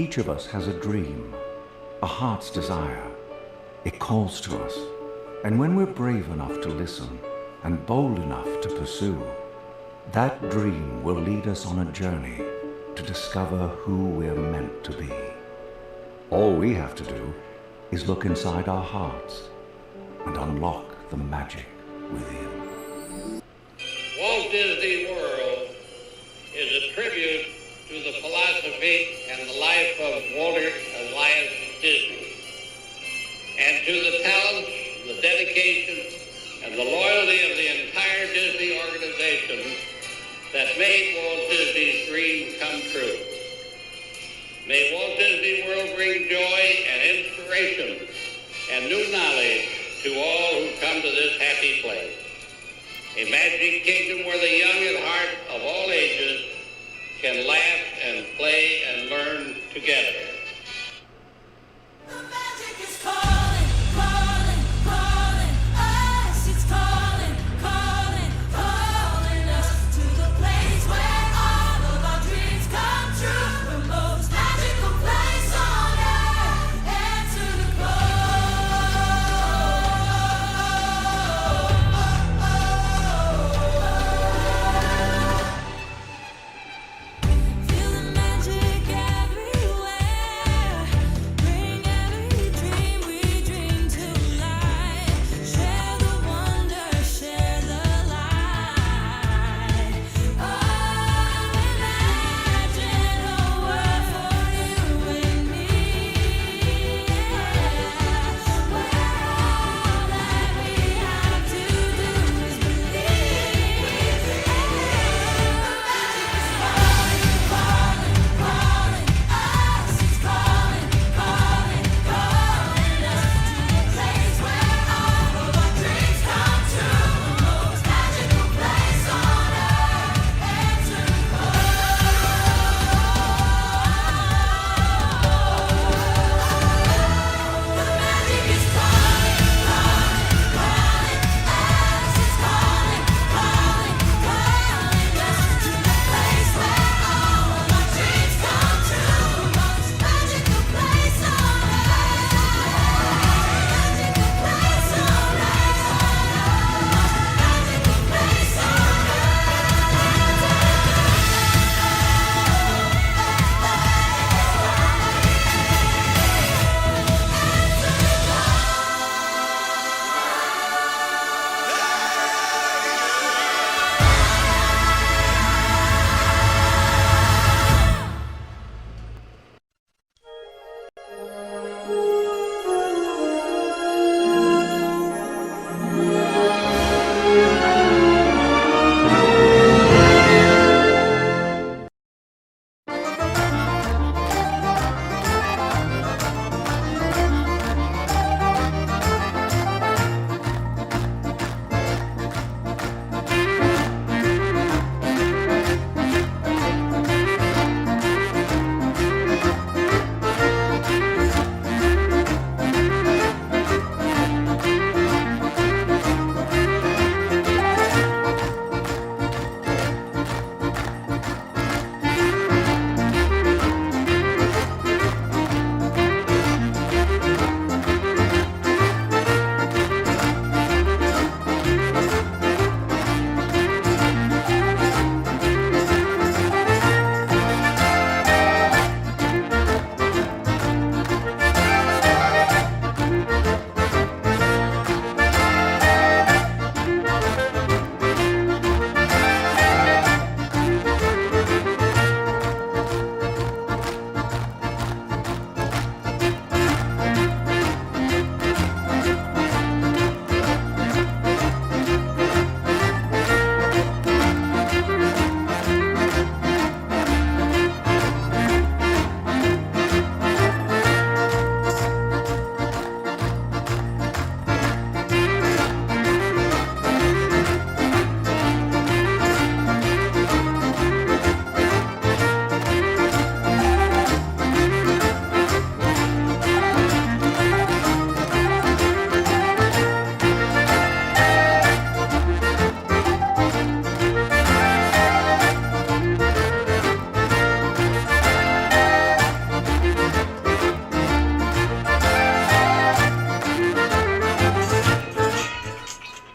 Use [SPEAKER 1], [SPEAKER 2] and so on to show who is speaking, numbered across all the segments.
[SPEAKER 1] Each of us has a dream, a heart's desire. It calls to us, and when we're brave enough to listen and bold enough to pursue, that dream will lead us on a journey to discover who we're meant to be. All we have to do is look inside our hearts and unlock the magic within.
[SPEAKER 2] Walt Disney World is a tribute to the philosophy and the life of Walter Elias Disney, and to the talents, the dedication, and the loyalty of the entire Disney organization that made Walt Disney's dream come true. May Walt Disney World bring joy and inspiration and new knowledge to all who come to this happy place. A magic kingdom where the young at heart of all ages can laugh and play and learn together.
[SPEAKER 3] The magic is calling, calling, calling us. It's calling, calling, calling us to the place where all of our dreams come true. The most magical place on earth. Answer the call. Feel the magic everywhere.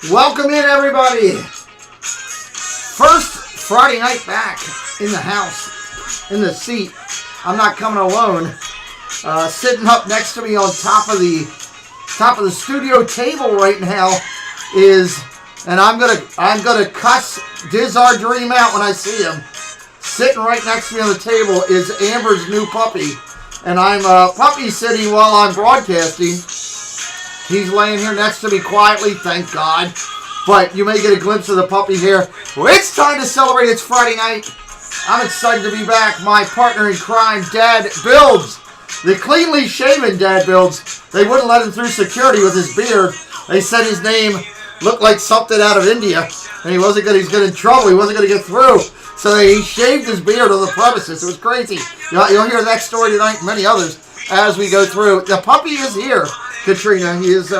[SPEAKER 4] Welcome in, everybody. First Friday night back in the house, in the seat. I'm not coming alone. Sitting up next to me on top of the studio table right now is, and I'm gonna cuss Dizar Dream out when I see him. Sitting right next to me on the table is Amber's new puppy, and I'm puppy sitting while I'm broadcasting. He's laying here next to me quietly, thank God. But you may get a glimpse of the puppy here. Well, it's time to celebrate. It's Friday night. I'm excited to be back. My partner in crime, Dad Builds. The cleanly shaven Dad Builds. They wouldn't let him through security with his beard. They said his name looked like something out of India. And he's going to get in trouble. He wasn't going to get through. So he shaved his beard on the premises. It was crazy. You'll hear that story tonight and many others as we go through. The puppy is here, Katrina. He is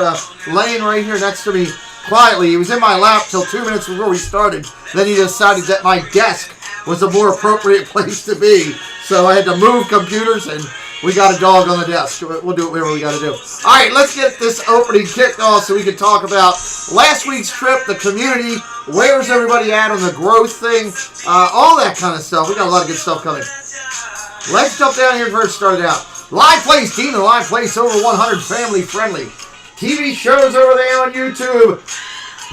[SPEAKER 4] laying right here next to me quietly. He was in my lap till 2 minutes before we started. Then he decided that my desk was a more appropriate place to be. So I had to move computers, and we got a dog on the desk. We'll do whatever we got to do. All right, let's get this opening kicked off so we can talk about last week's trip, the community, where's everybody at on the growth thing, all that kind of stuff. We got a lot of good stuff coming. Let's jump down here and first start it out. Live Place, Dean and Live Place, over 100 family friendly. TV shows over there on YouTube.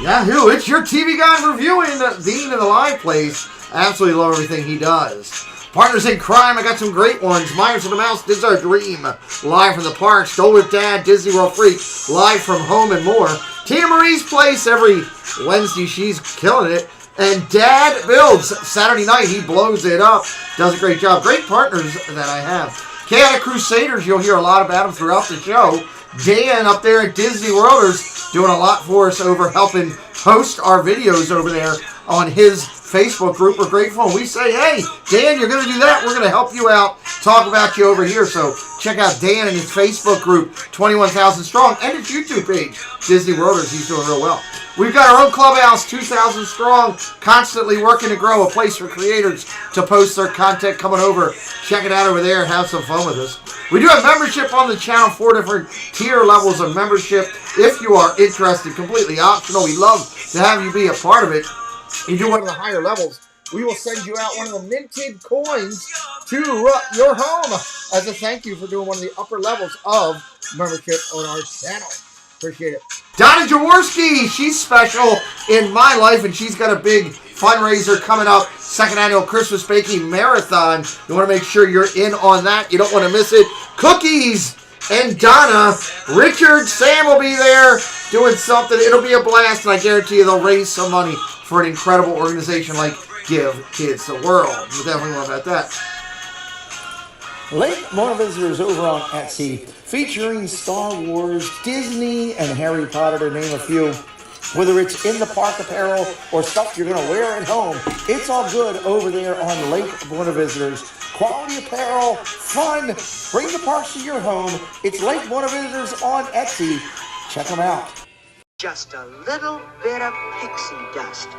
[SPEAKER 4] Yahoo! It's your TV guy reviewing Dean and the Live Place. Absolutely love everything he does. Partners in crime, I got some great ones. Myers and the Mouse, This Is Our Dream. Live from the park, Stole with Dad, Disney World Freak. Live from home and more. Tina Marie's Place every Wednesday. She's killing it. And Dad Builds. Saturday night, he blows it up. Does a great job. Great partners that I have. Chaotic Crusaders, you'll hear a lot about them throughout the show. Dan up there at Disney Worlders doing a lot for us over helping host our videos over there on his Facebook group. We're grateful. And we say, hey, Dan, you're going to do that. We're going to help you out, talk about you over here. So check out Dan and his Facebook group, 21,000 strong, and his YouTube page, Disney Worlders. He's doing real well. We've got our own clubhouse, 2,000 strong, constantly working to grow, a place for creators to post their content. Coming over, check it out over there, have some fun with us. We do have membership on the channel, 4 different tier levels of membership. If you are interested, completely optional. We love to have you be a part of it. You do one of the higher levels, we will send you out one of the minted coins to your home as a thank you for doing one of the upper levels of membership on our channel. Appreciate it. Donna Jaworski, she's special in my life, and she's got a big fundraiser coming up, 2nd annual Christmas Baking Marathon. You want to make sure you're in on that. You don't want to miss it. Cookies and Donna. Richard, Sam will be there doing something. It'll be a blast, and I guarantee you they'll raise some money for an incredible organization like Give Kids the World. We'll definitely know about that.
[SPEAKER 5] Late more visitors over on Etsy, featuring Star Wars, Disney, and Harry Potter, to name a few. Whether it's in the park apparel or stuff you're going to wear at home, it's all good over there on Lake Buena Visitors. Quality apparel, fun, bring the parks to your home. It's Lake Buena Visitors on Etsy. Check them out.
[SPEAKER 6] Just a little bit of pixie dust.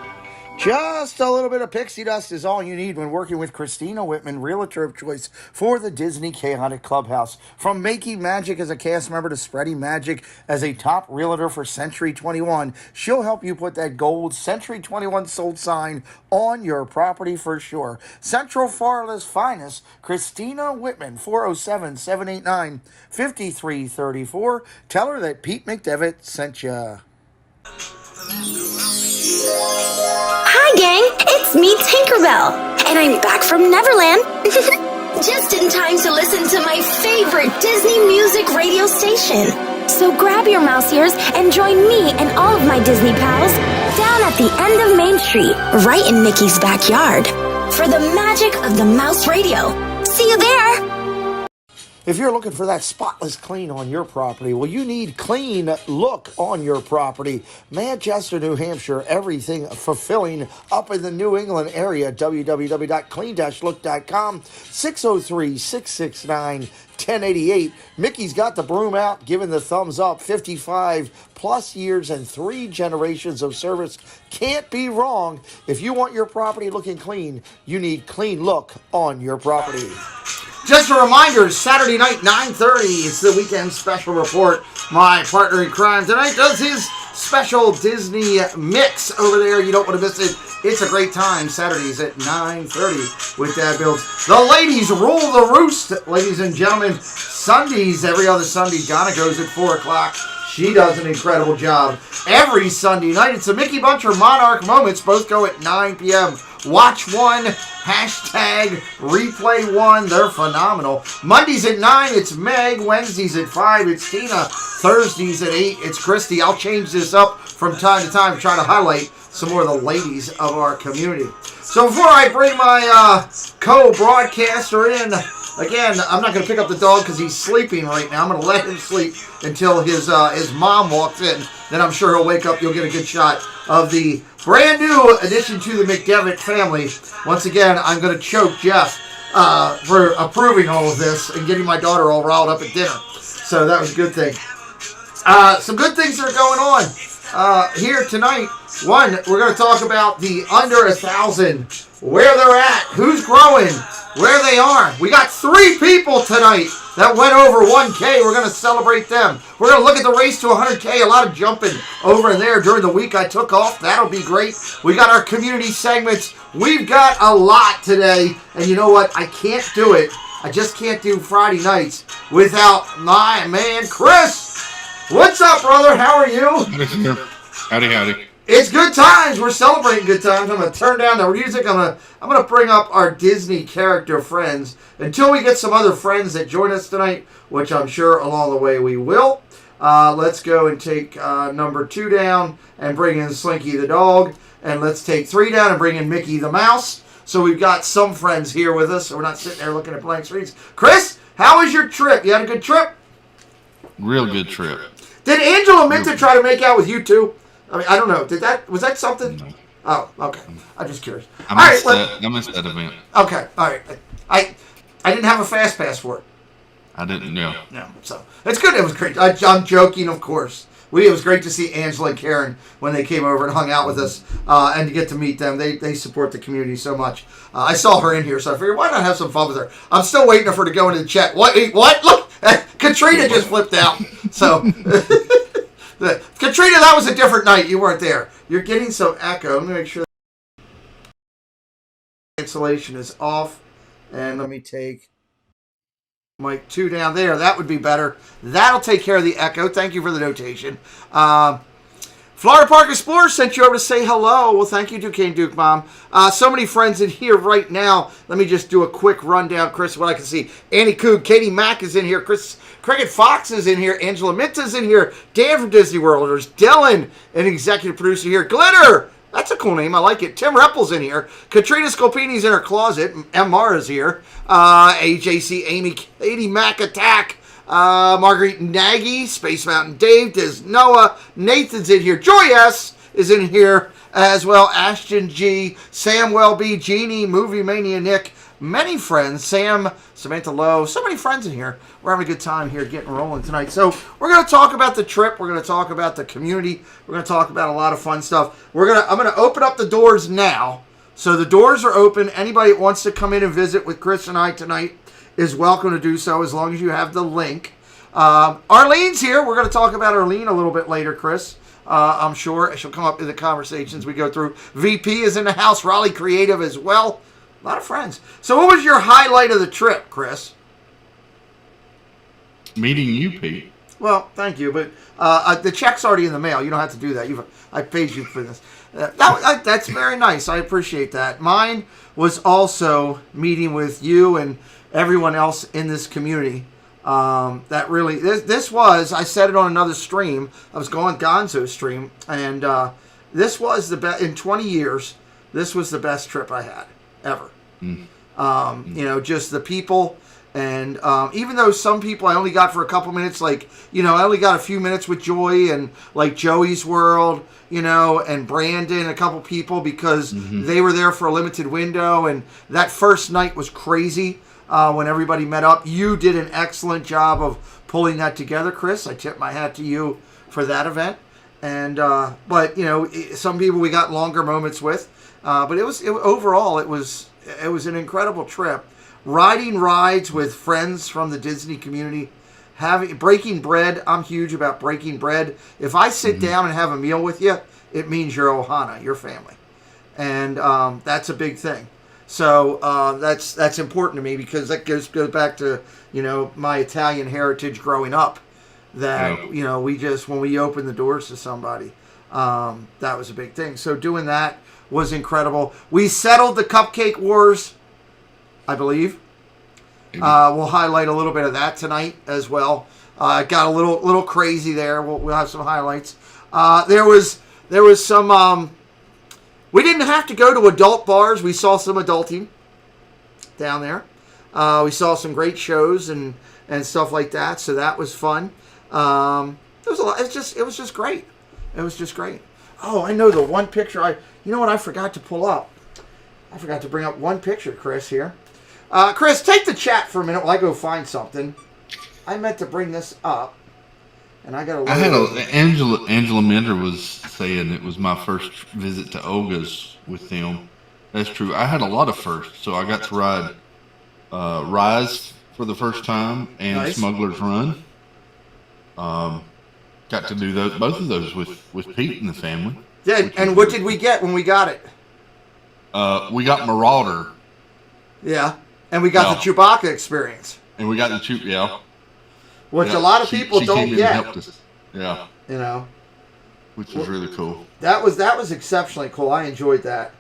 [SPEAKER 5] Just a little bit of pixie dust is all you need when working with Christina Whitman, realtor of choice for the Disney Chaotic Clubhouse. From making magic as a cast member to spreading magic as a top realtor for Century 21, she'll help you put that gold Century 21 sold sign on your property for sure. Central Florida's finest, Christina Whitman, 407-789-5334. Tell her that Pete McDevitt sent ya.
[SPEAKER 7] Hi gang, it's me Tinkerbell, and I'm back from Neverland. Just in time to listen to my favorite Disney music radio station. So grab your mouse ears and join me and all of my Disney pals down at the end of Main Street, right in Mickey's backyard, for the magic of the Mouse Radio. See you there!
[SPEAKER 5] If you're looking for that spotless clean on your property, well, you need clean look on your property. Manchester, New Hampshire, everything fulfilling up in the New England area. www.clean-look.com, 603-669-1088. Mickey's got the broom out, giving the thumbs up. 55 plus years and 3 generations of service. Can't be wrong. If you want your property looking clean, you need clean look on your property.
[SPEAKER 4] Just a reminder, Saturday night, 9:30, it's the weekend special report. My partner in crime tonight does his special Disney mix over there. You don't want to miss it. It's a great time. Saturdays at 9:30 with Dad Builds. The ladies rule the roost, ladies and gentlemen. Sundays, every other Sunday, Donna goes at 4 o'clock. She does an incredible job. Every Sunday night, it's the Mickey Buncher Monarch Moments. Both go at 9 p.m. Watch one, hashtag replay one. They're phenomenal. Mondays at 9, it's Meg. Wednesdays at 5, it's Tina. Thursdays at 8, it's Christy. I'll change this up from time to time, trying to highlight some more of the ladies of our community. So before I bring my co-broadcaster in, again, I'm not going to pick up the dog because he's sleeping right now. I'm going to let him sleep until his mom walks in. Then I'm sure he'll wake up. You'll get a good shot of the brand new addition to the McDevitt family. Once again, I'm going to choke Jeff for approving all of this and getting my daughter all riled up at dinner. So that was a good thing. Some good things are going on here tonight. One, we're going to talk about the under 1,000, where they're at, who's growing, where they are. We got 3 people tonight that went over 1K. We're going to celebrate them. We're going to look at the race to 100K. A lot of jumping over there during the week I took off. That'll be great. We got our community segments. We've got a lot today. And you know what? I can't do it. I just can't do Friday nights without my man, Chris. What's up, brother? How are you?
[SPEAKER 8] Howdy.
[SPEAKER 4] It's good times. We're celebrating good times. I'm going to turn down the music. I'm going to bring up our Disney character friends until we get some other friends that join us tonight, which I'm sure along the way we will. Let's go and take number 2 down and bring in Slinky the dog. And let's take 3 down and bring in Mickey the mouse. So we've got some friends here with us, so we're not sitting there looking at blank screens. Chris, how was your trip? You had a good trip?
[SPEAKER 8] Real good trip.
[SPEAKER 4] Did Angela Minta try to make out with you too? I mean, I don't know. Was that something?
[SPEAKER 8] No.
[SPEAKER 4] Oh, okay. I'm just curious.
[SPEAKER 8] I missed that event.
[SPEAKER 4] Okay, all right. I didn't have a fast pass for it.
[SPEAKER 8] I didn't know.
[SPEAKER 4] No, so it's good. It was great. I'm joking, of course. It was great to see Angela and Karen when they came over and hung out with us, and to get to meet them. They support the community so much. I saw her in here, so I figured, why not have some fun with her? I'm still waiting for her to go into the chat. What? Look, Katrina just flipped out. So, Katrina, that was a different night. You weren't there. You're getting some echo. Let me make sure the cancellation is off, and let me take mic 2 down there. That would be better. That'll take care of the echo. Thank you for the notation. Florida Park Explorer sent you over to say hello. Well, thank you, Duquesne Duke Mom. So many friends in here right now. Let me just do a quick rundown, Chris, what I can see. Annie Coog, Katie Mack is in here. Chris Cricket Fox is in here. Angela Minta's in here. Dan from Disney World. There's Dylan, an executive producer here. Glitter. That's a cool name. I like it. Tim Reppel's in here. Katrina Scopini's in her closet. MR is here. AJC, Amy, Katie Mack Attack. Marguerite Nagy, Space Mountain Dave, Diz Noah, Nathan's in here. Joy S is in here as well. Ashton G, Sam Welby, Jeannie, Movie Mania Nick, many friends. Sam, Samantha Lowe, so many friends in here. We're having a good time here getting rolling tonight. So we're going to talk about the trip. We're going to talk about the community. We're going to talk about a lot of fun stuff. I'm going to open up the doors now. So the doors are open. Anybody that wants to come in and visit with Chris and I tonight is welcome to do so as long as you have the link. Arlene's here. We're going to talk about Arlene a little bit later, Chris. I'm sure she'll come up in the conversations we go through. VP is in the house. Raleigh Creative as well. A lot of friends. So what was your highlight of the trip, Chris?
[SPEAKER 8] Meeting you, Pete.
[SPEAKER 4] Well, thank you, but the check's already in the mail. You don't have to do that. I paid you for this. That's very nice. I appreciate that. Mine was also meeting with you and everyone else in this community. That really, this was, I said it on another stream. I was going Gonzo's stream, and this was the best, in 20 years, this was the best trip I had, ever. Just the people, and even though some people I only got for a couple minutes, I only got a few minutes with Joy and, Joey's World, and Brandon, a couple people, because they were there for a limited window, and that first night was crazy. When everybody met up, you did an excellent job of pulling that together, Chris. I tip my hat to you for that event. And but some people we got longer moments with. But overall it was an incredible trip. Riding rides with friends from the Disney community breaking bread. I'm huge about breaking bread. If I sit down and have a meal with you, it means you're Ohana, your family, and that's a big thing. So that's important to me because that goes back to my Italian heritage growing up. That we just when we open the doors to somebody, that was a big thing. So doing that was incredible. We settled the cupcake wars, I believe. We'll highlight a little bit of that tonight as well. Got a little crazy there. We'll have some highlights. There was some. We didn't have to go to adult bars. We saw some adulting down there. We saw some great shows and stuff like that. So that was fun. It was a lot. It was just great. It was just great. Oh, I know the one picture. You know what I forgot to pull up? I forgot to bring up one picture, Chris, here. Chris, take the chat for a minute while I go find something. I meant to bring this up, and I got to.
[SPEAKER 8] Angela Mender was saying it was my first visit to Olga's with them. That's true. I had a lot of firsts, so I got to ride Rise for the first time and
[SPEAKER 4] Nice.
[SPEAKER 8] Smuggler's Run. Got to do both of those with Pete and the family.
[SPEAKER 4] Yeah, and what did we get when we got it?
[SPEAKER 8] We got Marauder.
[SPEAKER 4] Yeah, and we got the Chewbacca experience,
[SPEAKER 8] And we got the Chew,
[SPEAKER 4] which
[SPEAKER 8] Yeah,
[SPEAKER 4] a lot of
[SPEAKER 8] she
[SPEAKER 4] people
[SPEAKER 8] came
[SPEAKER 4] don't
[SPEAKER 8] in and
[SPEAKER 4] get.
[SPEAKER 8] helped us. Yeah, which was really cool.
[SPEAKER 4] That was exceptionally cool. I enjoyed that.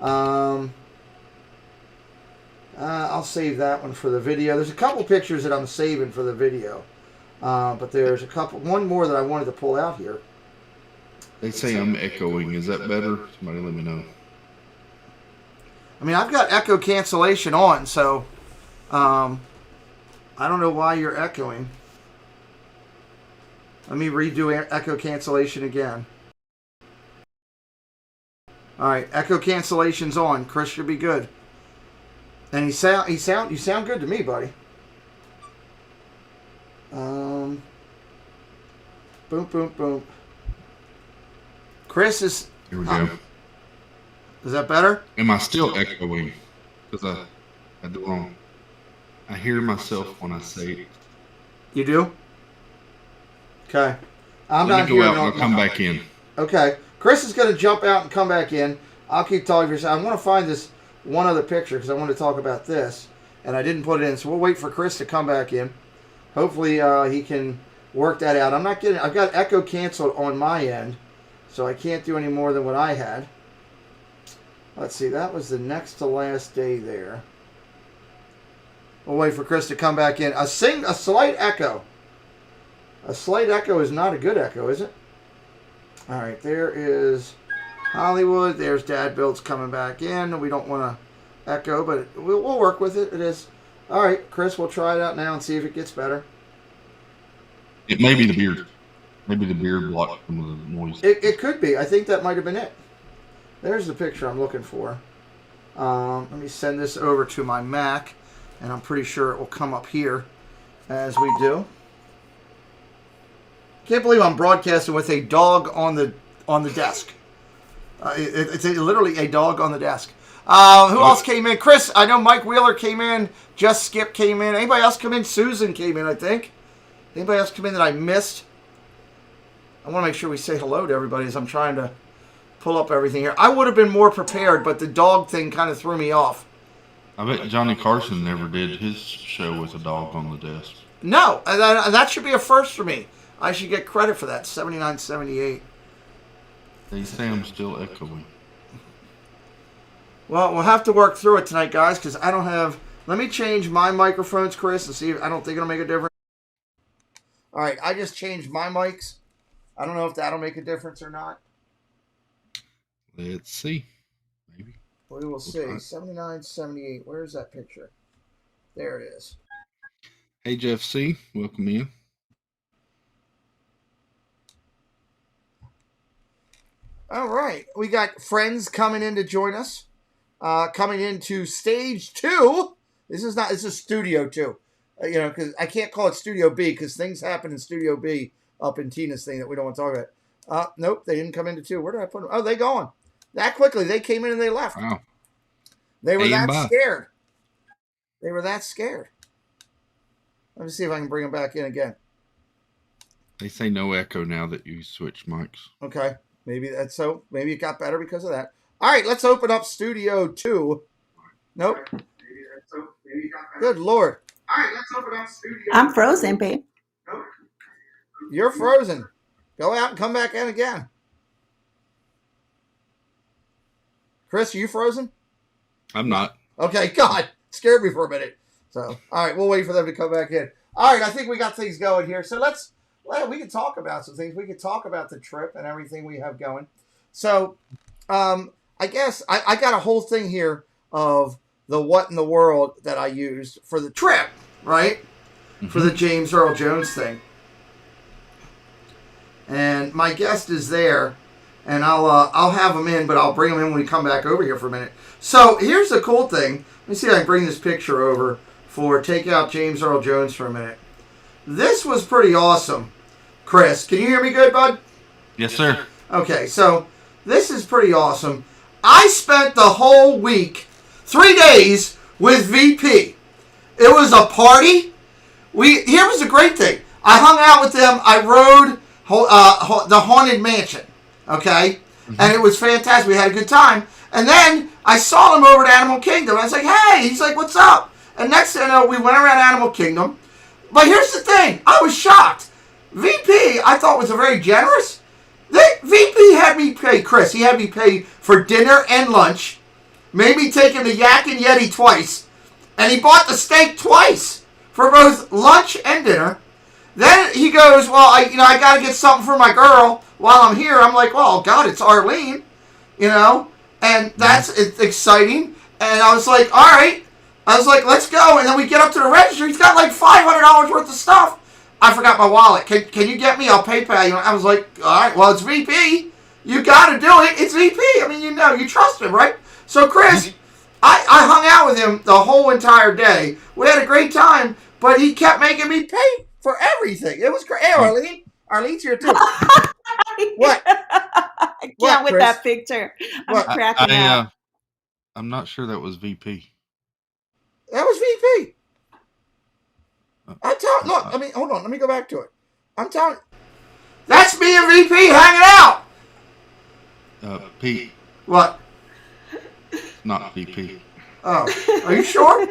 [SPEAKER 4] I'll save that one for the video. There's a couple pictures that I'm saving for the video, but there's one more that I wanted to pull out here.
[SPEAKER 8] They say I'm echoing. Is that better? Somebody let me know.
[SPEAKER 4] I mean, I've got echo cancellation on, so I don't know why you're echoing. Let me redo echo cancellation again. All right, echo cancellation's on. Chris should be good. And you sound good to me, buddy. Boom, boom, boom. Chris is.
[SPEAKER 8] Here we go.
[SPEAKER 4] Is that better?
[SPEAKER 8] Am I still echoing? Because I do wrong. I hear myself when I say it.
[SPEAKER 4] You do? Okay. I'm
[SPEAKER 8] Let
[SPEAKER 4] not
[SPEAKER 8] me go
[SPEAKER 4] hearing
[SPEAKER 8] out and I'll come back in.
[SPEAKER 4] Okay. Chris is going to jump out and come back in. I'll keep talking for a second. I want to find this one other picture because I want to talk about this. And I didn't put it in. So we'll wait for Chris to come back in. Hopefully he can work that out. I've got echo canceled on my end. So I can't do any more than what I had. Let's see. That was the next to last day there. We'll wait for Chris to come back in. A slight echo. A slight echo is not a good echo, is it? All right, there is Hollywood. There's Dad Builds coming back in. We don't want to echo, but we'll work with it. It is. All right, Chris, we'll try it out now and see if it gets better.
[SPEAKER 8] It may be the beard. Maybe the beard blocked some of the noise.
[SPEAKER 4] It could be. I think that might have been it. There's the picture I'm looking for. Let me send this over to my Mac, and I'm pretty sure it will come up here as we do. Can't believe I'm broadcasting with a dog on the desk. It's literally a dog on the desk. Who else came in? Chris, I know Mike Wheeler came in. Just Skip came in. Anybody else come in? Susan came in, I think. Anybody else come in that I missed? I want to make sure we say hello to everybody as I'm trying to pull up everything here. I would have been more prepared, but the dog thing kind of threw me off.
[SPEAKER 8] I bet Johnny Carson never did his show with a dog on the desk.
[SPEAKER 4] No, and that should be a first for me. I should get credit for that. 79, 78.
[SPEAKER 8] They say I'm still echoing.
[SPEAKER 4] Well, we'll have to work through it tonight, guys, because I don't have... Let me change my microphones, Chris, and see if... I don't think it'll make a difference. All right, I just changed my mics. I don't know if that'll make a difference or not.
[SPEAKER 8] Let's see. Maybe.
[SPEAKER 4] We will see. 79, 78. Where's that picture? There it is.
[SPEAKER 8] Hey, Jeff C. Welcome in.
[SPEAKER 4] All right. We got friends coming in to join us. Coming into stage 2. This is Studio 2. Because I can't call it Studio B because things happen in Studio B up in Tina's thing that we don't want to talk about. Nope, they didn't come into 2. Where did I put them? Oh, they gone. That quickly. They came in and they left.
[SPEAKER 8] Wow.
[SPEAKER 4] They were that
[SPEAKER 8] Bye.
[SPEAKER 4] scared. They were that scared. Let me see if I can bring him back in again.
[SPEAKER 8] They say no echo now that you switch mics.
[SPEAKER 4] Okay. Maybe that's so. Maybe it got better because of that. All right, let's open up Studio 2. Nope. Good Lord. All right, let's open up Studio.
[SPEAKER 9] I'm frozen, babe.
[SPEAKER 4] Nope. You're frozen. Go out and come back in again. Chris, are you frozen?
[SPEAKER 8] I'm not.
[SPEAKER 4] Okay, God. Scared me for a minute. So, all right, we'll wait for them to come back in. All right, I think we got things going here. So we can talk about some things. We can talk about the trip and everything we have going. So, I guess I got a whole thing here of the what in the world that I used for the trip, right? Mm-hmm. For the James Earl Jones thing. And my guest is there, and I'll have him in, but I'll bring him in when we come back over here for a minute. So here's the cool thing. Let me see if I can bring this picture over for take out James Earl Jones for a minute. This was pretty awesome. Chris, can you hear me good, bud?
[SPEAKER 8] Yes, sir.
[SPEAKER 4] Okay, so this is pretty awesome. I spent the whole week, 3 days, with VP. It was a party. Here was the great thing. I hung out with them. I rode the Haunted Mansion, okay? Mm-hmm. And it was fantastic. We had a good time. And then I saw him over at Animal Kingdom. I was like, hey. He's like, what's up? And next thing I know, we went around Animal Kingdom. But here's the thing. I was shocked. VP, I thought, was a very generous. VP had me pay, Chris, he had me pay for dinner and lunch. Made me take him to Yak and Yeti twice. And he bought the steak twice for both lunch and dinner. Then he goes, well, I got to get something for my girl while I'm here. I'm like, well, God, it's Arlene, and it's exciting. And I was like, all right. I was like, let's go. And then we get up to the register. He's got like $500 worth of stuff. I forgot my wallet. Can you get me? I'll PayPal you. I was like, all right, well, it's VP. You got to do it. It's VP. I mean, you trust him, right? So, Chris, I hung out with him the whole entire day. We had a great time, but he kept making me pay for everything. It was great. Hey, Arlene. Arlene's here, too. What?
[SPEAKER 9] I can't with that picture. I'm cracking up.
[SPEAKER 8] I'm not sure that was VP.
[SPEAKER 4] That was VP. I'm telling. Look, hold on. Let me go back to it. I'm telling. That's me and VP hanging out.
[SPEAKER 8] Pete.
[SPEAKER 4] What?
[SPEAKER 8] Not VP.
[SPEAKER 4] Oh, are you sure?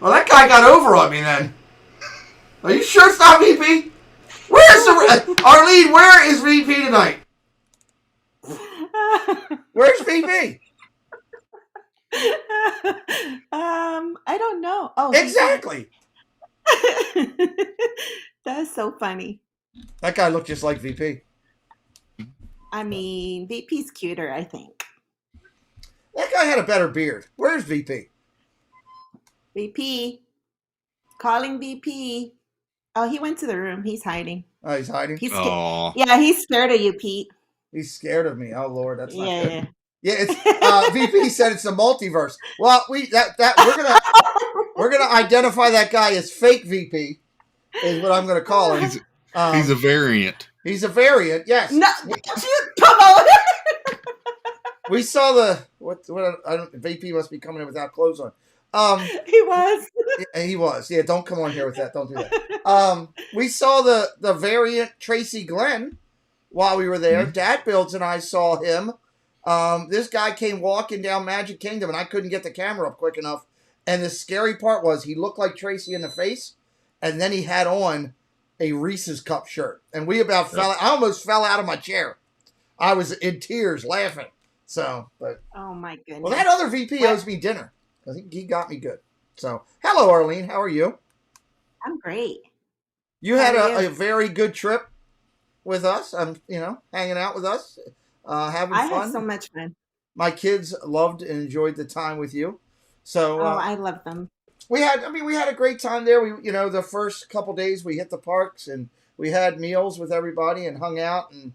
[SPEAKER 4] Well, that guy got over on me then. Are you sure it's not VP? Where's the Arlene? Where is VP tonight? Where's VP?
[SPEAKER 9] I don't know. Oh,
[SPEAKER 4] exactly.
[SPEAKER 9] That's so funny.
[SPEAKER 4] That guy looked just like VP.
[SPEAKER 9] I mean, VP's cuter, I think.
[SPEAKER 4] That guy had a better beard. Where's VP?
[SPEAKER 9] VP. Calling VP. Oh, he went to the room. He's hiding.
[SPEAKER 4] Oh, he's hiding?
[SPEAKER 9] Yeah, he's scared of you, Pete.
[SPEAKER 4] He's scared of me. Oh, Lord, that's not good.
[SPEAKER 9] Yeah.
[SPEAKER 4] Yeah, it's VP said it's a multiverse. Well, we're gonna identify that guy as fake VP, is what I'm gonna call him.
[SPEAKER 8] He's a variant.
[SPEAKER 4] He's a variant, yes.
[SPEAKER 9] No, come on.
[SPEAKER 4] We saw the VP must be coming in without clothes on.
[SPEAKER 9] He was.
[SPEAKER 4] He was. Yeah, don't come on here with that. Don't do that. We saw the variant Tracy Glenn while we were there. Mm-hmm. Dad Builds and I saw him. This guy came walking down Magic Kingdom, and I couldn't get the camera up quick enough. And the scary part was he looked like Tracy in the face, and then he had on a Reese's Cup shirt. And I almost fell out of my chair. I was in tears laughing. So, but
[SPEAKER 9] oh my goodness.
[SPEAKER 4] Well, that other VP owes me dinner. I think he got me good. So, hello, Arlene. How are you?
[SPEAKER 9] I'm great.
[SPEAKER 4] You had a very good trip with us. Hanging out with us, having fun.
[SPEAKER 9] I had so much fun.
[SPEAKER 4] My kids loved and enjoyed the time with you. So,
[SPEAKER 9] I love them.
[SPEAKER 4] We had a great time there. We, the first couple days we hit the parks and we had meals with everybody and hung out and,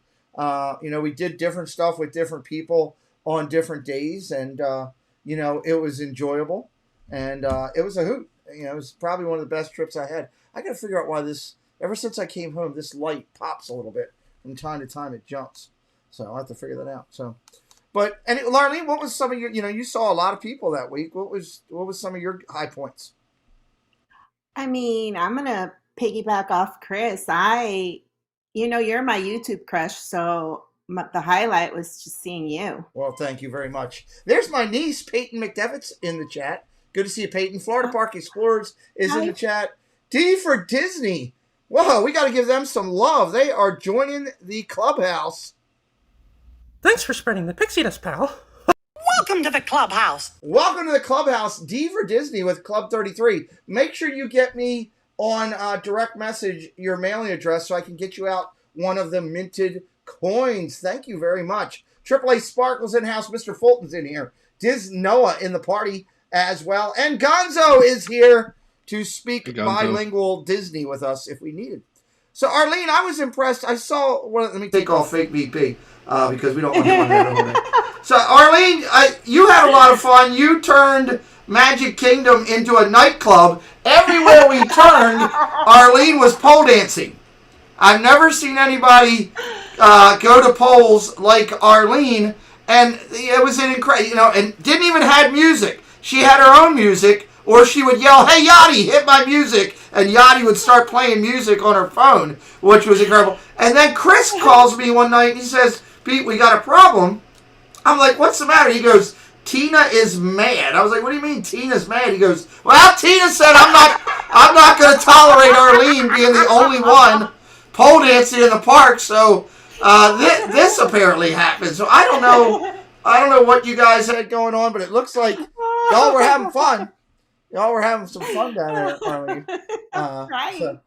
[SPEAKER 4] we did different stuff with different people on different days and, it was enjoyable and it was a hoot. It was probably one of the best trips I had. I got to figure out why ever since I came home, this light pops a little bit. From time to time, it jumps. So I'll have to figure that out. So, Larlene, what was some of your, you saw a lot of people that week. What was some of your high points?
[SPEAKER 9] I mean, I'm going to piggyback off Chris. You're my YouTube crush, so the highlight was just seeing you.
[SPEAKER 5] Well, thank you very much. There's my niece, Peyton McDevitt's in the chat. Good to see you, Peyton. Florida Park Explorers is in the chat. D for Disney. Whoa, we got to give them some love. They are joining the clubhouse.
[SPEAKER 10] Thanks for spreading the pixie dust, pal.
[SPEAKER 6] Welcome to the clubhouse.
[SPEAKER 5] Welcome to the clubhouse. D for Disney with Club 33. Make sure you get me on direct message your mailing address so I can get you out one of the minted coins. Thank you very much. AAA Sparkles in-house. Mr. Fulton's in here. Noah in the party as well. And Gonzo is here to speak bilingual Disney with us if we needed. So, Arlene, I was impressed. I saw... let me take off fake VP because we don't want him on there a little bit. So, Arlene, you had a lot of fun. You turned Magic Kingdom into a nightclub. Everywhere we turned, Arlene was pole dancing. I've never seen anybody go to poles like Arlene, and it was an incredible, and didn't even have music. She had her own music, or she would yell, "Hey, Yachty, hit my music," and Yachty would start playing music on her phone, which was incredible. And then Chris calls me one night, and he says, "Pete, we got a problem." I'm like, "What's the matter?" He goes, "Tina is mad." I was like, "What do you mean Tina's mad?" He goes, "Well, Tina said I'm not going to tolerate Arlene being the only one pole dancing in the park." So this apparently happened. So I don't know what you guys had going on, but it looks like y'all were having fun. Y'all were having some fun down there, Arlene.
[SPEAKER 9] Right.
[SPEAKER 5] So.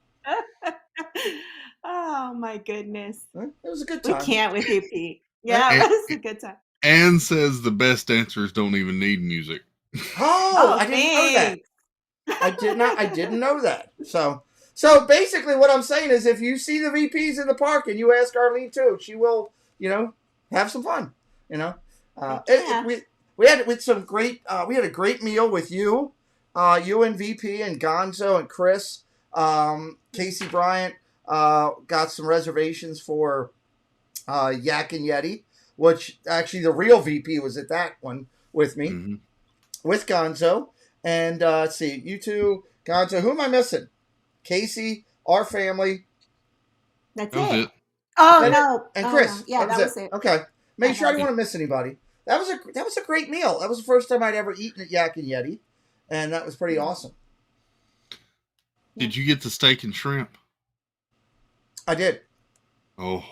[SPEAKER 9] Oh my goodness.
[SPEAKER 5] It was a good time.
[SPEAKER 9] We can't with you, Pete. Yeah, it was a good time.
[SPEAKER 8] Anne says the best dancers don't even need music.
[SPEAKER 5] Oh, I didn't know that. I didn't know that. So basically what I'm saying is if you see the VPs in the park and you ask Arlene too, she will, have some fun, We had a great meal with you, you and VP and Gonzo and Chris, Casey Bryant, got some reservations for, Yak and Yeti, which actually the real VP was at that one with me, with Gonzo. And let's see, you two, Gonzo, who am I missing? Casey, our family.
[SPEAKER 9] That's
[SPEAKER 8] it.
[SPEAKER 9] it. Oh, no.
[SPEAKER 5] And Chris.
[SPEAKER 9] No. Yeah, that was it.
[SPEAKER 5] Okay. Make sure I didn't want to miss anybody. That was a great meal. That was the first time I'd ever eaten at Yak and Yeti. And that was pretty awesome.
[SPEAKER 8] Did you get the steak and shrimp?
[SPEAKER 5] I did.
[SPEAKER 8] Oh.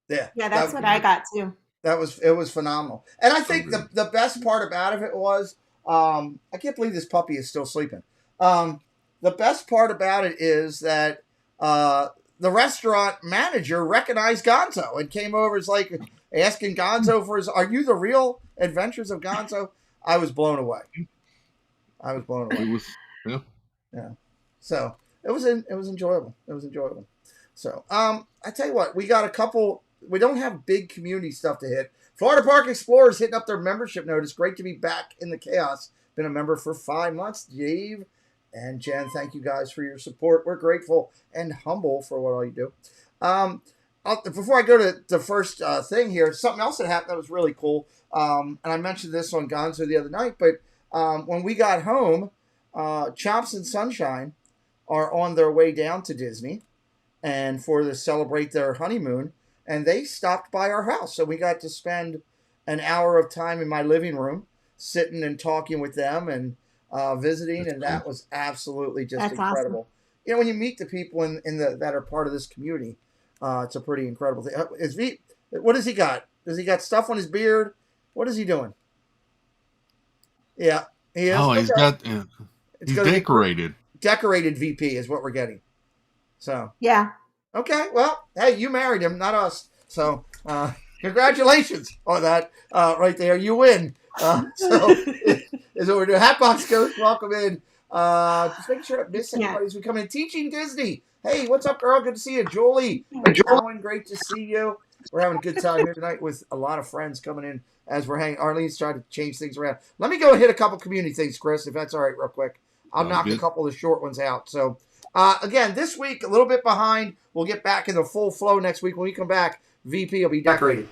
[SPEAKER 5] Yeah.
[SPEAKER 9] Yeah, that's what I got too.
[SPEAKER 5] It was phenomenal. And I think the best part about it was, I can't believe this puppy is still sleeping. The best part about it is that the restaurant manager recognized Gonzo and came over, is like asking Gonzo for "Are you the real Adventures of Gonzo?" I was blown away.
[SPEAKER 8] It was,
[SPEAKER 5] yeah. So it was enjoyable. It was enjoyable. So I tell you what, we got a couple. We don't have big community stuff to hit. Florida Park Explorers hitting up their membership notice. Great to be back in the chaos. Been a member for 5 months. Dave and Jen, thank you guys for your support. We're grateful and humble for what all you do. Before I go to the first thing here, something else that happened that was really cool. And I mentioned this on Gonzo the other night, but when we got home, Chomps and Sunshine are on their way down to Disney and to celebrate their honeymoon. And they stopped by our house. So we got to spend an hour of time in my living room, sitting and talking with them and visiting. That's that was absolutely just incredible. Awesome. When you meet the people that are part of this community, it's a pretty incredible thing. What has he got? Does he got stuff on his beard? What is he doing? Yeah, he is.
[SPEAKER 8] Oh, he's decorated.
[SPEAKER 5] Decorated VP is what we're getting. So
[SPEAKER 9] yeah. Okay,
[SPEAKER 5] well, hey, you married him, not us. So, congratulations on that right there. You win. So, is what we're doing. Hatbox Ghost, welcome in. Just making sure I don't miss anybody as we come in. Teaching Disney. Hey, what's up, girl? Good to see you. Julie. Great to see you. We're having a good time here tonight with a lot of friends coming in as we're hanging. Arlene's trying to change things around. Let me go and hit a couple community things, Chris, if that's all right, real quick. I'll knock a couple of the short ones out. So, again, this week, a little bit behind. We'll get back in the full flow next week. When we come back, VP will be decorated.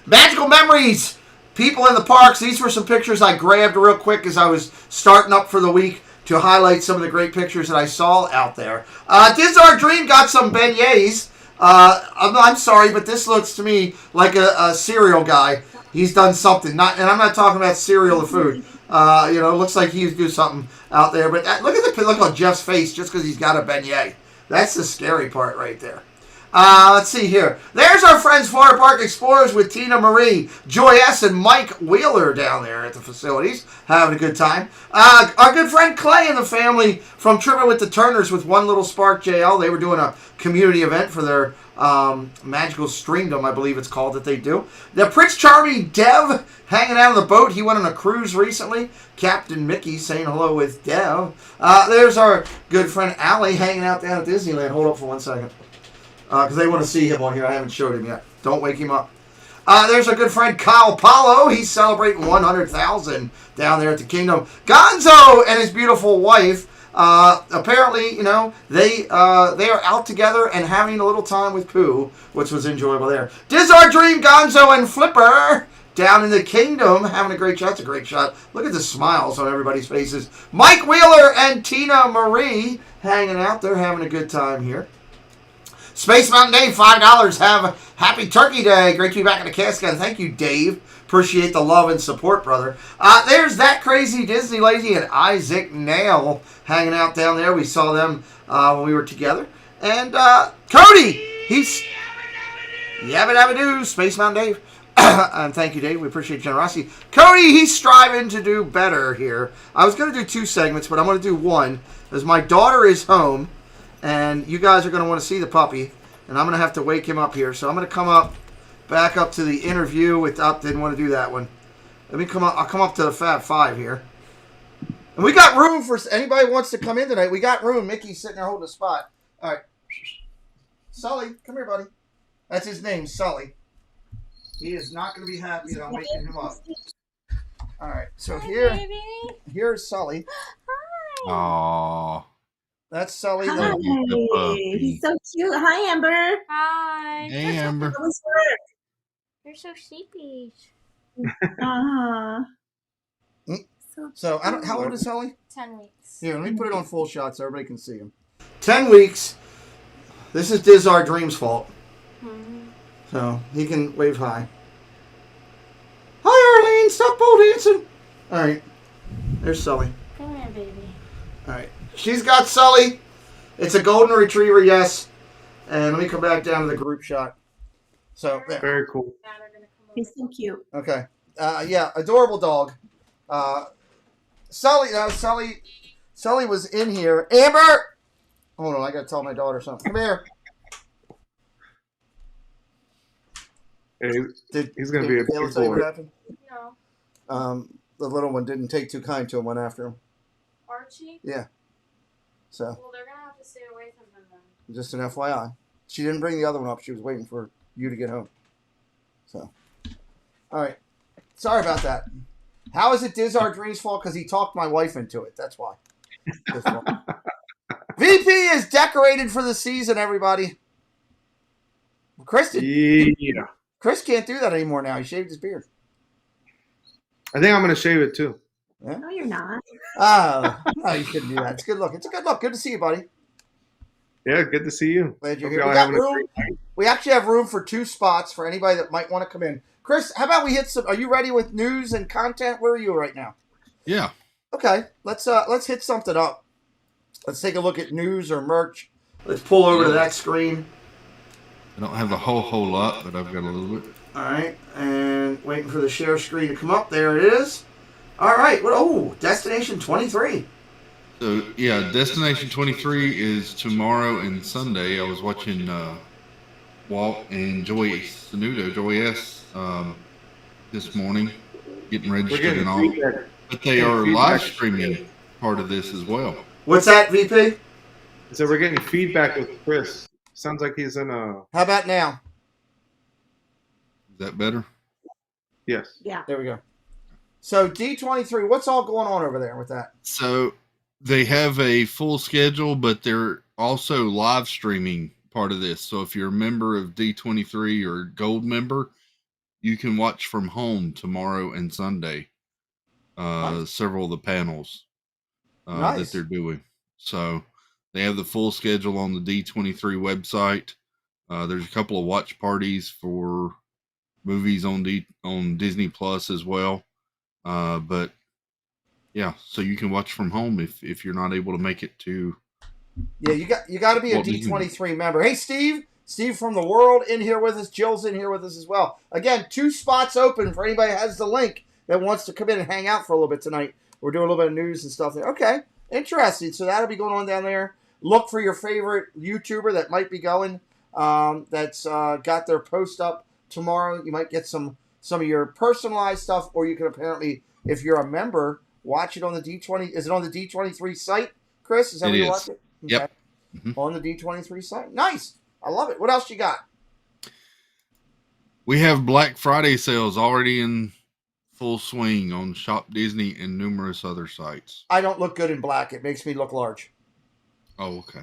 [SPEAKER 5] Magical memories. People in the parks. These were some pictures I grabbed real quick as I was starting up for the week
[SPEAKER 4] to highlight some of the great pictures that I saw out there. Dizzar Dream got some beignets. I'm sorry, but this looks to me like a cereal guy. He's done something. And I'm not talking about cereal or food. It looks like he's doing something out there. But look on Jeff's face just because he's got a beignet. That's the scary part right there. Let's see here. There's our friends Florida Park Explorers with Tina Marie, Joy S., and Mike Wheeler down there at the facilities, having a good time. Our good friend Clay and the family from Tripping with the Turners with One Little Spark JL. They were doing a community event for their Magical Streamdom, I believe it's called, that they do. The Prince Charming Dev hanging out on the boat. He went on a cruise recently. Captain Mickey saying hello with Dev. There's our good friend Allie hanging out down at Disneyland. Hold up for 1 second. Because they want to see him on here. I haven't showed him yet. Don't wake him up. There's our good friend Kyle Paulo. He's celebrating 100,000 down there at the Kingdom. Gonzo and his beautiful wife. Apparently, they are out together and having a little time with Pooh, which was enjoyable there. Dizzar Dream, Gonzo, and Flipper down in the Kingdom having a great shot. That's a great shot. Look at the smiles on everybody's faces. Mike Wheeler and Tina Marie hanging out. They're having a good time here. Space Mountain Dave, $5. Have a happy Turkey Day. Great to be back in the cast again. Thank you, Dave. Appreciate the love and support, brother. There's That Crazy Disney Lady and Isaac Nail hanging out down there. We saw them when we were together. And Cody, he's Yabba Dabba Doo, Space Mountain Dave. And thank you, Dave. We appreciate your generosity. Cody, he's striving to do better here. I was going to do 2 segments, but I'm going to do 1. As my daughter is home. And you guys are going to want to see the puppy. And I'm going to have to wake him up here. So I'm going to come back up to the interview with... didn't want to do that one. Let me come up. I'll come up to the Fab 5 here. And we got room for... Anybody who wants to come in tonight, we got room. Mickey's sitting there holding a spot. All right. Sully, come here, buddy. That's his name, Sully. He is not going to be happy that I'm waking him up. All right. So here's Sully.
[SPEAKER 9] Hi.
[SPEAKER 8] Aww.
[SPEAKER 4] That's Sully.
[SPEAKER 9] Hi. He's so cute. Hi, Amber.
[SPEAKER 11] Hi.
[SPEAKER 8] Hey, Amber.
[SPEAKER 9] How was work?
[SPEAKER 11] You're so sheepish.
[SPEAKER 4] So I don't. How old is Sully?
[SPEAKER 11] 10 weeks.
[SPEAKER 4] Here, let me put it on full shot so everybody can see him. 10 weeks. This is Dizzar Dream's fault. So he can wave hi. Hi, Arlene. Stop pole dancing. All right. There's Sully.
[SPEAKER 11] Come here, baby.
[SPEAKER 4] All right. She's got Sully. It's a golden retriever, yes. And let me come back down to the group shot. So there.
[SPEAKER 12] Very cool.
[SPEAKER 9] He's so cute.
[SPEAKER 4] Okay. Yeah, adorable dog. Sully was in here. Amber! Hold on, I gotta tell my daughter something. Come here.
[SPEAKER 12] Hey, he's gonna be a big boy.
[SPEAKER 4] What happened?
[SPEAKER 11] No.
[SPEAKER 4] The little one didn't take too kind to him, went after him.
[SPEAKER 11] Archie?
[SPEAKER 4] Yeah. So,
[SPEAKER 11] Well, they're going to have to stay away from him then.
[SPEAKER 4] just an FYI. She didn't bring the other one up. She was waiting for you to get home. So, all right. Sorry about that. How is it Dizzar Dream's fault? Because he talked my wife into it. That's why. VP is decorated for the season, everybody. Chris can't do that anymore now. He shaved his beard.
[SPEAKER 12] I think I'm gonna shave it too.
[SPEAKER 4] Yeah?
[SPEAKER 9] No, you're not.
[SPEAKER 4] Oh, no, you shouldn't do that. It's a good look. It's a good look. Good to see you, buddy.
[SPEAKER 12] Yeah, good to see you.
[SPEAKER 4] Glad you're
[SPEAKER 12] Hope
[SPEAKER 4] here.
[SPEAKER 12] y'all
[SPEAKER 4] We got
[SPEAKER 12] having a
[SPEAKER 4] room.
[SPEAKER 12] great night.
[SPEAKER 4] We actually have room for 2 spots for anybody that might want to come in. Chris, how about we hit some? Are you ready with news and content? Where are you right now?
[SPEAKER 8] Yeah.
[SPEAKER 4] Okay, let's hit something up. Let's take a look at news or merch. Let's pull over to that screen.
[SPEAKER 8] I don't have a whole lot, but I've got a little bit.
[SPEAKER 4] All right, and waiting for the share screen to come up. There it is. All right. Oh, Destination 23.
[SPEAKER 8] So, yeah, Destination 23 is tomorrow and Sunday. I was watching Walt and Joy S. This morning, getting registered and all. But they are live streaming part of this as well.
[SPEAKER 4] What's that, VP?
[SPEAKER 12] So we're getting feedback with Chris. Sounds like he's in a...
[SPEAKER 4] How about now?
[SPEAKER 8] Is that better?
[SPEAKER 12] Yes.
[SPEAKER 9] Yeah.
[SPEAKER 4] There we go. So D23, what's all going on over there with that?
[SPEAKER 8] So they have a full schedule, but they're also live streaming part of this. So if you're a member of D23 or Gold member, you can watch from home tomorrow and Sunday. Several of the panels. that
[SPEAKER 4] Nice.
[SPEAKER 8] they're doing. So they have the full schedule on the D23 website. There's a couple of watch parties for movies on Disney Plus as well. But yeah, so you can watch from home if you're not able to make it to.
[SPEAKER 4] Yeah, you got to be a
[SPEAKER 8] Walt Disney
[SPEAKER 4] D23 member. Hey, Steve from the world in here with us. Jill's in here with us as well. Again, 2 spots open for anybody that has the link that wants to come in and hang out for a little bit tonight. We're doing a little bit of news and stuff there. Okay, interesting. So that'll be going on down there. Look for your favorite YouTuber that might be going. That's got their post up tomorrow. You might get some of your personalized stuff, or you can apparently, if you're a member, watch it on the D20. Is it on the D23 site, Chris? Is that where you watch it? Okay.
[SPEAKER 8] Yep. Mm-hmm.
[SPEAKER 4] On the D23 site. Nice. I love it. What else you got?
[SPEAKER 8] We have Black Friday sales already in full swing on Shop Disney and numerous other sites.
[SPEAKER 4] I don't look good in black. It makes me look large.
[SPEAKER 8] Oh, okay.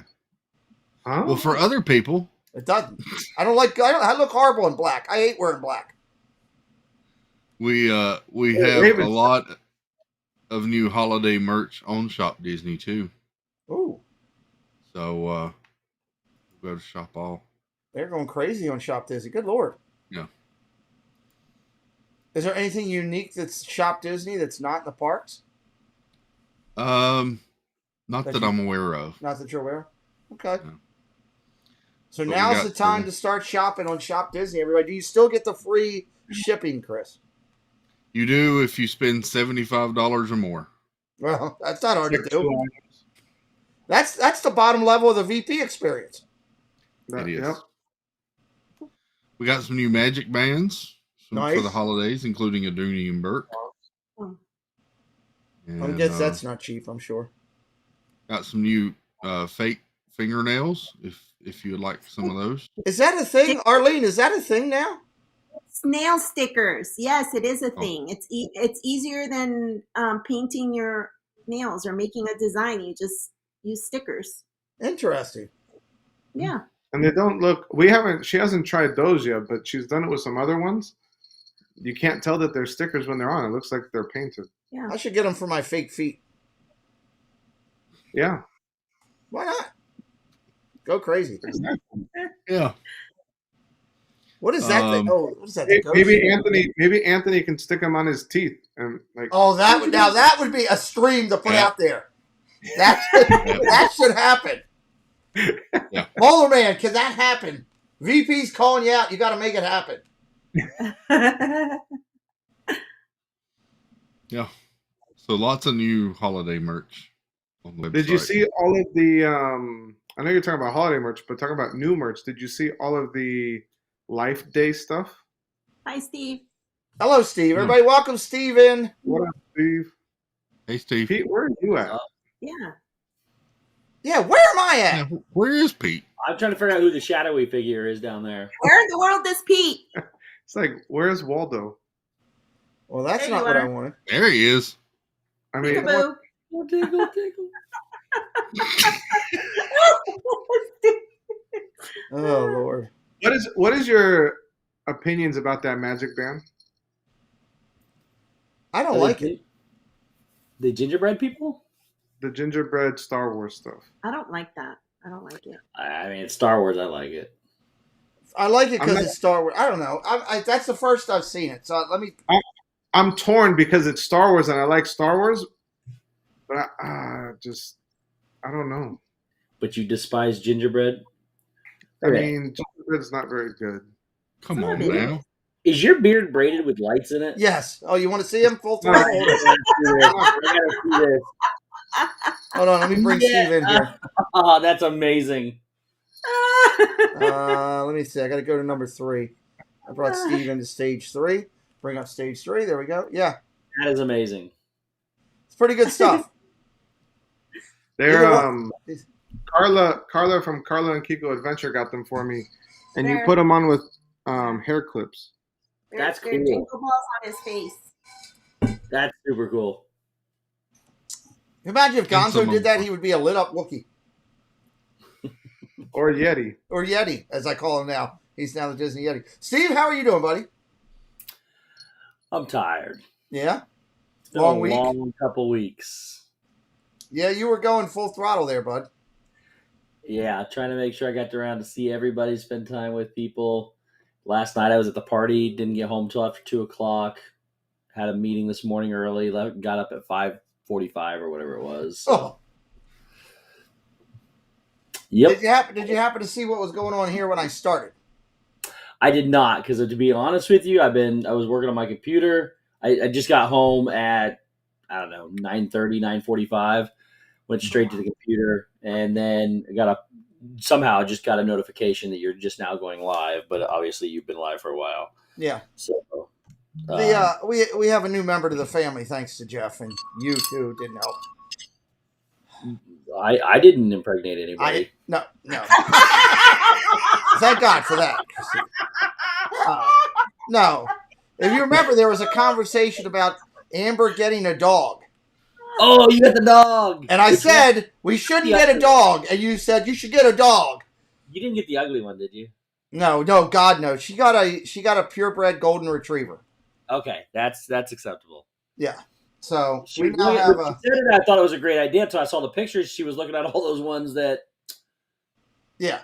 [SPEAKER 12] Huh?
[SPEAKER 8] Well, for other people,
[SPEAKER 4] it doesn't. I look horrible in black. I hate wearing black.
[SPEAKER 8] we have a lot of new holiday merch on Shop Disney too.
[SPEAKER 4] Ooh.
[SPEAKER 8] So go to Shop All.
[SPEAKER 4] They're going crazy on Shop Disney. Good Lord.
[SPEAKER 8] Yeah.
[SPEAKER 4] Is there anything unique that's Shop Disney that's not in the parks?
[SPEAKER 8] Not that I'm aware of.
[SPEAKER 4] Not that you're aware of? Okay.
[SPEAKER 8] No.
[SPEAKER 4] So
[SPEAKER 8] But
[SPEAKER 4] now's the time to start shopping on Shop Disney, everybody. Do you still get the free shipping, Chris?
[SPEAKER 8] You do if you spend $75 or more.
[SPEAKER 4] Well, that's not hard to do. That's the bottom level of the VP experience.
[SPEAKER 8] It is.
[SPEAKER 12] Yep.
[SPEAKER 8] We got some new magic bands
[SPEAKER 4] Nice.
[SPEAKER 8] for the holidays, including a Dooney and Burke.
[SPEAKER 4] I guess that's not cheap, I'm sure.
[SPEAKER 8] Got some new fake fingernails, if you would like some of those.
[SPEAKER 4] Is that a thing, Arlene? Is that a thing now?
[SPEAKER 9] Nail stickers. Yes, it is a thing. It's easier than painting your nails or making a design. You just use stickers.
[SPEAKER 4] Interesting.
[SPEAKER 9] Yeah.
[SPEAKER 12] And they don't look. She hasn't tried those yet, but she's done it with some other ones. You can't tell that they're stickers when they're on. It looks like they're painted.
[SPEAKER 9] Yeah.
[SPEAKER 4] I should get them for my fake feet.
[SPEAKER 12] Yeah.
[SPEAKER 4] Why not? Go crazy.
[SPEAKER 8] Yeah.
[SPEAKER 4] What is that thing? Oh, what is that?
[SPEAKER 12] Maybe Anthony can stick them on his teeth and like.
[SPEAKER 4] Oh, that would be a stream to put out there. That should happen.
[SPEAKER 8] Yeah.
[SPEAKER 4] Molar Man, can that happen? VP's calling you out. You got to make it happen.
[SPEAKER 8] Yeah. So lots of new holiday merch on the website.
[SPEAKER 12] Did you see all of the? I know you're talking about holiday merch, but talking about new merch. Did you see all of the Life Day stuff?
[SPEAKER 9] Hi, Steve.
[SPEAKER 4] Hello, Steve. Everybody, welcome Steve in.
[SPEAKER 12] What up, Steve?
[SPEAKER 8] Hey, Steve.
[SPEAKER 12] Pete, where are you at?
[SPEAKER 9] Yeah.
[SPEAKER 4] Yeah, where am I at?
[SPEAKER 8] Yeah, where is Pete?
[SPEAKER 13] I'm trying to figure out who the shadowy figure is down there.
[SPEAKER 9] Where in the world is Pete?
[SPEAKER 12] It's like, where's Waldo?
[SPEAKER 4] Well, that's
[SPEAKER 9] There
[SPEAKER 4] not
[SPEAKER 9] you
[SPEAKER 4] what
[SPEAKER 9] are.
[SPEAKER 4] I wanted.
[SPEAKER 8] There he is.
[SPEAKER 12] I mean,
[SPEAKER 9] Peekaboo.
[SPEAKER 13] Tickle, tickle.
[SPEAKER 4] Oh, Lord.
[SPEAKER 12] what is your opinions about that magic band?
[SPEAKER 4] I don't like it.
[SPEAKER 13] The gingerbread people?
[SPEAKER 12] The gingerbread Star Wars stuff.
[SPEAKER 9] I don't like that. I don't like it.
[SPEAKER 13] I mean, it's Star Wars. I like it.
[SPEAKER 4] I like it because
[SPEAKER 12] I'm not-
[SPEAKER 4] it's Star Wars. I don't know. That's the first I've seen it. So let me.
[SPEAKER 12] I'm torn because it's Star Wars and I like Star Wars, but I don't know.
[SPEAKER 13] But you despise gingerbread?
[SPEAKER 12] I mean, gingerbread's not very good.
[SPEAKER 8] Come on
[SPEAKER 9] Some of it
[SPEAKER 8] now.
[SPEAKER 13] Is your beard braided with lights in it?
[SPEAKER 4] Yes. Oh, you want to see him full
[SPEAKER 12] No.
[SPEAKER 4] throttle?
[SPEAKER 13] I gotta see this.
[SPEAKER 4] Hold on. Let me bring Steve in here.
[SPEAKER 13] Oh, that's amazing.
[SPEAKER 4] Let me see. I got to go to number 3. I brought Steve into stage 3. Bring up stage 3. There we go. Yeah.
[SPEAKER 13] That is amazing.
[SPEAKER 4] It's pretty good stuff.
[SPEAKER 12] They're
[SPEAKER 4] Either
[SPEAKER 12] Carla from Carla and Kiko Adventure got them for me, and you
[SPEAKER 9] They're-
[SPEAKER 12] put them on with hair clips.
[SPEAKER 13] That's
[SPEAKER 9] They're
[SPEAKER 13] cool.
[SPEAKER 9] jingle balls on his face.
[SPEAKER 13] That's super cool.
[SPEAKER 4] Imagine if
[SPEAKER 8] And some
[SPEAKER 4] Gonzo did
[SPEAKER 8] of-
[SPEAKER 4] that, he would be a lit up Wookiee.
[SPEAKER 12] Or Yeti.
[SPEAKER 4] Or Yeti, as I call him now. He's now the Disney Yeti. Steve, how are you doing, buddy?
[SPEAKER 13] I'm tired.
[SPEAKER 4] Yeah?
[SPEAKER 13] It's been
[SPEAKER 4] Long
[SPEAKER 13] a
[SPEAKER 4] week?
[SPEAKER 13] long couple weeks.
[SPEAKER 4] Yeah, you were going full throttle there, bud.
[SPEAKER 13] Yeah, trying to make sure I got around to see everybody, spend time with people. Last night I was at the party, didn't get home till after 2:00. Had a meeting this morning early, got up at 5:45 or whatever it was. So.
[SPEAKER 4] Oh.
[SPEAKER 13] Yep.
[SPEAKER 4] Did you happen to see what was going on here when I started?
[SPEAKER 13] I did not, because to be honest with you, I was working on my computer. I just got home at, I don't know, 9:30, 9:45. Went straight to the computer, and then somehow just got a notification that you're just now going live. But obviously, you've been live for a while.
[SPEAKER 4] Yeah.
[SPEAKER 13] So
[SPEAKER 4] we have a new member to the family, thanks to Jeff, and you too didn't help.
[SPEAKER 13] I didn't impregnate anybody.
[SPEAKER 4] No. Thank God for that. No. If you remember, there was a conversation about Amber getting a dog.
[SPEAKER 13] Oh, you got the dog.
[SPEAKER 4] And I said, we shouldn't get a dog. And you said, you should get a dog.
[SPEAKER 13] You didn't get the ugly one, did you?
[SPEAKER 4] No, God, no. She got a purebred golden retriever.
[SPEAKER 13] Okay, that's acceptable.
[SPEAKER 4] Yeah. So
[SPEAKER 13] we now have a. I thought it was a great idea until I saw the pictures. She was looking at all those ones that.
[SPEAKER 4] Yeah.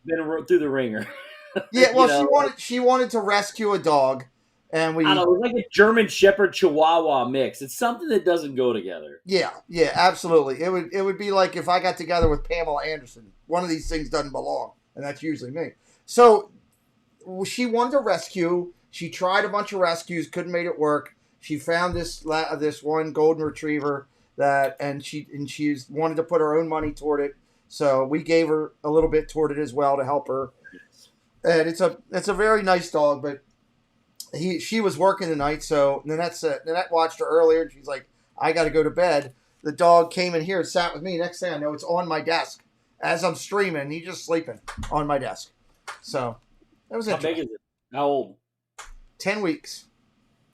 [SPEAKER 13] Been through the ringer.
[SPEAKER 4] Yeah. Well, she wanted to rescue a dog, and we.
[SPEAKER 13] I don't know. It was like a German Shepherd Chihuahua mix. It's something that doesn't go together.
[SPEAKER 4] Yeah. Absolutely. It would be like if I got together with Pamela Anderson. One of these things doesn't belong, and that's usually me. So she wanted to rescue. She tried a bunch of rescues, couldn't make it work. She found this one golden retriever and she wanted to put her own money toward it. So we gave her a little bit toward it as well to help her. And it's a very nice dog, but she was working tonight, so Nanette watched her earlier, and she's like, I got to go to bed. The dog came in here and sat with me. Next thing I know, it's on my desk as I'm streaming. He's just sleeping on my desk. So that was interesting.
[SPEAKER 13] How big is it? How old?
[SPEAKER 4] 10 weeks.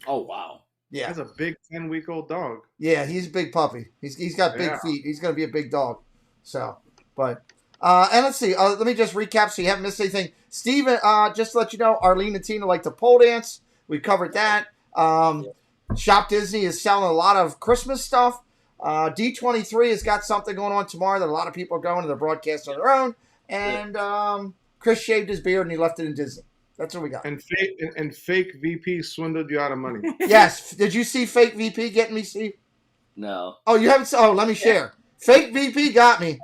[SPEAKER 13] Oh, wow.
[SPEAKER 4] Yeah.
[SPEAKER 12] That's a big 10-week-old dog.
[SPEAKER 4] Yeah, he's a big puppy. He's got big feet. He's going to be a big dog. So, but, and let's see. Let me just recap so you haven't missed anything. Steven, just to let you know, Arlene and Tina like to pole dance. We covered that. Shop Disney is selling a lot of Christmas stuff. D23 has got something going on tomorrow that a lot of people are going to the broadcast on their own. And Chris shaved his beard and he left it in Disney. That's what we got.
[SPEAKER 12] And fake VP swindled you out of money.
[SPEAKER 4] Yes. Did you see fake VP getting me, Steve?
[SPEAKER 13] No.
[SPEAKER 4] Oh, you haven't? Oh, let me share. Fake VP got me.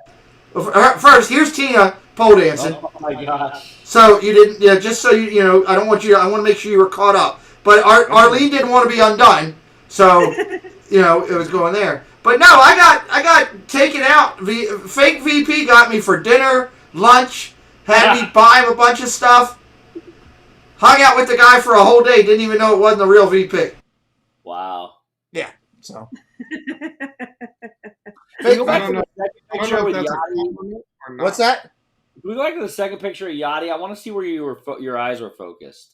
[SPEAKER 4] First, here's Tina pole dancing.
[SPEAKER 13] Oh my gosh.
[SPEAKER 4] So you didn't, just so you know, I want to make sure you were caught up. But Arlene didn't want to be undone, so it was going there. But no, I got taken out. Fake VP got me for dinner, lunch, had me buy him a bunch of stuff. Hung out with the guy for a whole day. Didn't even know it wasn't the real VP.
[SPEAKER 13] Wow.
[SPEAKER 4] Yeah. So.
[SPEAKER 13] Can we go back to the second picture with
[SPEAKER 12] that's
[SPEAKER 13] Yachty?
[SPEAKER 4] What's that?
[SPEAKER 13] Can we go back to the second picture of Yachty? I want to see where your eyes were focused.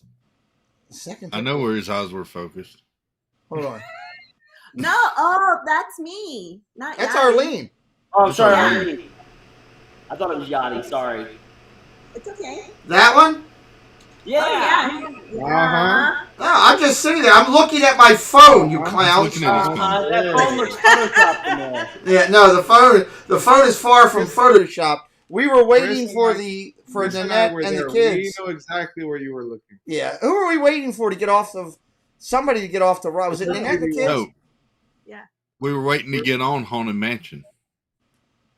[SPEAKER 4] Second.
[SPEAKER 8] I know where his eyes were focused.
[SPEAKER 4] Hold on.
[SPEAKER 9] No, oh, that's me. Not
[SPEAKER 4] That's
[SPEAKER 9] Yachty.
[SPEAKER 4] Arlene.
[SPEAKER 13] Oh, I'm sorry.
[SPEAKER 9] Yeah.
[SPEAKER 13] Arlene. I thought it was Yachty. Sorry.
[SPEAKER 9] It's okay.
[SPEAKER 4] That one?
[SPEAKER 13] Yeah.
[SPEAKER 9] Oh, yeah.
[SPEAKER 12] Uh-huh.
[SPEAKER 4] No, I'm just sitting there. I'm looking at my phone, you clowns.
[SPEAKER 8] Looking at his phone.
[SPEAKER 13] That phone looks photoshopped in there.
[SPEAKER 4] Yeah, no, the phone is far from Photoshop. We were waiting for
[SPEAKER 12] Chris and I
[SPEAKER 4] Nanette
[SPEAKER 12] were
[SPEAKER 4] and the
[SPEAKER 12] there.
[SPEAKER 4] kids.
[SPEAKER 12] We know exactly where you were looking.
[SPEAKER 4] Yeah, who were we waiting for to get off the? Somebody to get off the ride. Was it Nanette and the kids?
[SPEAKER 8] No,
[SPEAKER 9] Yeah.
[SPEAKER 8] we were waiting to get on Haunted Mansion.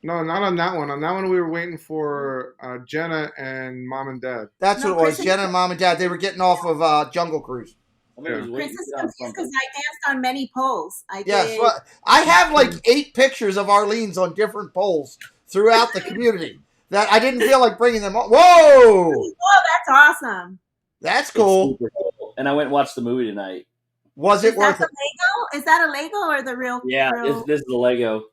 [SPEAKER 12] No, not on that one. On that one, we were waiting for Jenna and Mom and Dad.
[SPEAKER 4] That's
[SPEAKER 9] No,
[SPEAKER 4] what it was.
[SPEAKER 9] Chris-
[SPEAKER 4] Jenna and Mom and Dad. They were getting off of Jungle Cruise.
[SPEAKER 13] Somebody was waiting
[SPEAKER 9] Chris is
[SPEAKER 13] to get on
[SPEAKER 9] confused
[SPEAKER 13] something.
[SPEAKER 9] because I danced on many poles. I
[SPEAKER 4] Yes,
[SPEAKER 9] did.
[SPEAKER 4] well, I have like 8 pictures of Arlene's on different poles throughout the community that I didn't feel like bringing them on. Whoa,
[SPEAKER 9] Oh, that's awesome.
[SPEAKER 4] that's
[SPEAKER 13] It's
[SPEAKER 4] cool.
[SPEAKER 13] super cool. And I went and watched the movie tonight.
[SPEAKER 4] Was
[SPEAKER 9] Is
[SPEAKER 4] it
[SPEAKER 9] that
[SPEAKER 4] worth
[SPEAKER 9] the
[SPEAKER 4] it?
[SPEAKER 9] Lego? Is that a Lego or the real?
[SPEAKER 13] Yeah,
[SPEAKER 9] real...
[SPEAKER 13] this is the Lego.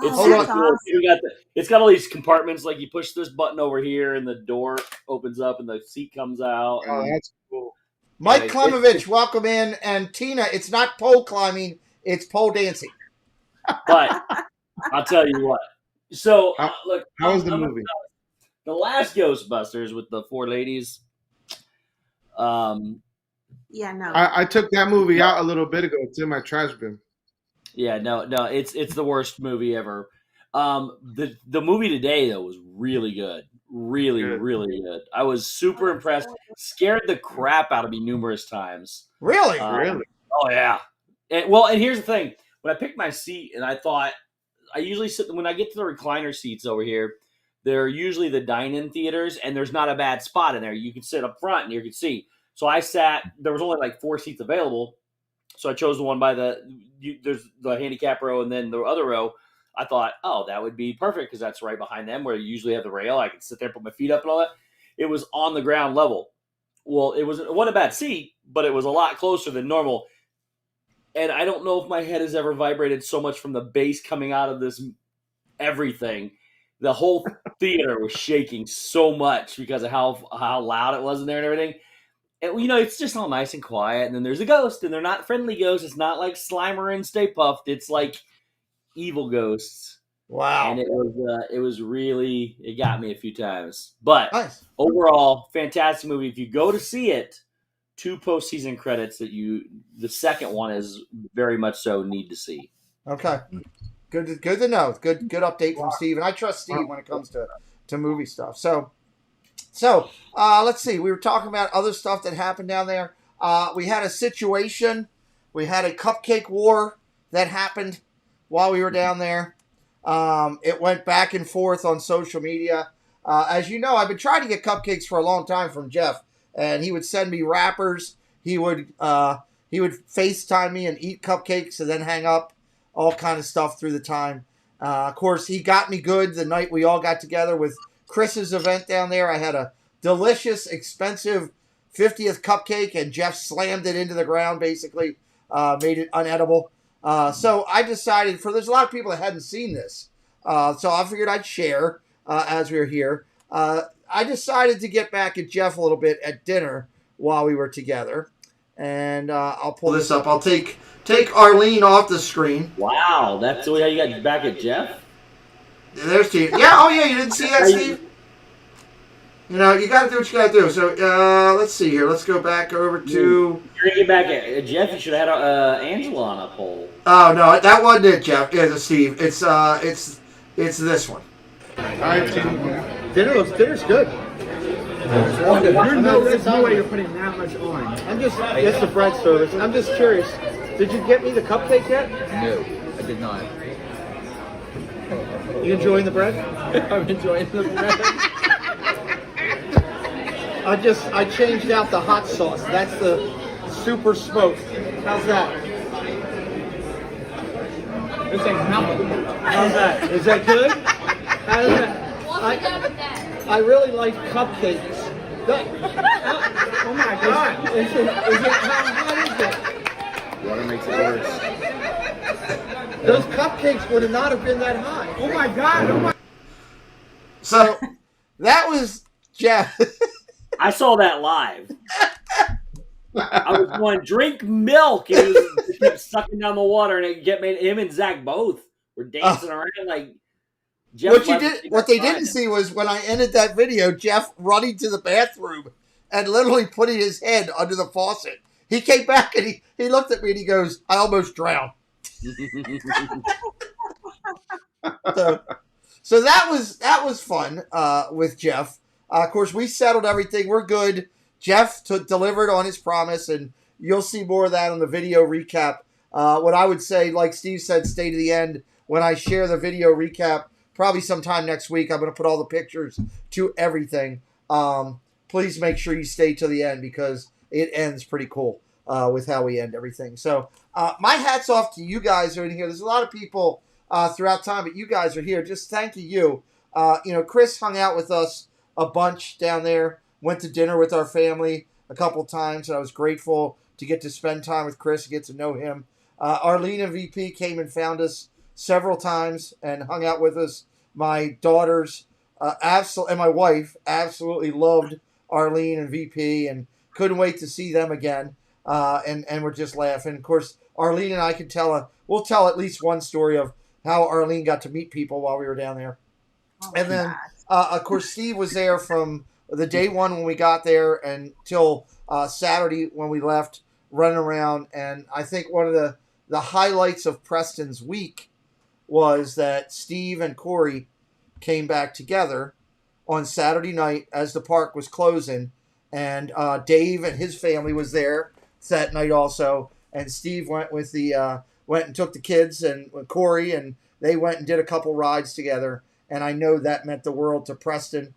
[SPEAKER 13] It's
[SPEAKER 9] Oh,
[SPEAKER 13] super
[SPEAKER 9] that's
[SPEAKER 13] cool.
[SPEAKER 9] awesome.
[SPEAKER 13] It's got all these compartments. Like you push this button over here, and the door opens up, and the seat comes out.
[SPEAKER 12] Oh,
[SPEAKER 13] And
[SPEAKER 12] that's cool.
[SPEAKER 4] Mike
[SPEAKER 13] Right.
[SPEAKER 4] Klemovich, welcome in, and Tina. It's not pole climbing; it's pole dancing.
[SPEAKER 13] but I'll tell you what. So look,
[SPEAKER 12] How was the
[SPEAKER 13] I'm-
[SPEAKER 12] movie?
[SPEAKER 13] The last Ghostbusters with the 4 ladies.
[SPEAKER 9] Yeah, no.
[SPEAKER 12] I took that movie out a little bit ago. It's in my trash bin.
[SPEAKER 13] Yeah, no, it's the worst movie ever. The movie today though was really good. Really,
[SPEAKER 12] Good.
[SPEAKER 13] really good. I was super impressed. Scared the crap out of me numerous times.
[SPEAKER 4] Really?
[SPEAKER 12] Really?
[SPEAKER 13] Oh yeah. And here's the thing. When I picked my seat, and I thought I usually sit when I get to the recliner seats over here. They're usually the dine-in theaters, and there's not a bad spot in there. You can sit up front and you can see. So I sat. There was only like 4 seats available, so I chose the one by there's the handicap row, and then the other row. I thought, oh, that would be perfect because that's right behind them where you usually have the rail. I can sit there, put my feet up and all that. It was on the ground level. Well, it wasn't a bad seat, but it was a lot closer than normal. And I don't know if my head has ever vibrated so much from the bass coming out of this everything. The whole theater was shaking so much because of how loud it was in there and everything. And, it's just all nice and quiet. And then there's a ghost, and they're not friendly ghosts. It's not like Slimer and Stay Puffed. It's like evil ghosts.
[SPEAKER 4] Wow.
[SPEAKER 13] And it was really, it got me a few times. But
[SPEAKER 4] Nice.
[SPEAKER 13] overall, fantastic movie. If you go to see it, 2 postseason credits the second one is very much so need to see.
[SPEAKER 4] Okay. Good to know. Good update from Steve. And I trust Steve when it comes to movie stuff. So let's see. We were talking about other stuff that happened down there. We had a situation. We had a cupcake war that happened while we were down there. It went back and forth on social media. As you know, I've been trying to get cupcakes for a long time from Jeff, and he would send me wrappers. He would FaceTime me and eat cupcakes and then hang up, all kind of stuff through the time. Of course, he got me good the night we all got together with Chris's event down there. I had a delicious, expensive 50th cupcake, and Jeff slammed it into the ground, basically made it unedible. So I decided, there's a lot of people that hadn't seen this, so I figured I'd share as we were here. I decided to get back at Jeff a little bit at dinner while we were together, and I'll pull this up. I'll take Arlene off the screen.
[SPEAKER 13] Wow, that's the way how you got back at Jeff?
[SPEAKER 4] There's Steve. Yeah, oh yeah, you didn't see that, Steve? You got to do what you got to do. So let's see here. Let's go back over to...
[SPEAKER 13] You're going to get back at Jeff. You should have had Angela on a poll.
[SPEAKER 4] Oh, no, that wasn't it, Jeff. It's Steve. It's this one. Dinner's good.
[SPEAKER 14] There's no way you're putting that much on. It's the bread service. I'm just curious. Did you get me the cupcake yet?
[SPEAKER 15] No, I did not.
[SPEAKER 14] You enjoying the bread?
[SPEAKER 15] I'm enjoying the bread.
[SPEAKER 14] I changed out the hot sauce. That's the super smoked. How's that?
[SPEAKER 15] This ain't nothing.
[SPEAKER 14] How's that? Is that good? How is that? I really like cupcakes. Oh my God! Is it how hot is it?
[SPEAKER 15] Water makes it worse.
[SPEAKER 14] Those cupcakes would not have been that hot. Oh my God! Oh my.
[SPEAKER 4] So that was Jeff.
[SPEAKER 13] I saw that live. I was going, drink milk, and he kept sucking down the water, and it made him and Zach both were dancing around like. Jeff
[SPEAKER 4] what they didn't see was when I ended that video, Jeff running to the bathroom and literally putting his head under the faucet. He came back and he looked at me and he goes, "I almost drowned." So that was fun with Jeff. Of course, we settled everything. We're good. Jeff delivered on his promise, and you'll see more of that on the video recap. What I would say, like Steve said, stay to the end. When I share the video recap, probably sometime next week, I'm going to put all the pictures to everything. Please make sure you stay to the end because it ends pretty cool with how we end everything. So my hat's off to you guys who are in here. There's a lot of people throughout time, but you guys are here. Just thank you. Chris hung out with us a bunch down there, went to dinner with our family a couple times, and I was grateful to get to spend time with Chris and get to know him. Arlene and VP came and found us several times and hung out with us. My daughters and my wife absolutely loved Arlene and VP and couldn't wait to see them again. And we're just laughing. Of course, Arlene and I can we'll tell at least one story of how Arlene got to meet people while we were down there. And then, of course, Steve was there from the day one when we got there until Saturday when we left, running around. And I think one of the highlights of Preston's week was that Steve and Corey came back together on Saturday night as the park was closing, and Dave and his family was there that night also, and Steve went with went and took the kids and Corey, and they went and did a couple rides together, and I know that meant the world to Preston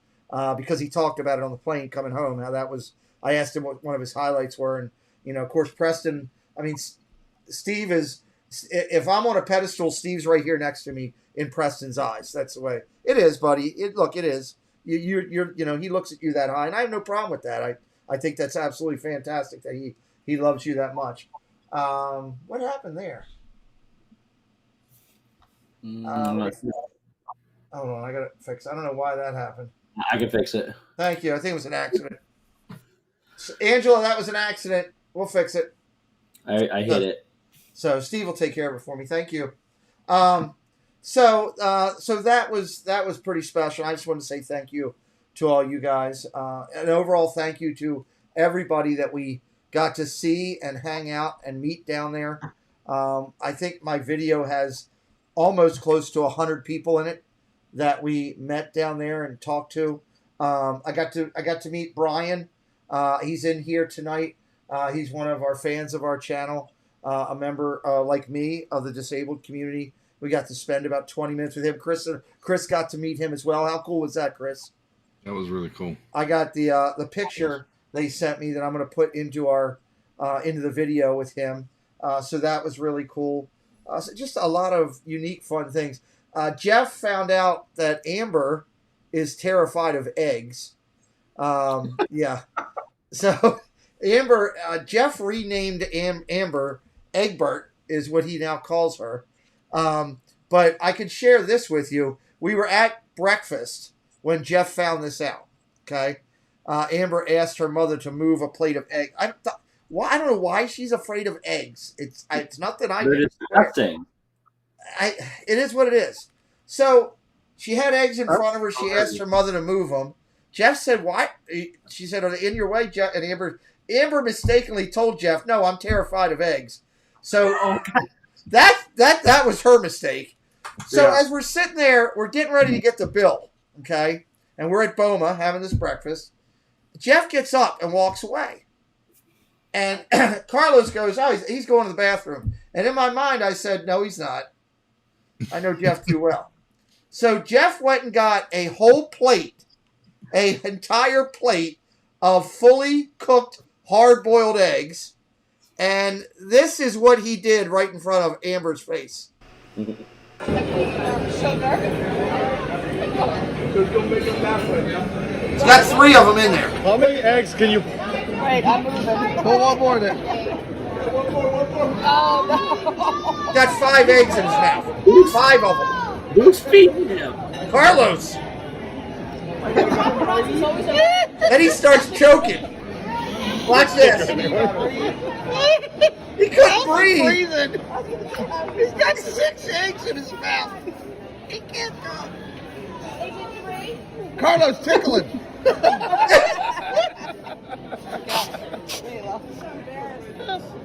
[SPEAKER 4] because he talked about it on the plane coming home. How that was, I asked him what one of his highlights were, and of course Preston. I mean, Steve is. If I'm on a pedestal, Steve's right here next to me in Preston's eyes. That's the way it is, buddy. It is. You're he looks at you that high, and I have no problem with that. I think that's absolutely fantastic that he loves you that much. What happened there? Hold on, I gotta fix it. I don't know why that happened.
[SPEAKER 13] I can fix it.
[SPEAKER 4] Thank you. I think it was an accident. So, Angela, that was an accident. We'll fix it.
[SPEAKER 13] I hit it.
[SPEAKER 4] So Steve will take care of it for me. Thank you. So that was pretty special. I just want to say thank you to all you guys. And overall, thank you to everybody that we got to see and hang out and meet down there. I think my video has almost close to 100 people in it that we met down there and talked to. I got to meet Brian. He's in here tonight. He's one of our fans of our channel. A member like me of the disabled community. We got to spend about 20 minutes with him. Chris got to meet him as well. How cool was that, Chris?
[SPEAKER 8] That was really cool.
[SPEAKER 4] I got the picture they sent me that I'm going to put into into the video with him. So that was really cool. So just a lot of unique, fun things. Jeff found out that Amber is terrified of eggs. Yeah. So Amber, Jeff renamed Amber. Egbert is what he now calls her. But I could share this with you. We were at breakfast when Jeff found this out. Okay. Amber asked her mother to move a plate of eggs. I don't know why she's afraid of eggs. It's not that I
[SPEAKER 13] They're disgusting.
[SPEAKER 4] It is what it is. So she had eggs in front of her. She asked her mother to move them. Jeff said, "Why?" She said, "Are they in your way, Jeff?" And Amber mistakenly told Jeff, "No, I'm terrified of eggs." So that was her mistake. So as we're sitting there, we're getting ready to get the bill, okay? And we're at Boma having this breakfast. Jeff gets up and walks away. And Carlos goes, "Oh, he's going to the bathroom." And in my mind, I said, "No, he's not. I know Jeff too well." So Jeff went and got a whole plate, an entire plate of fully cooked hard-boiled eggs. And this is what he did right in front of Amber's face.
[SPEAKER 14] Sugar?
[SPEAKER 4] It's got 3 of them in there.
[SPEAKER 14] How many eggs can you... Wait, I'm moving. Pull one more then. Oh, no.
[SPEAKER 4] Got 5 eggs in his mouth. 5 of them.
[SPEAKER 13] Who's feeding him?
[SPEAKER 4] Carlos. Then he starts choking. Watch this. He couldn't breathe.
[SPEAKER 14] He's got 6 eggs in his mouth. He can't talk. Carlos, tickle him.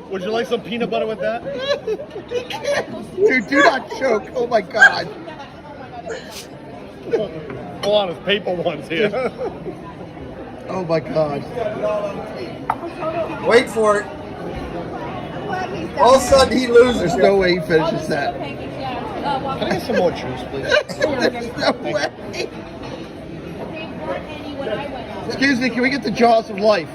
[SPEAKER 14] Would you like some peanut butter with that? Dude, do not choke. Oh my God. Hold on, it's paper ones here. Oh my God.
[SPEAKER 4] Wait for it. All of a sudden he loses.
[SPEAKER 14] There's no way he finishes that. Can I get some more juice, please? There's no way. Excuse me, can we get the jaws of life?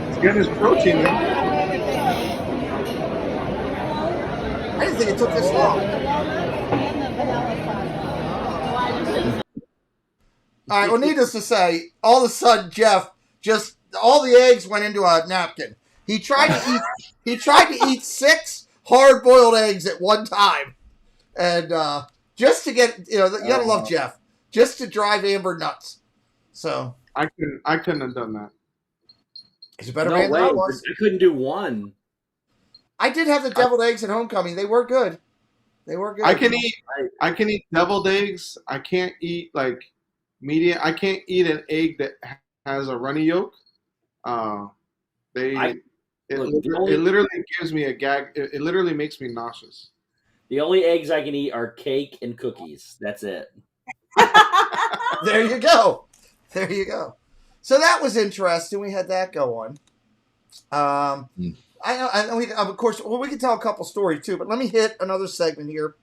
[SPEAKER 12] He's getting his protein in.
[SPEAKER 4] I didn't think it took this long. All right, well, needless to say, all of a sudden, Jeff just all the eggs went into a napkin. He tried to eat 6 hard-boiled eggs at one time, and just to get you gotta love Jeff, just to drive Amber nuts. So
[SPEAKER 12] I couldn't have done that.
[SPEAKER 4] He's a better man than I was.
[SPEAKER 13] I couldn't do one.
[SPEAKER 4] I did have the deviled eggs at homecoming. They were good. They were good.
[SPEAKER 12] I can eat deviled eggs. I can't eat like medium. I can't eat an egg that has a runny yolk. It literally gives me a gag. It literally makes me nauseous.
[SPEAKER 13] The only eggs I can eat are cake and cookies. That's it.
[SPEAKER 5] There you go. There you go. So that was interesting. We had that go on. I know we, of course, well, we can tell a couple stories too, but let me hit another segment here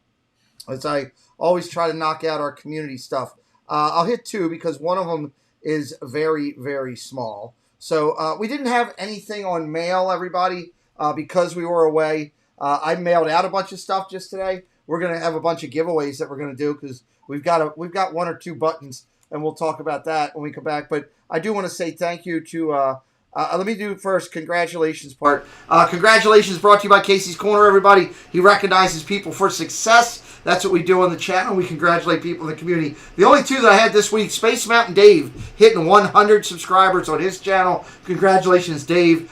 [SPEAKER 5] as I always try to knock out our community stuff. I'll hit two because one of them is very, very small. So we didn't have anything on mail, everybody, because we were away. I mailed out a bunch of stuff just today. We're going to have a bunch of giveaways that we're going to do because we've got one or two buttons, and we'll talk about that when we come back. But I do want to say thank you to let me do first congratulations part. Congratulations brought to you by Casey's Corner, everybody. He recognizes people for success. That's what we do on the channel. We congratulate people in the community. The only two that I had this week, Space Mountain Dave hitting 100 subscribers on his channel. Congratulations, Dave.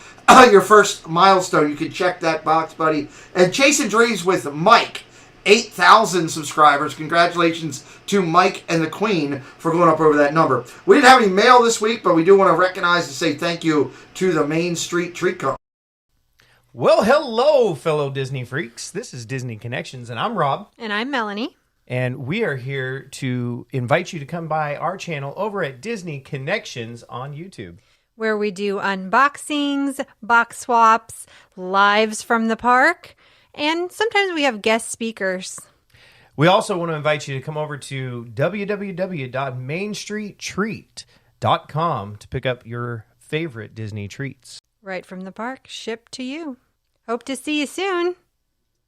[SPEAKER 5] Your first milestone. You can check that box, buddy. And Jason Dreves with Mike, 8,000 subscribers. Congratulations to Mike and the Queen for going up over that number. We didn't have any mail this week, but we do want to recognize and say thank you to the Main Street Treat Company.
[SPEAKER 16] Well, hello, fellow Disney freaks. This is Disney Connections, and I'm Rob.
[SPEAKER 17] And I'm Melanie.
[SPEAKER 16] And we are here to invite you to come by our channel over at Disney Connections on YouTube,
[SPEAKER 17] where we do unboxings, box swaps, lives from the park, and sometimes we have guest speakers.
[SPEAKER 16] We also want to invite you to come over to www.mainstreettreat.com to pick up your favorite Disney treats.
[SPEAKER 17] Right from the park, shipped to you. Hope to see you soon.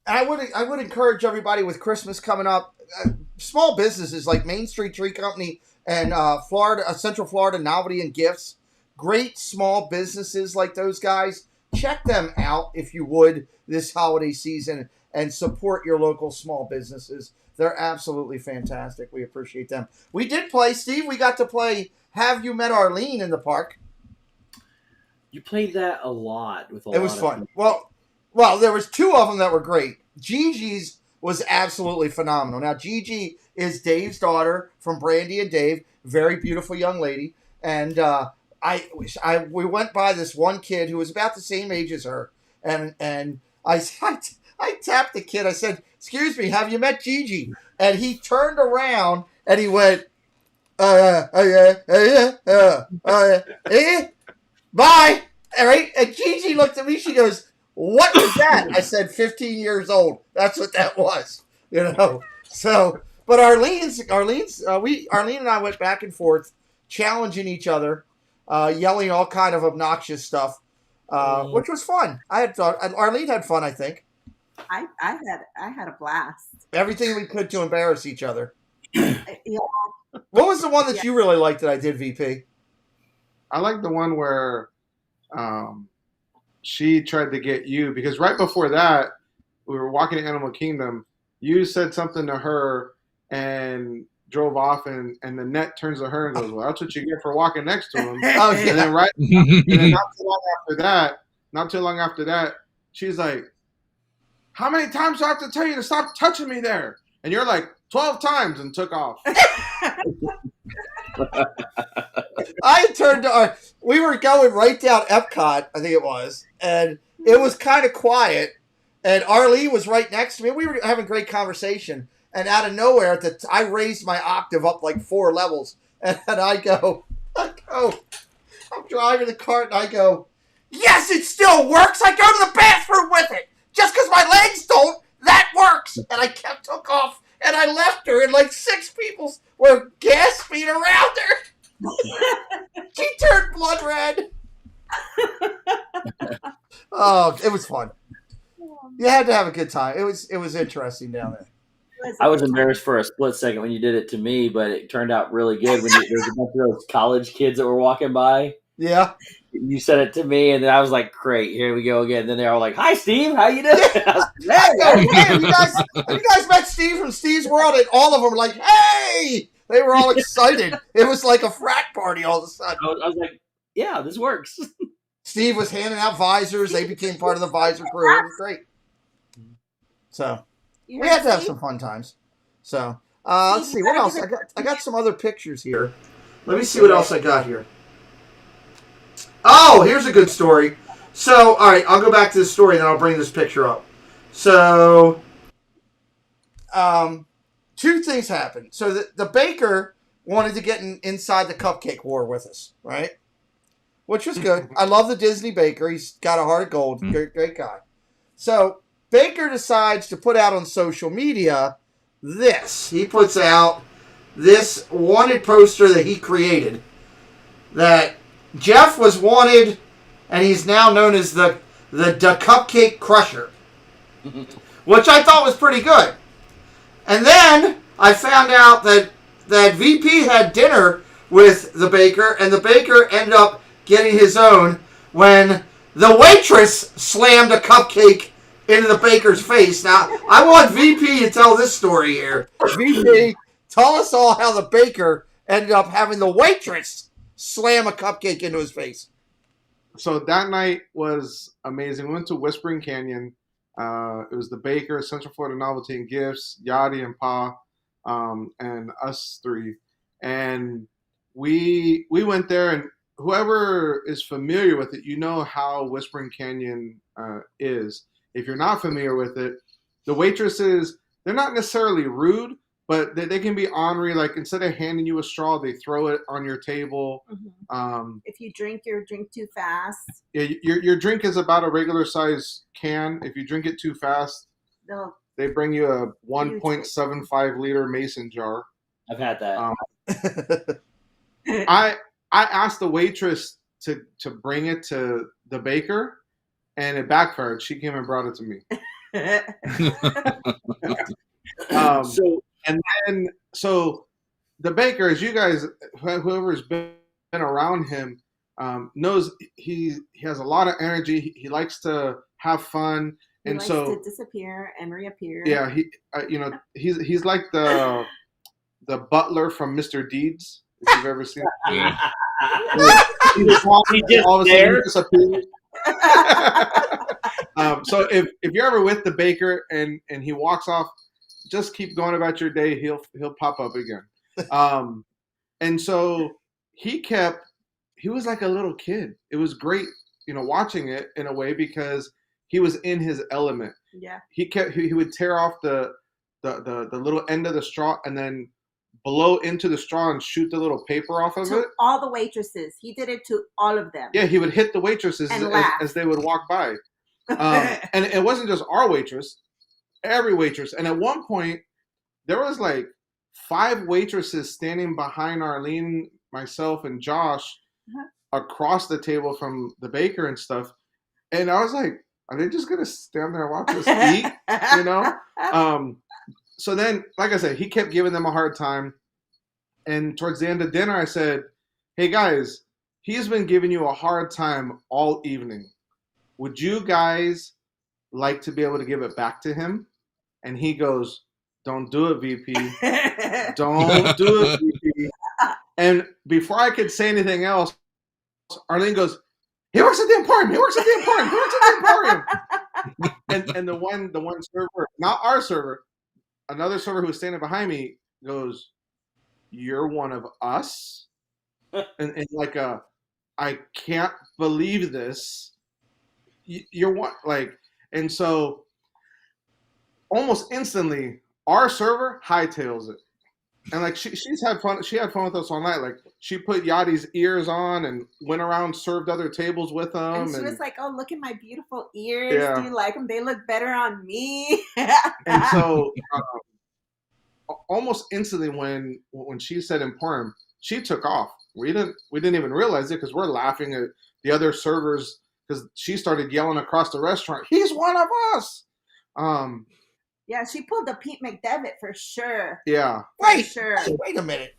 [SPEAKER 5] I would encourage everybody with Christmas coming up, small businesses like Main Street Treat Company and Central Florida Novelty and Gifts, great small businesses like those guys. Check them out if you would this holiday season and support your local small businesses. They're absolutely fantastic. We appreciate them. We did play, Steve. We got to play Have You Met Arlene in the park.
[SPEAKER 13] You played that a lot with a lot.
[SPEAKER 5] It was fun. Well, there was two of them that were great. Gigi's was absolutely phenomenal. Now, Gigi is Dave's daughter from Brandy and Dave. Very beautiful young lady. And we went by this one kid who was about the same age as her. And I tapped the kid. I said, "Excuse me, have you met Gigi?" And he turned around and he went, bye. All right. And Gigi looked at me. She goes, "What was that?" I said, 15 years old. That's what that was. You know. So, but Arlene and I went back and forth, challenging each other, yelling all kind of obnoxious stuff, which was fun. Arlene had fun, I think.
[SPEAKER 9] I had a blast.
[SPEAKER 5] Everything we could to embarrass each other.
[SPEAKER 9] Yeah.
[SPEAKER 5] What was the one that you really liked that I did, VP?
[SPEAKER 12] I like the one where she tried to get you, because right before that, we were walking to Animal Kingdom. You said something to her and drove off, and the net turns to her and goes, "Well, that's what you get for walking next to him."
[SPEAKER 5] Oh, yeah.
[SPEAKER 12] And then not too long after that, she's like, "How many times do I have to tell you to stop touching me there?" And you're like, 12 times, and took off.
[SPEAKER 5] I turned to we were going right down Epcot, I think it was, and it was kind of quiet, and Arlene was right next to me. We were having great conversation, and out of nowhere, I raised my octave up like 4 levels, and I go, I'm driving the cart, and I go, "Yes, it still works. I go to the bathroom with it. Just because my legs don't, that works." And I took off, and I left her, and like 6 people were gasping around her. She turned blood red. Oh, it was fun. You had to have a good time. It was interesting down there.
[SPEAKER 13] I was embarrassed for a split second when you did it to me, but it turned out really good when there's a bunch of those college kids that were walking by.
[SPEAKER 5] Yeah.
[SPEAKER 13] You said it to me, and then I was like, "Great, here we go again." And then they're all like, "Hi, Steve, how you doing?" I was like,
[SPEAKER 5] Hey, have you guys met Steve from Steve's World? And all of them were like, "Hey!" They were all excited. It was like a frat party all of a sudden.
[SPEAKER 13] I was like, "Yeah, this works."
[SPEAKER 5] Steve was handing out visors. They became part of the visor crew. It was great. So we had to have some fun times. So let's see what else. I got some other pictures here. Let me see what else I got here. Oh, here's a good story.
[SPEAKER 4] So, all right, I'll go back to the story, and then I'll bring this picture up. So, two things happened. So the baker wanted to get inside the cupcake war with us, right? Which was good. I love the Disney baker. He's got a heart of gold. Great guy. So Baker decides to put out on social media this. He puts out this wanted poster that he created. That Jeff was wanted, and he's now known as the Cupcake Crusher, which I thought was pretty good. And then I found out that VP had dinner with the baker, and the baker ended up getting his own when the waitress slammed a cupcake into the baker's face. Now, I want VP to tell this story here. VP, tell us all how the baker ended up having the waitress slam a cupcake into his face.
[SPEAKER 12] So that night was amazing. We went to Whispering Canyon. It was the baker, Central Florida Novelty and Gifts, Yadi and Pa, and us three. And we went there, and whoever is familiar with it, you know how Whispering Canyon is. If you're not familiar with it, the waitresses, they're not necessarily rude, but they can be ornery. Like, instead of handing you a straw, they throw it on your table.
[SPEAKER 9] Mm-hmm. If you drink your drink too fast.
[SPEAKER 12] Yeah, your drink is about a regular size can. If you drink it too fast, they bring you a 1.75 liter mason jar.
[SPEAKER 13] I've had that.
[SPEAKER 12] I asked the waitress to bring it to the baker, and it backfired. She came and brought it to me. So the baker, as you guys, whoever's been around him, knows he has a lot of energy. He likes to have fun,
[SPEAKER 9] He
[SPEAKER 12] and
[SPEAKER 9] likes
[SPEAKER 12] so
[SPEAKER 9] to disappear and reappear.
[SPEAKER 12] yeah, he's like the butler from Mr. Deeds. If you've ever seen it.
[SPEAKER 8] Yeah.
[SPEAKER 12] All of a sudden he disappears. So if you're ever with the baker and he walks off, just keep going about your day. He'll pop up again. And so he was like a little kid. It was great, watching it in a way because he was in his element.
[SPEAKER 9] Yeah.
[SPEAKER 12] He would tear off the little end of the straw and then blow into the straw and shoot the little paper off of it.
[SPEAKER 9] All the waitresses. He did it to all of them.
[SPEAKER 12] Yeah, he would hit the waitresses
[SPEAKER 9] And
[SPEAKER 12] as they would walk by. And it wasn't just our waitress, every waitress. And at one point, there was like 5 waitresses standing behind Arlene, myself, and Josh across the table from the baker and stuff. And I was like, are they just going to stand there and watch us eat? So then, like I said, he kept giving them a hard time. And towards the end of dinner, I said, hey, guys, he's been giving you a hard time all evening. Would you guys like to be able to give it back to him? And he goes, don't do it, VP. Don't do it, VP. And before I could say anything else, Arlene goes, he works at the Emporium. He works at the Emporium. He works at the Emporium. and the one server, not our server, another server who was standing behind me goes, you're one of us? And like I can't believe this. You're one, like, and so almost instantly our server hightails it. And like she's had fun. She had fun with us all night. Like, she put Yadi's ears on and went around, served other tables with them.
[SPEAKER 9] And she was like, "Oh, look at my beautiful ears.
[SPEAKER 12] Yeah.
[SPEAKER 9] Do you like them? They look better on me."
[SPEAKER 12] And so almost instantly when she said Emporium, she took off. We didn't even realize it because we're laughing at the other servers because she started yelling across the restaurant, "He's one of us!"
[SPEAKER 9] Yeah, she pulled the Pete McDevitt for sure.
[SPEAKER 12] Yeah.
[SPEAKER 4] Wait a minute.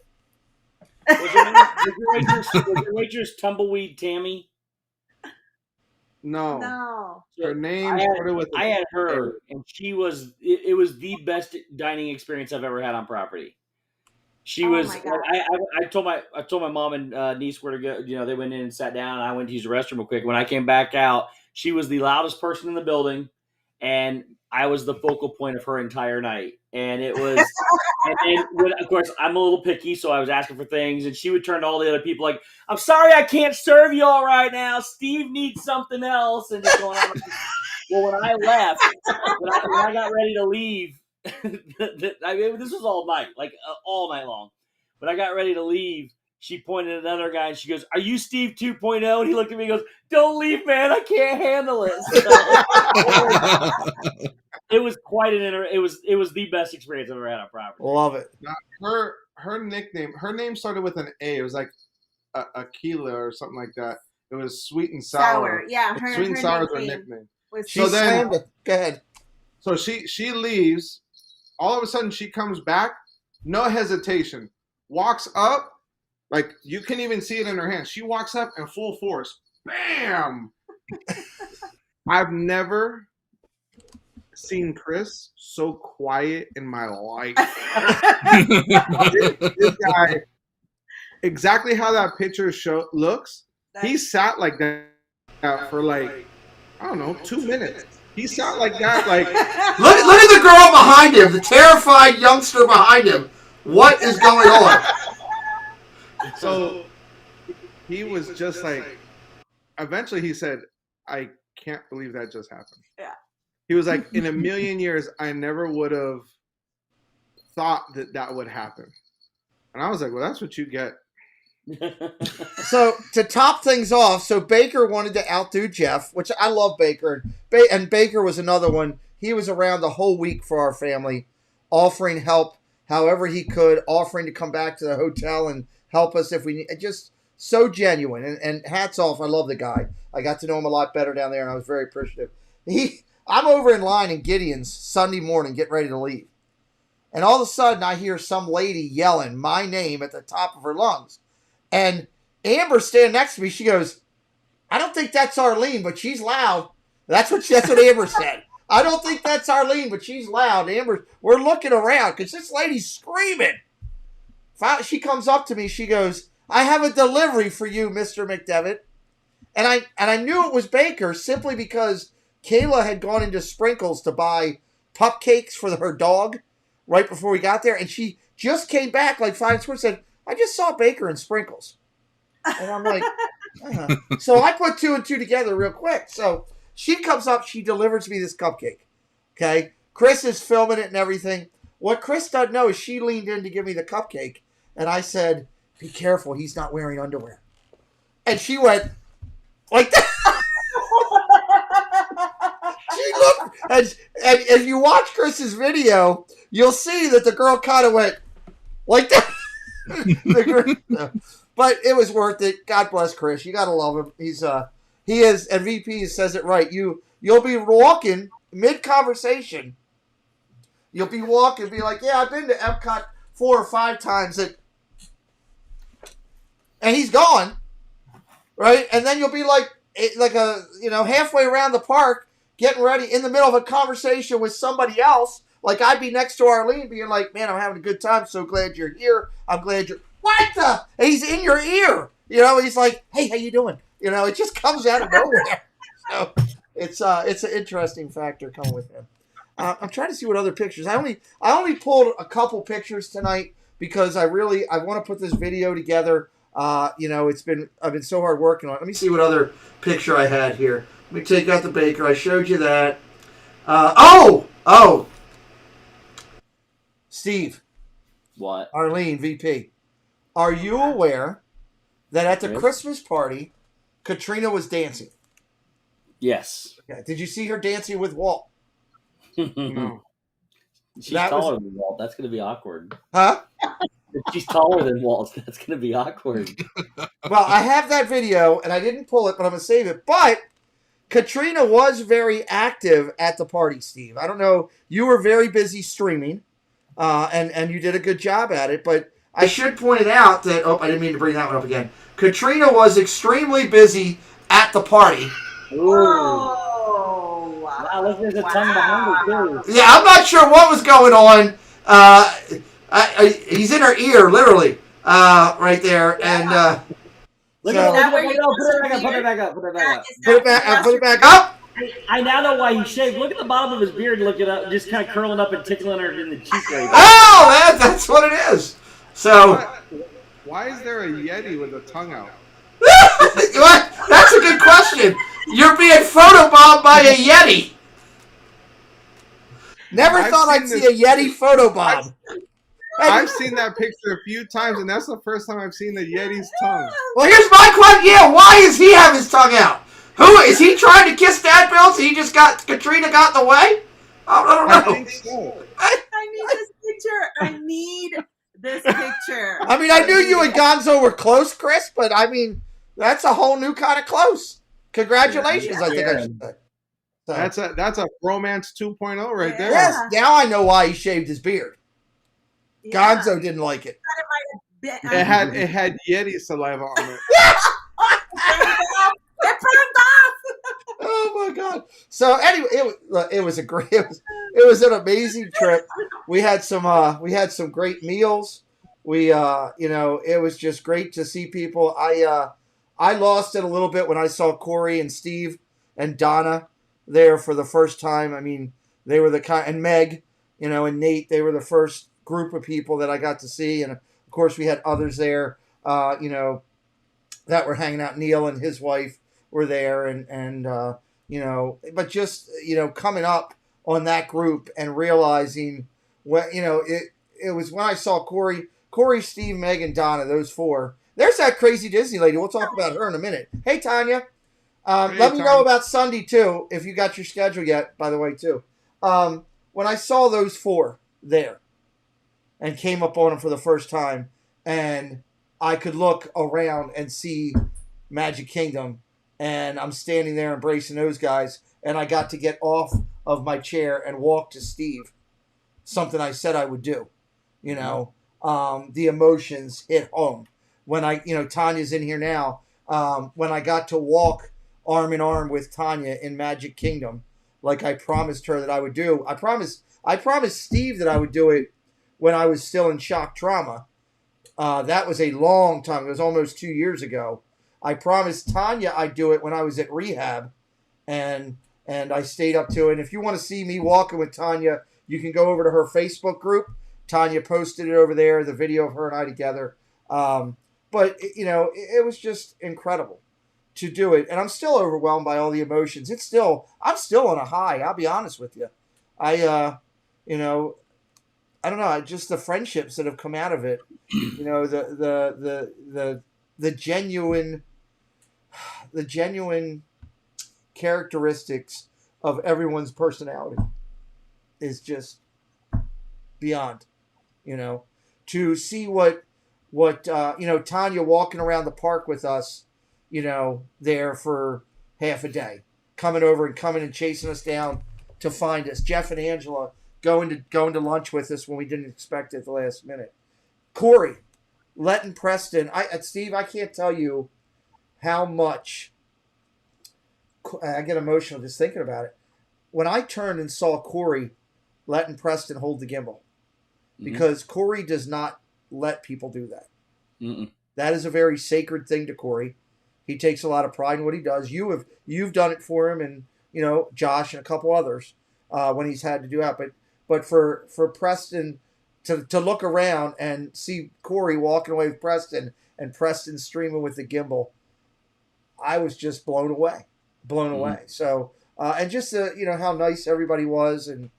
[SPEAKER 13] Was your waitress Tumbleweed Tammy?
[SPEAKER 9] No.
[SPEAKER 12] Her name started with.
[SPEAKER 13] I had her, and she was. It was the best dining experience I've ever had on property. She was.
[SPEAKER 9] My God.
[SPEAKER 13] I told my mom and niece where to go. They went in and sat down. I went to use the restroom real quick. When I came back out, she was the loudest person in the building, and I was the focal point of her entire night. And it was And then, of course, I'm a little picky, so I was asking for things, and she would turn to all the other people like, "I'm sorry, I can't serve you all right now. Steve needs something else," and just going on. Well, when I left, when I got ready to leave, I mean, this was all night, like all night long. When I got ready to leave, she pointed at another guy and she goes, "Are you Steve 2.0?" And he looked at me and goes, "Don't leave, man. I can't handle it." So, it was quite it was the best experience I've ever had on property.
[SPEAKER 5] Love it.
[SPEAKER 12] Now, her nickname, her name started with an A. It was like Aquila or something like that. It was Sweet and Sour.
[SPEAKER 9] Yeah,
[SPEAKER 12] Sweet and Sour is her
[SPEAKER 9] nickname
[SPEAKER 12] nickname.
[SPEAKER 5] She slammed it. Go ahead.
[SPEAKER 12] So she leaves. All of a sudden, she comes back. No hesitation. Walks up. Like, you can even see it in her hand. She walks up and full force. Bam! I've never seen Chris so quiet in my life. this guy, exactly how that picture looks, he sat like that for like, I don't know, 2 minutes. He sat like that, like...
[SPEAKER 5] Look at the girl behind him, the terrified youngster behind him. What is going on?
[SPEAKER 12] So he was just like, eventually he said, "I can't believe that just happened."
[SPEAKER 9] Yeah.
[SPEAKER 12] He was like, in a million years, I never would have thought that would happen. And I was like, well, that's what you get.
[SPEAKER 5] So to top things off, so Baker wanted to outdo Jeff, which I love Baker. And Baker was another one. He was around the whole week for our family, offering help however he could, offering to come back to the hotel and help us if we need. Just so genuine. And hats off. I love the guy. I got to know him a lot better down there, and I was very appreciative. I'm over in line in Gideon's Sunday morning, getting ready to leave. And all of a sudden, I hear some lady yelling my name at the top of her lungs. And Amber's standing next to me. She goes, "I don't think that's Arlene, but she's loud." That's what Amber said. "I don't think that's Arlene, but she's loud." Amber, we're looking around because this lady's screaming. She comes up to me. She goes, "I have a delivery for you, Mr. McDevitt." And I knew it was Baker simply because Kayla had gone into Sprinkles to buy cupcakes for her dog right before we got there. And she just came back like 5 minutes and said, "I just saw Baker and Sprinkles." And I'm like, So I put 2 and 2 together real quick. So she comes up, she delivers me this cupcake. Okay. Chris is filming it and everything. What Chris doesn't know is she leaned in to give me the cupcake. And I said, "Be careful, he's not wearing underwear." And she went like that. She looked, and if you watch Chris's video, you'll see that the girl kind of went like that. But it was worth it. God bless Chris. You gotta love him. He is, and VP says it right. You'll be walking mid conversation. You'll be walking, be like, "Yeah, I've been to Epcot 4 or 5 times," and he's gone, right? And then you'll be like halfway around the park, getting ready in the middle of a conversation with somebody else. Like I'd be next to Arlene being like, "Man, I'm having a good time. So glad you're here. I'm glad you're..." What the? And he's in your ear. He's like, "Hey, how you doing?" It just comes out of nowhere. So it's an interesting factor coming with him. I'm trying to see what other pictures. I only pulled a couple pictures tonight because I want to put this video together. I've been so hard working on it. Let me see what other picture I had here. Let me take out the Baker. I showed you that. Steve.
[SPEAKER 13] What?
[SPEAKER 5] Arlene, VP. Are you aware that at the Christmas party, Katrina was dancing?
[SPEAKER 13] Yes.
[SPEAKER 5] Okay. Did you see her dancing with Walt?
[SPEAKER 13] No. She's taller than Walt. That's going to be awkward.
[SPEAKER 5] Huh?
[SPEAKER 13] If she's taller than Walt, that's going to be awkward.
[SPEAKER 5] Well, I have that video, and I didn't pull it, but I'm going to save it. But Katrina was very active at the party, Steve. I don't know. You were very busy streaming, and you did a good job at it. But I should point out that... Oh, I didn't mean to bring that one up again. Katrina was extremely busy at the party.
[SPEAKER 9] Oh,
[SPEAKER 13] wow. There's a ton behind her, too.
[SPEAKER 5] Yeah, I'm not sure what was going on. He's in her ear, literally, right there. And
[SPEAKER 13] Put it back up.
[SPEAKER 5] Put it back up.
[SPEAKER 13] I now know why he shaved. Look at the bottom of his beard. Look it up, just kind of curling up and tickling her in the cheek right there.
[SPEAKER 4] Oh, that's what it is. So
[SPEAKER 12] Why is there a Yeti with a tongue out?
[SPEAKER 4] what? That's a good question. You're being photobombed by a Yeti. Never thought I'd see a Yeti photobomb.
[SPEAKER 12] I've seen that picture a few times, and that's the first time I've seen the Yeti's tongue.
[SPEAKER 4] Well, here's my question. Yeah, why does he have his tongue out? Who is he trying to kiss Dad Bill? So he just got Katrina got in the way? I don't know.
[SPEAKER 12] I think so.
[SPEAKER 9] I need this picture. I need this picture.
[SPEAKER 4] I mean, I knew you and Gonzo were close, Chris, but I mean, that's a whole new kind of close. Congratulations, I think I should say. So.
[SPEAKER 12] That's a romance 2.0 right there.
[SPEAKER 4] Yes, now I know why he shaved his beard.
[SPEAKER 9] Yeah.
[SPEAKER 4] Gonzo didn't like it.
[SPEAKER 12] It had Yeti saliva on it.
[SPEAKER 9] It burned off.
[SPEAKER 4] Oh my god! So anyway, it was a great, it was an amazing trip. We had some great meals. We it was just great to see people. I lost it a little bit when I saw Corey and Steve and Donna there for the first time. I mean, they were the kind, and Meg, and Nate. They were the first group of people that I got to see, and of course we had others there, that were hanging out. Neil and his wife were there, and but just coming up on that group and realizing it was when I saw Corey, Steve, Meg, and Donna, those four. There's that crazy Disney lady. We'll talk about her in a minute. Hey, Tanya. Let me know about Sunday, too, if you got your schedule yet, by the way, too. When I saw those four there and came up on them for the first time, and I could look around and see Magic Kingdom, and I'm standing there embracing those guys, and I got to get off of my chair and walk to Steve, something I said I would do. The emotions hit home. When Tanya's in here now, when I got to walk arm in arm with Tanya in Magic Kingdom, like I promised her that I would do. I promised Steve that I would do it when I was still in shock trauma. That was a long time. It was almost 2 years ago. I promised Tanya I'd do it when I was at rehab, and I stayed up to it. And if you want to see me walking with Tanya, you can go over to her Facebook group. Tanya posted it over there, the video of her and I together. But it was just incredible to do it, and I'm still overwhelmed by all the emotions. I'm still on a high. I'll be honest with you. I don't know. Just the friendships that have come out of it. The genuine characteristics of everyone's personality is just beyond. To see what Tanya walking around the park with us, there for half a day, coming and chasing us down to find us. Jeff and Angela going to lunch with us when we didn't expect it at the last minute. Corey, Let and Preston. Steve, I can't tell you how much I get emotional just thinking about it. When I turned and saw Corey, Let and Preston hold the gimbal, because Corey does not let people do that.
[SPEAKER 13] Mm-mm.
[SPEAKER 4] That is a very sacred thing to Corey. He takes a lot of pride in what he does. You've done it for him, and Josh and a couple others when he's had to do that. But for Preston to look around and see Corey walking away with Preston and Preston streaming with the gimbal, I was just blown away. So and just how nice everybody was, and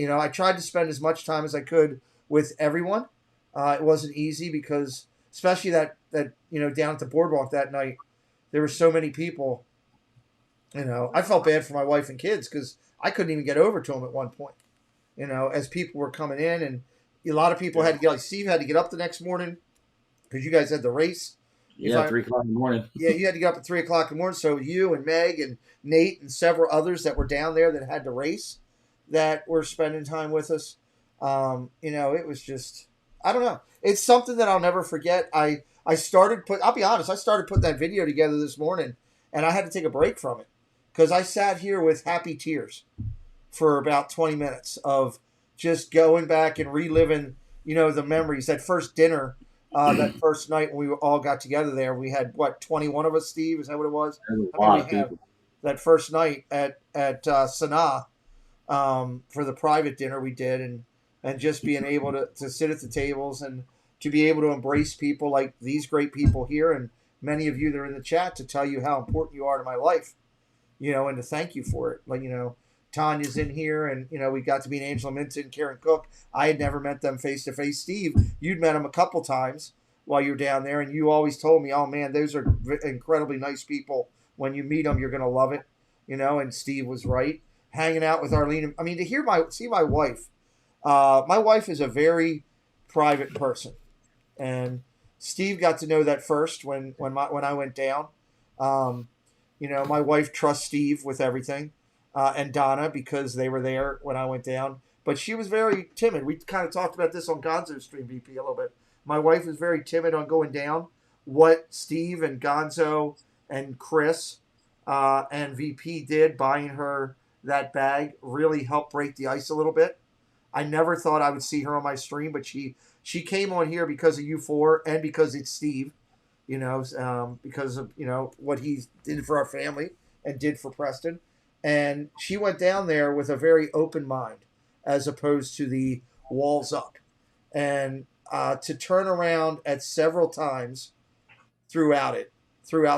[SPEAKER 4] I tried to spend as much time as I could with everyone. It wasn't easy because, especially that down at the boardwalk that night, there were so many people. I felt bad for my wife and kids because I couldn't even get over to them at one point. As people were coming in, and a lot of people had to get. Like Steve had to get up the next morning because you guys had the race.
[SPEAKER 13] Yeah, 3 o'clock in the morning.
[SPEAKER 4] Yeah, you had to get up at 3 o'clock in the morning. So you and Meg and Nate and several others that were down there that had to race, that were spending time with us. It was just, I don't know. It's something that I'll never forget. I'll be honest, I started putting that video together this morning, and I had to take a break from it because I sat here with happy tears for about 20 minutes of just going back and reliving, the memories. That first dinner, that first night when we all got together there, we had, 21 of us, Steve? Is that what it was?
[SPEAKER 13] A lot of people.
[SPEAKER 5] that first night at Sanaa for the private dinner we did, and just being able to sit at the tables and to be able to embrace people like these great people here and many of you that are in the chat to tell you how important you are to my life, and to thank you for it. Like, Tanya's in here, and, we got to meet Angela Minton, Karen Cook. I had never met them face to face. Steve, you'd met them a couple times while you're down there, and you always told me, oh man, those are incredibly nice people. When you meet them, you're going to love it, and Steve was right. Hanging out with Arlene. I mean, to see my wife. My wife is a very private person, and Steve got to know that first when I went down. My wife trusts Steve with everything, and Donna, because they were there when I went down. But she was very timid. We kind of talked about this on Gonzo's stream, VP, a little bit. My wife was very timid on going down. What Steve and Gonzo and Chris and VP did, buying her that bag, really helped break the ice a little bit. I never thought I would see her on my stream, but she came on here because of U4 and because it's Steve, because of, what he did for our family and did for Preston. And she went down there with a very open mind as opposed to the walls up. And to turn around at several times throughout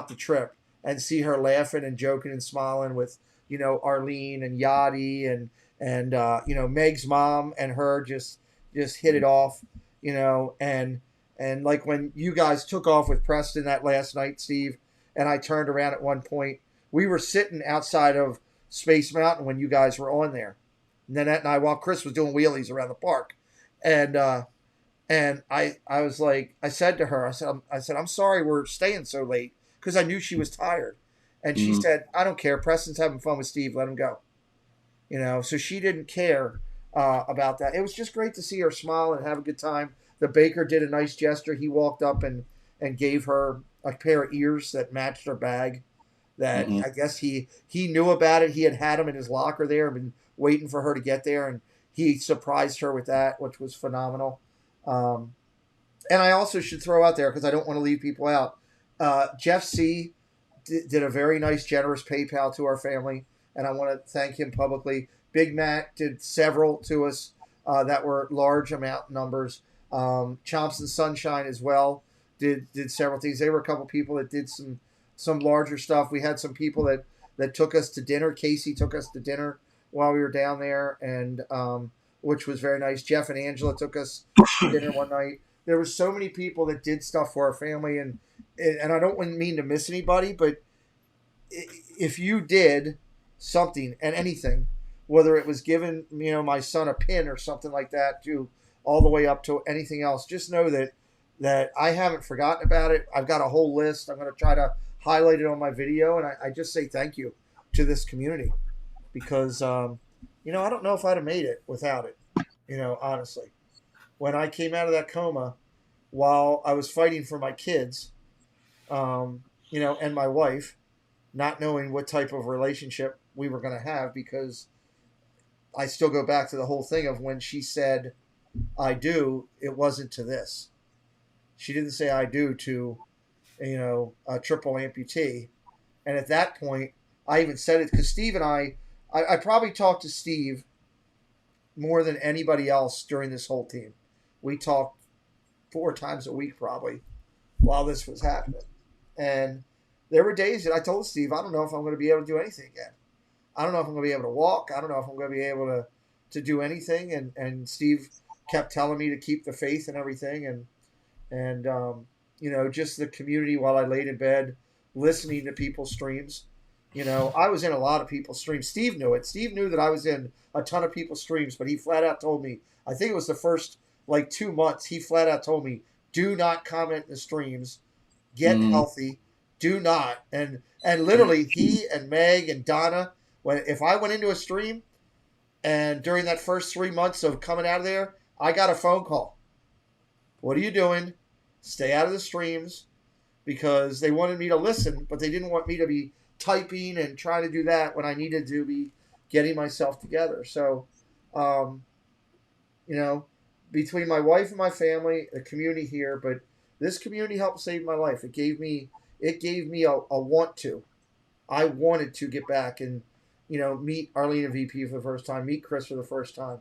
[SPEAKER 5] the trip and see her laughing and joking and smiling with, Arlene and Yachty and Meg's mom and her just hit it off, and like when you guys took off with Preston that last night, Steve, and I turned around at one point, we were sitting outside of Space Mountain when you guys were on there. And Nanette and I, while Chris was doing wheelies around the park, and I was like, I said to her, I said, I'm sorry we're staying so late, because I knew she was tired. And she said, I don't care. Preston's having fun with Steve. Let him go. So she didn't care about that. It was just great to see her smile and have a good time. The baker did a nice gesture. He walked up and gave her a pair of ears that matched her bag. That I guess he knew about it. He had them in his locker there and been waiting for her to get there. And he surprised her with that, which was phenomenal. And I also should throw out there, because I don't want to leave people out, Jeff C. did a very nice, generous PayPal to our family, and I want to thank him publicly. Big Mac did several to us that were large amount numbers. Chomps and Sunshine as well did several things. There were a couple people that did some larger stuff. We had some people that took us to dinner. Casey took us to dinner while we were down there, and which was very nice. Jeff and Angela took us to dinner one night. There were so many people that did stuff for our family, and I don't mean to miss anybody, but if you did something and anything, whether it was giving my son a pin or something like that, to all the way up to anything else, just know that I haven't forgotten about it. I've got a whole list. I'm going to try to highlight it on my video, and I just say thank you to this community, because I don't know if I'd have made it without it. Honestly, when I came out of that coma, while I was fighting for my kids, and my wife, not knowing what type of relationship we were going to have, because I still go back to the whole thing of when she said, I do, it wasn't to this. She didn't say I do to, a triple amputee. And at that point, I even said it because Steve and I probably talked to Steve more than anybody else during this whole team. We talked 4 times a week probably while this was happening. And there were days that I told Steve, I don't know if I'm going to be able to do anything again. I don't know if I'm going to be able to walk. I don't know if I'm going to be able to do anything. And Steve kept telling me to keep the faith and everything. And just the community while I laid in bed, listening to people's streams. I was in a lot of people's streams. Steve knew it. Steve knew that I was in a ton of people's streams, but he flat out told me, I think it was the first 2 months, he flat out told me, do not comment in the streams. Get healthy. Do not. And literally he and Meg and Donna, if I went into a stream and during that first 3 months of coming out of there, I got a phone call. What are you doing? Stay out of the streams, because they wanted me to listen, but they didn't want me to be typing and trying to do that when I needed to be getting myself together. So, between my wife and my family, the community here, but this community helped save my life. It gave me a want to,
[SPEAKER 4] I wanted to get back and, meet Arlene and VP for the first time, meet Chris for the first time,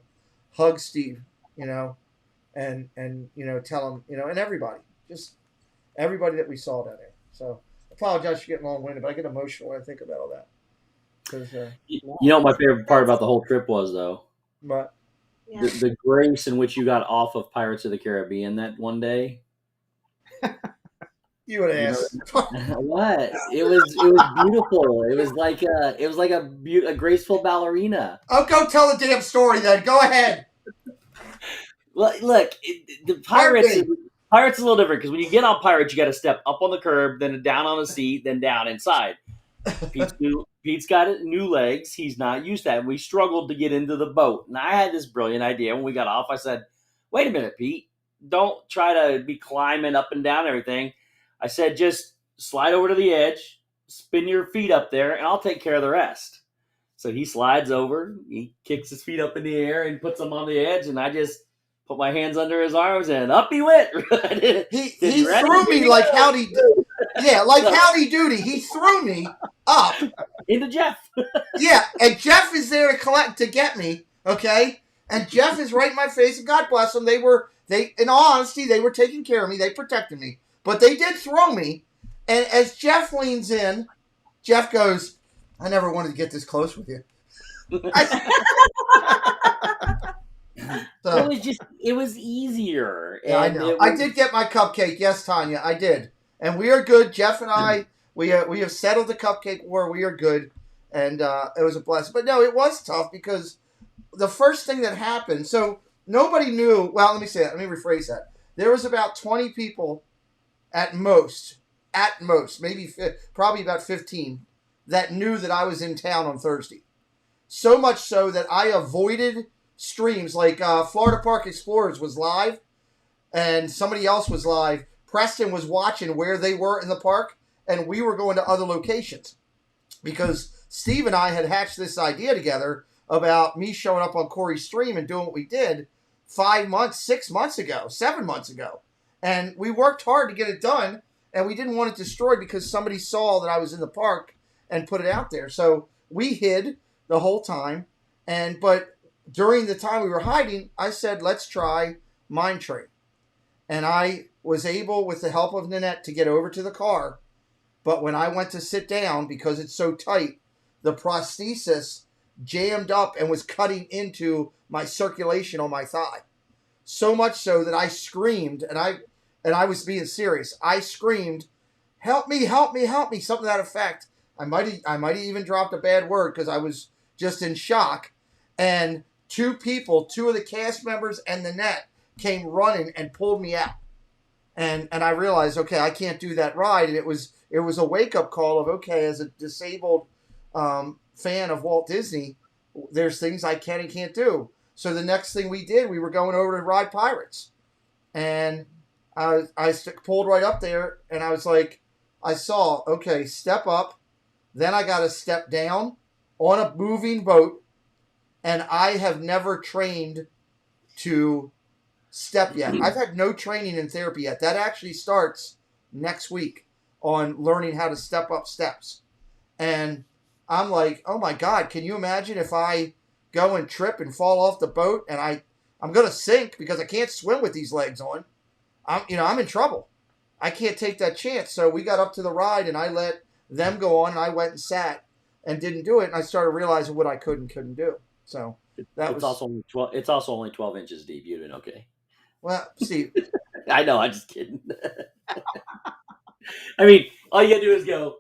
[SPEAKER 4] hug Steve, and tell him, and everybody, just everybody that we saw down there. So I apologize for getting long-winded, but I get emotional when I think about all that. Because
[SPEAKER 13] You know what my favorite part about the whole trip was, though?
[SPEAKER 4] But
[SPEAKER 13] The grace in which you got off of Pirates of the Caribbean that one day.
[SPEAKER 4] You would ask.
[SPEAKER 13] What? It was beautiful. It was like a graceful ballerina.
[SPEAKER 4] Oh, go tell the damn story then. Go ahead.
[SPEAKER 13] Well, look, the Pirates is a little different because when you get on Pirates, you got to step up on the curb, then down on a seat, then down inside. Pete's got new legs. He's not used to that. We struggled to get into the boat. And I had this brilliant idea when we got off. I said, wait a minute, Pete. Don't try to be climbing up and down everything. I said, just slide over to the edge, spin your feet up there, and I'll take care of the rest. So he slides over. He kicks his feet up in the air and puts them on the edge. And I just put my hands under his arms and up he went.
[SPEAKER 4] He threw me like Howdy. Yeah, like Howdy Doody. He threw me up
[SPEAKER 13] into Jeff.
[SPEAKER 4] Yeah, and Jeff is there to get me. Okay, and Jeff is right in my face. And God bless them. They in all honesty, they were taking care of me. They protected me, but they did throw me. And as Jeff leans in, Jeff goes, "I never wanted to get this close with you." So,
[SPEAKER 13] it was easier.
[SPEAKER 4] Yeah, I know. I did get my cupcake. Yes, Tanya, I did. And we are good. Jeff and I, we have settled the cupcake war. We are good. And it was a blessing. But no, it was tough because the first thing that happened, so nobody knew. Well, let me say that. Let me rephrase that. There was about 20 people at most, maybe probably about 15, that knew that I was in town on Thursday. So much so that I avoided streams like Florida Park Explorers was live and somebody else was live. Preston was watching where they were in the park, and we were going to other locations because Steve and I had hatched this idea together about me showing up on Corey's stream and doing what we did 5 months, 6 months ago, 7 months ago. And we worked hard to get it done, and we didn't want it destroyed because somebody saw that I was in the park and put it out there. So we hid the whole time, but during the time we were hiding, I said, let's try Mine Train. And I was able, with the help of Nanette, to get over to the car. But when I went to sit down, because it's so tight, the prosthesis jammed up and was cutting into my circulation on my thigh. So much so that I screamed, and I was being serious. I screamed, "Help me, help me, help me," something to that effect. I might have even dropped a bad word because I was just in shock. And two of the cast members and Nanette came running and pulled me out. And I realized, okay, I can't do that ride. And it was a wake-up call of, okay, as a disabled fan of Walt Disney, there's things I can and can't do. So the next thing we did, we were going over to ride Pirates. And I pulled right up there, and I was like, I saw, okay, step up. Then I got to step down on a moving boat. And I have never trained to step yet. I've had no training in therapy yet. That actually starts next week on learning how to step up steps. And I'm like, oh my God, can you imagine if I go and trip and fall off the boat and I'm going to sink because I can't swim with these legs on. I'm in trouble. I can't take that chance. So we got up to the ride and I let them go on and I went and sat and didn't do it. And I started realizing what I could and couldn't do. So
[SPEAKER 13] it's also only 12. It's also only 12 inches deep. You didn't okay?
[SPEAKER 4] Well, see,
[SPEAKER 13] I know. I'm just kidding. I mean, all you gotta do is go.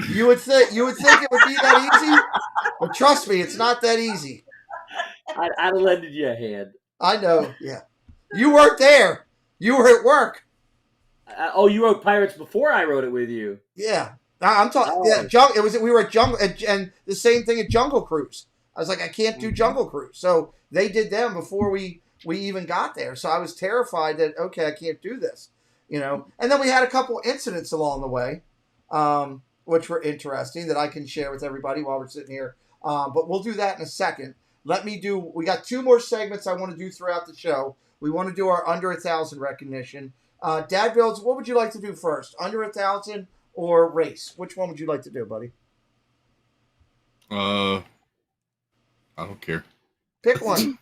[SPEAKER 4] You would think it would be that easy, but trust me, it's not that easy.
[SPEAKER 13] I'd have lended you a hand.
[SPEAKER 4] I know. Yeah, you weren't there. You were at work.
[SPEAKER 13] You wrote Pirates before I wrote it with you.
[SPEAKER 4] Yeah, I'm talking. Oh. Yeah, we were at Jungle, and the same thing at Jungle Cruise. I was like, I can't do Jungle Cruise. So they did them before we even got there. So I was terrified that, okay, I can't do this, And then we had a couple incidents along the way, which were interesting that I can share with everybody while we're sitting here. But we'll do that in a second. We got 2 more segments I want to do throughout the show. We want to do our under 1,000 recognition. Dad Builds, what would you like to do first? Under 1,000
[SPEAKER 5] or race? Which one would you like to do, buddy?
[SPEAKER 8] I don't care.
[SPEAKER 5] Pick one.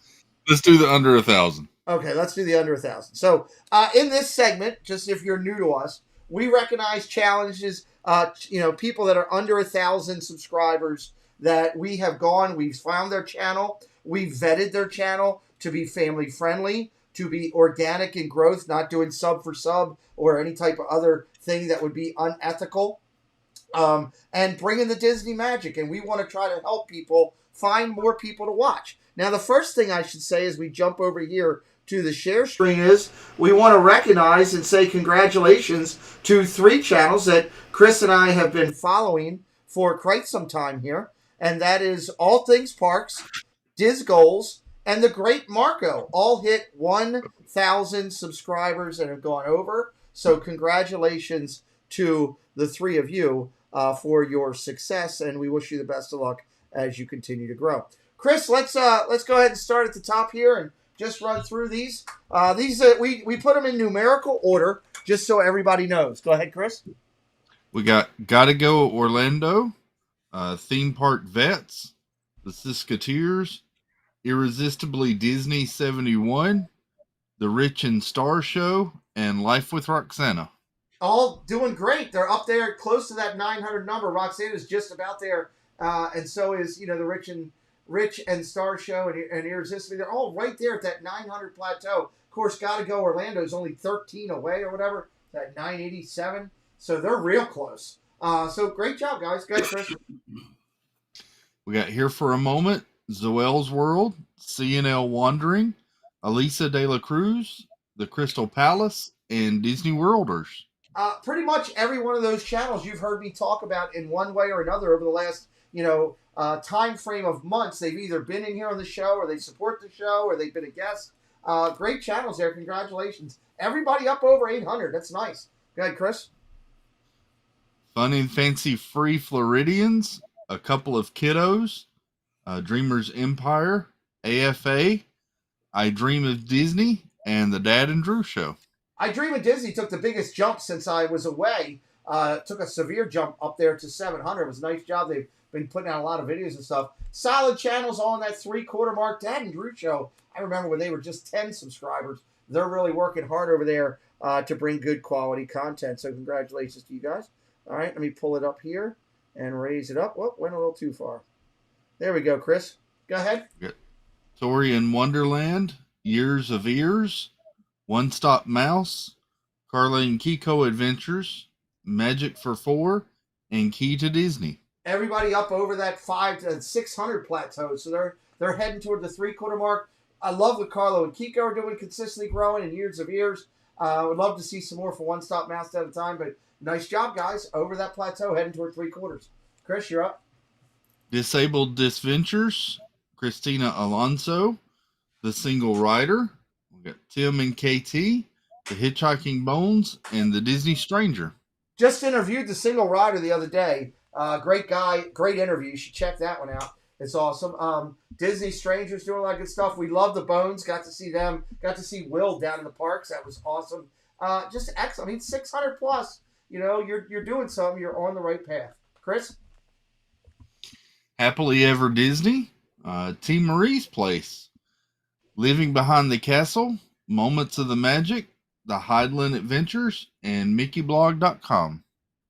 [SPEAKER 8] Let's do the under 1,000.
[SPEAKER 5] Okay, let's do the under 1,000. So, in this segment, just if you're new to us, we recognize challenges. People that are under 1,000 subscribers that we have gone. We've found their channel. We've vetted their channel to be family friendly, to be organic in growth, not doing sub for sub or any type of other thing that would be unethical. And bringing the Disney magic. And we want to try to help people find more people to watch. Now, the first thing I should say as we jump over here to the share screen is we want to recognize and say congratulations to 3 channels that Chris and I have been following for quite some time here. And that is All Things Parks, Diz Goals, and The Great Marco. All hit 1,000 subscribers and have gone over. So congratulations to the 3 of you for your success, and we wish you the best of luck as you continue to grow. Chris, let's go ahead and start at the top here and just run through these. We put them in numerical order just so everybody knows. Go ahead, Chris.
[SPEAKER 8] We got Gotta Go Orlando, Theme Park Vets, The Siskateers, Irresistibly Disney 71, The Rich and Star Show, and Life with Roxana. All
[SPEAKER 5] doing great. They're up there close to that 900 number. Roxanne is just about there, and so is the Rich and Star Show and Irresistibly. They're all right there at that 900 plateau. Of course, Gotta Go Orlando is only 13 away or whatever. That 987. So they're real close. So great job, guys. Good, Chris.
[SPEAKER 8] We got Here for a Moment, Zoel's World, CNL Wandering, Elisa de la Cruz, The Crystal Palace, and Disney Worlders.
[SPEAKER 5] Pretty much every one of those channels you've heard me talk about in one way or another over the last, time frame of months. They've either been in here on the show or they support the show or they've been a guest. Great channels there. Congratulations. Everybody up over 800. That's nice. Go ahead, Chris.
[SPEAKER 8] Fun and Fancy Free Floridians, A Couple of Kiddos, Dreamers Empire, AFA, I Dream of Disney, and The Dad and Drew Show.
[SPEAKER 5] I Dream of Disney took the biggest jump since I was away. Took a severe jump up there to 700. It was a nice job. They've been putting out a lot of videos and stuff. Solid channels on that 3/4 mark. Dad and Drew Show. I remember when they were just 10 subscribers. They're really working hard over there to bring good quality content. So congratulations to you guys. All right, let me pull it up here and raise it up. Whoop, went a little too far. There we go, Chris. Go ahead.
[SPEAKER 8] Good. Tori in Wonderland, Years of Ears, One Stop Mouse, Carla and Kiko Adventures, Magic for 4, and Key to Disney.
[SPEAKER 5] Everybody up over that 500 to 600 plateau, so they're heading toward the 3/4 mark. I love what Carlo and Kiko are doing, consistently growing in Years of Ears. I would love to see some more for One Stop Mouse at a time, but nice job, guys, over that plateau, heading toward 3/4. Chris, you're up.
[SPEAKER 8] Disabled Disventures, Christina Alonso, The Single Rider. We got Tim and KT, The Hitchhiking Bones, and The Disney Stranger.
[SPEAKER 5] Just interviewed the Single Rider the other day. Great guy, great interview. You should check that one out. It's awesome. Disney Strangers doing a lot of good stuff. We love the Bones. Got to see them. Got to see Will down in the parks. That was awesome. Just excellent. I mean, 600 plus. You're doing something. You're on the right path. Chris?
[SPEAKER 8] Happily Ever Disney, Team Marie's Place, Living Behind the Castle, Moments of the Magic, The Highland Adventures, and MickeyBlog.com.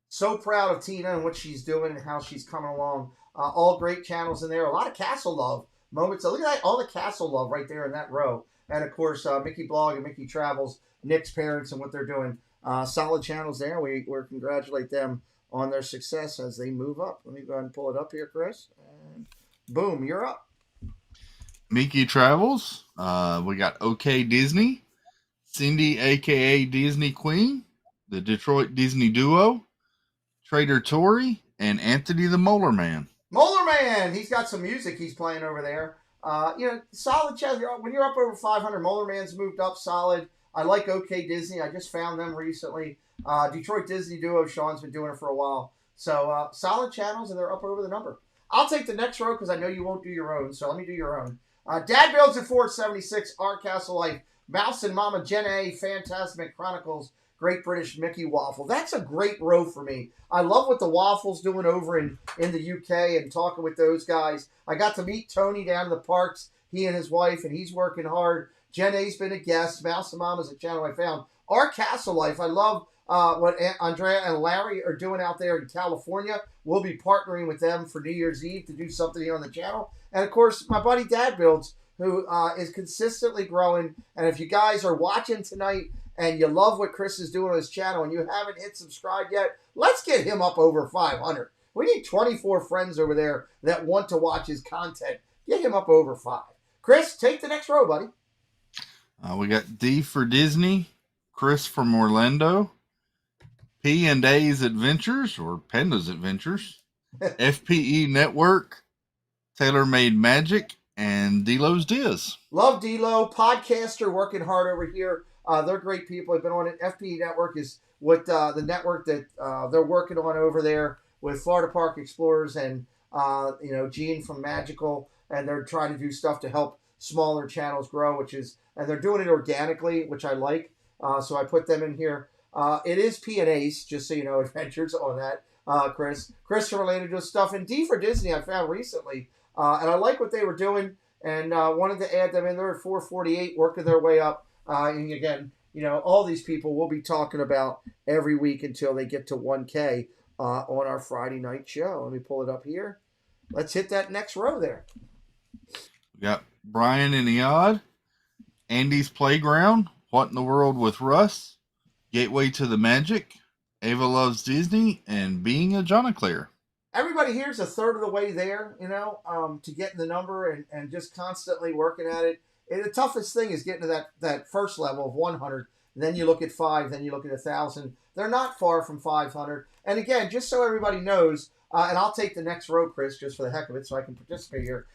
[SPEAKER 5] So proud of Tina and what she's doing and how she's coming along. All great channels in there. A lot of castle love moments. So look at that. All the castle love right there in that row. And, of course, Mickey Blog and Mickey Travels, Nick's parents and what they're doing. Solid channels there. We congratulate them on their success as they move up. Let me go ahead and pull it up here, Chris. And boom, you're up.
[SPEAKER 8] Mickey Travels. We got OK Disney, Cindy, a.k.a. Disney Queen, the Detroit Disney Duo, Trader Tory, and Anthony the Molar Man.
[SPEAKER 5] Molar Man! He's got some music he's playing over there. Solid channel. When you're up over 500, Molar Man's moved up solid. I like OK Disney. I just found them recently. Detroit Disney Duo, Sean's been doing it for a while. So solid channels, and they're up over the number. I'll take the next row because I know you won't do your own, so let me do your own. Dad Builds at 476, Our Castle Life, Mouse and Mama Jen A, Fantastic Chronicles,
[SPEAKER 4] Great British Mickey Waffle. That's a great row for me. I love what the Waffle's doing over in the UK and talking with those guys. I got to meet Tony down in the parks, he and his wife, and he's working hard. Jen A's been a guest. Mouse and Mom is a channel I found. Our Castle Life, I love what Andrea and Larry are doing out there in California. We'll be partnering with them for New Year's Eve to do something here on the channel. And, of course, my buddy Dad Builds, who is consistently growing. And if you guys are watching tonight and you love what Chris is doing on his channel and you haven't hit subscribe yet, let's get him up over 500. We need 24 friends over there that want to watch his content. Get him up over 5. Chris, take the next row, buddy.
[SPEAKER 8] We got D for Disney, Chris from Orlando, P and A's Adventures or Panda's Adventures, FPE Network, Tailor Made Magic, and Delo's Diz.
[SPEAKER 4] Love Delo, podcaster, working hard over here. They're great people. I've been on it. FPE Network is what the network that they're working on over there with Florida Park Explorers and Gene from Magical, and they're trying to do stuff to help smaller channels grow, and they're doing it organically, which I like. So I put them in here. It is P&A's, just so you know, Adventures on that, Chris. Chris from Orlando does stuff. And D for Disney I found recently, and I like what they were doing, and wanted to add them in there at 448, working their way up. And again, all these people we'll be talking about every week until they get to 1K on our Friday night show. Let me pull it up here. Let's hit that next row there.
[SPEAKER 8] We got Brian and Eod, Andy's Playground, What in the World with Russ, Gateway to the Magic, Ava Loves Disney, and Being a Jonaclair.
[SPEAKER 4] Everybody here's a third of the way there, to getting the number and just constantly working at it. And the toughest thing is getting to that first level of 100. Then you look at 5, then you look at 1,000. They're not far from 500. And again, just so everybody knows, and Not take the next row, Chris, just for the heck of it, so I can participate here.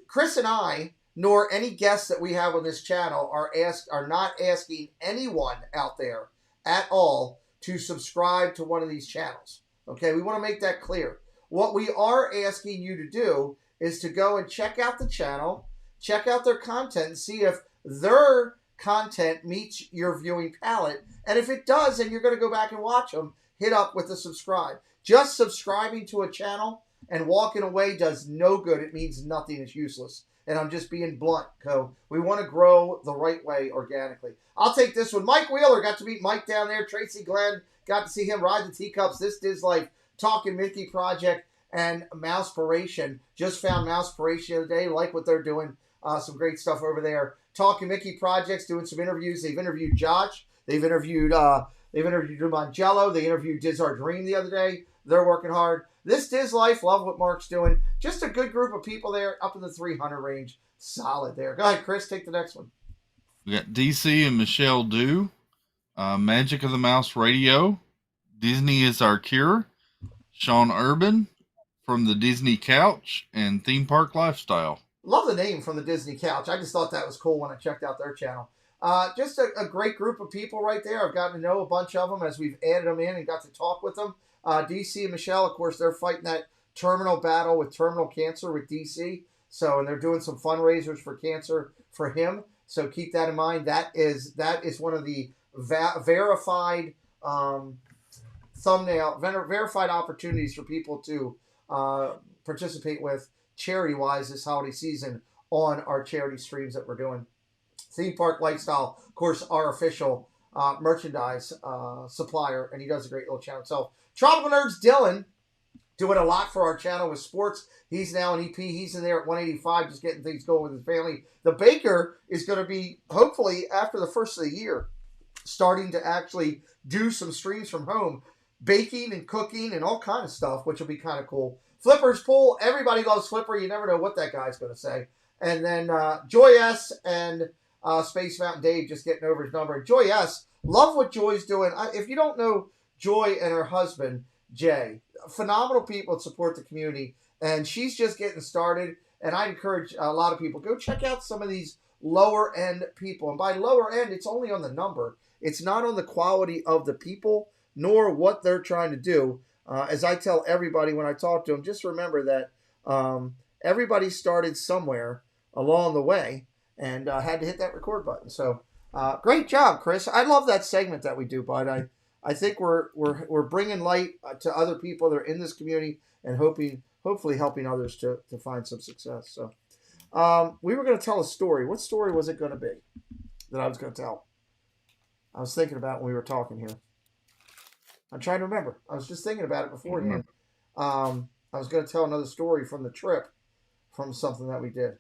[SPEAKER 4] Chris and I, nor any guests that we have on this channel, are not asking anyone out there at all to subscribe to one of these channels. Okay, we want to make that clear. What we are asking you to do is to go and check out the channel, check out their content, and see if their content meets your viewing palette. And if it does, and you're going to go back and watch them, hit up with the subscribe. Just subscribing to a channel and walking away does no good. It means nothing. It's useless. And I'm just being blunt. So we want to grow the right way organically. I'll take this one. Mike Wheeler, got to meet Mike down there. Tracy Glenn, got to see him ride the teacups. This is like Talking Mickey Project and Mousepiration. Just found Mousepiration the other day. Like what they're doing. Some great stuff over there. Talking Mickey Project's doing some interviews. They've interviewed Josh. They've interviewed Mangello. They interviewed Diz Our Dream the other day. They're working hard. This Diz Life, love what Mark's doing. Just a good group of people there, up in the 300 range. Solid there. Go ahead, Chris, take the next one.
[SPEAKER 8] We got DC and Michelle Dew, Magic of the Mouse Radio, Disney is Our Cure, Sean Urban from the Disney Couch, and Theme Park Lifestyle.
[SPEAKER 4] Love the name From the Disney Couch. I just thought that was cool when I checked out their channel. Just a great group of people right there. I've gotten to know a bunch of them as we've added them in and got to talk with them. DC and Michelle, of course, they're fighting that terminal battle with terminal cancer with DC. So, and they're doing some fundraisers for cancer for him. So keep that in mind. That is one of the verified verified opportunities for people to participate with charity-wise this holiday season on our charity streams that we're doing. Theme Park Lifestyle, of course, our official merchandise supplier, and he does a great little channel himself. Tropical Nerds Dylan, doing a lot for our channel with sports. He's now an EP. He's in there at 185, just getting things going with his family. The Baker is going to be, hopefully, after the first of the year, starting to actually do some streams from home, baking and cooking and all kind of stuff, which will be kind of cool. Flipper's Pool. Everybody loves Flipper. You never know what that guy's going to say. And then Joy S. and Space Mountain Dave just getting over his number. Joy S. Love what Joy's doing. If you don't know Joy and her husband, Jay, phenomenal people that support the community. And she's just getting started. And I encourage a lot of people, go check out some of these lower end people. And by lower end, it's only on the number. It's not on the quality of the people, nor what they're trying to do. As I tell everybody when I talk to them, just remember that everybody started somewhere along the way and had to hit that record button. So Great job, Chris. I love that segment that we do, bud. I think we're bringing light to other people that are in this community and hopefully helping others to find some success. So we were going to tell a story. What story was it going to be that I was going to tell? I was thinking about it when we were talking here. I'm trying to remember. I was just thinking about it beforehand. I was going to tell another story from the trip, from something that we did.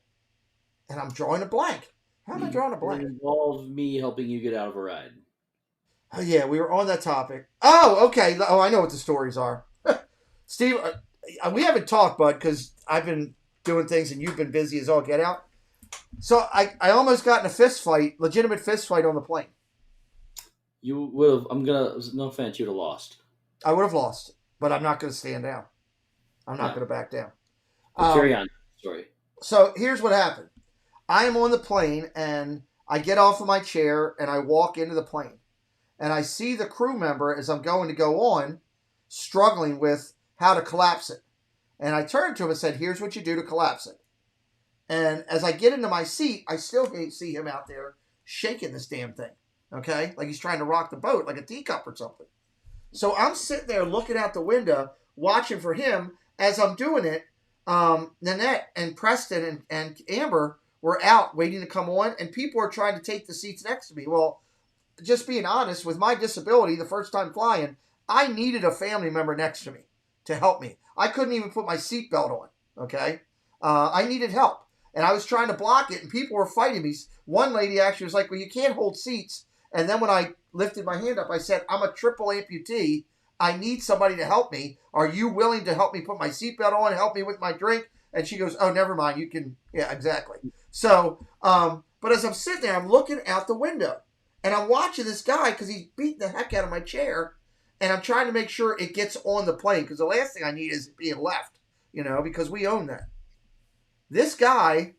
[SPEAKER 4] And I'm drawing a blank. How am I drawing a blank?
[SPEAKER 13] It involved me helping you get out of a ride.
[SPEAKER 4] Oh, yeah, we were on that topic. Oh, okay. Oh, I know what the stories are. Steve, we haven't talked, bud, because I've been doing things and you've been busy as all get out. So I almost got in a fist fight, legitimate fist fight on the plane.
[SPEAKER 13] You would have, no offense, you'd have lost.
[SPEAKER 4] I would have lost, but I'm not going to stand down. I'm not going to back down.
[SPEAKER 13] Carry on. Sorry.
[SPEAKER 4] So here's what happened. I am on the plane and I get off of my chair and I walk into the plane. And I see the crew member as I'm going to go on struggling with how to collapse it. And I turned to him and said, here's what you do to collapse it. And as I get into my seat, I still see him out there shaking this damn thing. Okay? Like he's trying to rock the boat like a teacup or something. So I'm sitting there looking out the window, watching for him. As I'm doing it, Nanette and Preston and Amber were out waiting to come on, and people are trying to take the seats next to me. Well, just being honest, with my disability, the first time flying, I needed a family member next to me to help me. I couldn't even put my seatbelt on, okay? I needed help, and I was trying to block it, and people were fighting me. One lady actually was like, well, you can't hold seats. And then when I lifted my hand up, I said, I'm a triple amputee. I need somebody to help me. Are you willing to help me put my seatbelt on, help me with my drink? And she goes, oh, never mind. You can, yeah, exactly. So, but as I'm sitting there, I'm looking out the window. And I'm watching this guy because he's beating the heck out of my chair. And I'm trying to make sure it gets on the plane because the last thing I need is it being left, because we own that. This guy,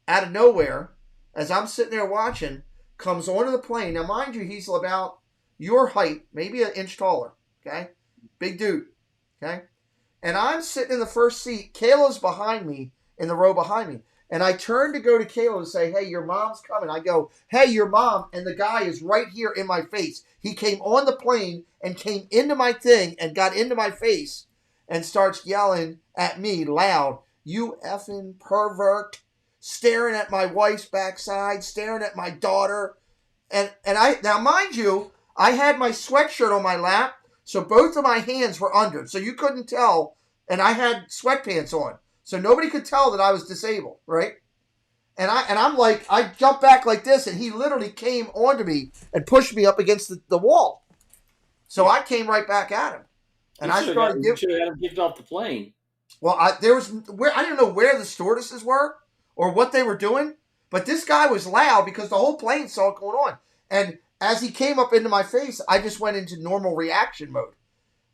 [SPEAKER 4] out of nowhere, as I'm sitting there watching, comes onto the plane. Now, mind you, he's about your height, maybe an inch taller, okay? Big dude, okay? And I'm sitting in the first seat. Kayla's behind me, in the row behind me. And I turn to go to Kayla and say, hey, your mom's coming. I go, hey, your mom. And the guy is right here in my face. He came on the plane and came into my thing and got into my face and starts yelling at me loud, you effing pervert, staring at my wife's backside, staring at my daughter. And I, now mind you, I had my sweatshirt on my lap, so both of my hands were under. So you couldn't tell, and I had sweatpants on. So nobody could tell that I was disabled, right? And I'm like, I jumped back like this, and he literally came onto me and pushed me up against the wall. So I came right back at him. And I started
[SPEAKER 13] You should have had him kicked off the plane.
[SPEAKER 4] Well, I didn't know where the stewardesses were or what they were doing, but this guy was loud because the whole plane saw it going on. And as he came up into my face, I just went into normal reaction mode.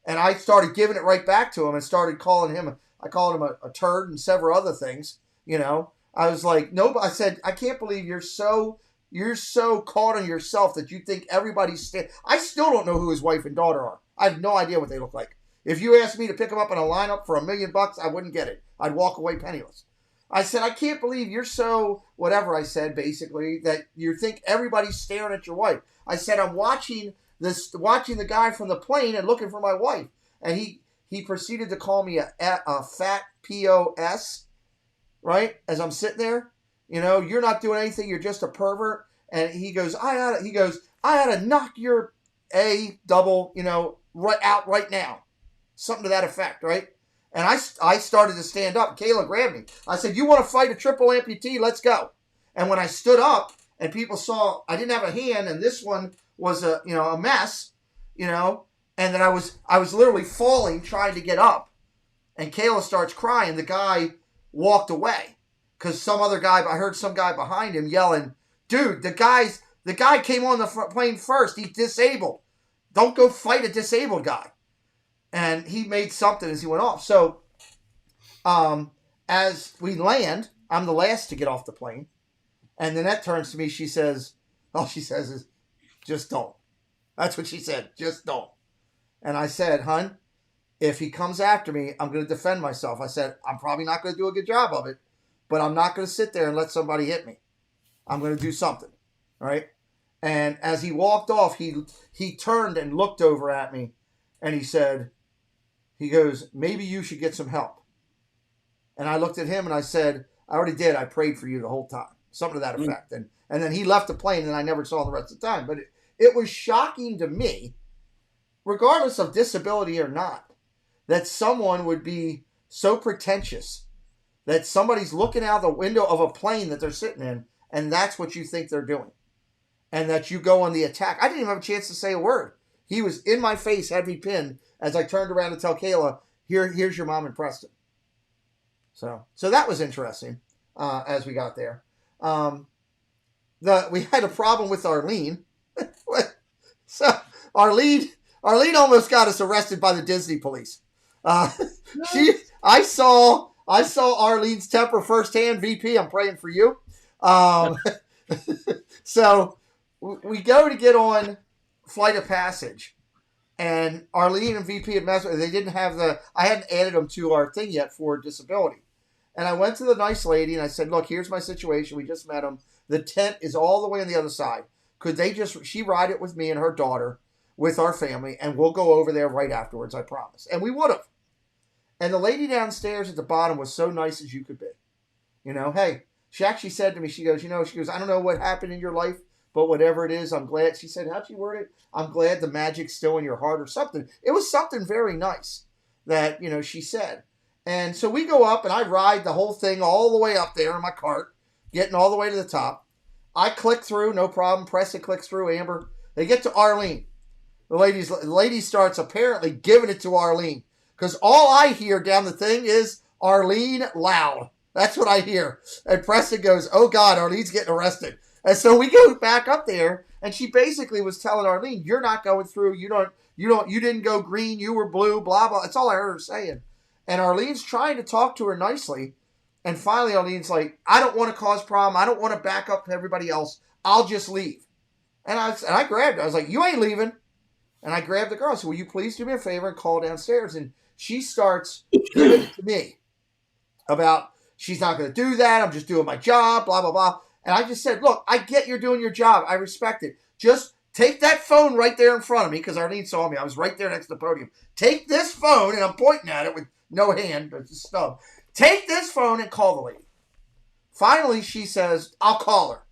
[SPEAKER 4] And I started giving it right back to him and started calling him, I called him a turd and several other things, I was like, no, I said, I can't believe you're so caught on yourself that you think everybody's I still don't know who his wife and daughter are. I have no idea what they look like. If you asked me to pick them up in a lineup for $1 million, I wouldn't get it. I'd walk away penniless. I said, I can't believe you're so, whatever I said, basically, that you think everybody's staring at your wife. I said, I'm watching the guy from the plane and looking for my wife. And he proceeded to call me a fat POS, right? As I'm sitting there, you're not doing anything. You're just a pervert. And he goes, I ought to knock your A double, right out right now. Something to that effect, right? And I started to stand up. Kayla grabbed me. I said, you want to fight a triple amputee? Let's go. And when I stood up and people saw I didn't have a hand and this one was a mess, and then I was literally falling trying to get up. And Kayla starts crying. The guy walked away because I heard some guy behind him yelling, dude, the guy came on the plane first. He's disabled. Don't go fight a disabled guy. And he made something as he went off. So as we land, I'm the last to get off the plane. And Nanette turns to me. She says, all she says is, just don't. That's what she said. Just don't. And I said, hun, if he comes after me, I'm going to defend myself. I said, I'm probably not going to do a good job of it, but I'm not going to sit there and let somebody hit me. I'm going to do something. Right?
[SPEAKER 5] And as he walked off, he turned and looked over at me, and he goes, maybe you should get some help. And I looked at him and I said, I already did. I prayed for you the whole time. Something to that effect. And then he left the plane and I never saw him the rest of the time. But it was shocking to me, regardless of disability or not, that someone would be so pretentious that somebody's looking out the window of a plane that they're sitting in, and that's what you think they're doing. And that you go on the attack. I didn't even have a chance to say a word. He was in my face, had me pinned, as I turned around to tell Kayla, here's your mom and Preston. So that was interesting as we got there. We had a problem with Arlene. So Arlene almost got us arrested by the Disney police. I saw Arlene's temper firsthand. VP, I'm praying for you. So we go to get on Flight of Passage, and Arlene and VP had messed with. They didn't have I hadn't added them to our thing yet for disability. And I went to the nice lady and I said, look, here's my situation. We just met them. The tent is all the way on the other side. Could she ride it with me and her daughter with our family, and we'll go over there right afterwards, I promise. And we would have. And the lady downstairs at the bottom was so nice as you could be. Hey, she actually said to me, she goes, I don't know what happened in your life, but whatever it is, I'm glad. She said, how'd she word it? I'm glad the magic's still in your heart or something. It was something very nice that, she said. And so we go up and I ride the whole thing all the way up there in my cart, getting all the way to the top. I click through, no problem. Preston clicks through, Amber. They get to Arlene. The lady starts apparently giving it to Arlene, because all I hear down the thing is Arlene loud. That's what I hear. And Preston goes, oh God, Arlene's getting arrested. And so we go back up there, and she basically was telling Arlene, you're not going through. You didn't go green. You were blue, blah, blah. That's all I heard her saying. And Arlene's trying to talk to her nicely. And finally, Arlene's like, I don't want to cause problem. I don't want to back up to everybody else. I'll just leave. And I grabbed her. I was like, you ain't leaving. And I grabbed the girl. I said, will you please do me a favor and call downstairs? And she starts giving it to me about she's not going to do that. I'm just doing my job, blah, blah, blah. And I just said, look, I get you're doing your job. I respect it. Just take that phone right there in front of me, because Arlene saw me. I was right there next to the podium. Take this phone, and I'm pointing at it with no hand, but it's a stub. Take this phone and call the lady. Finally, she says, I'll call her.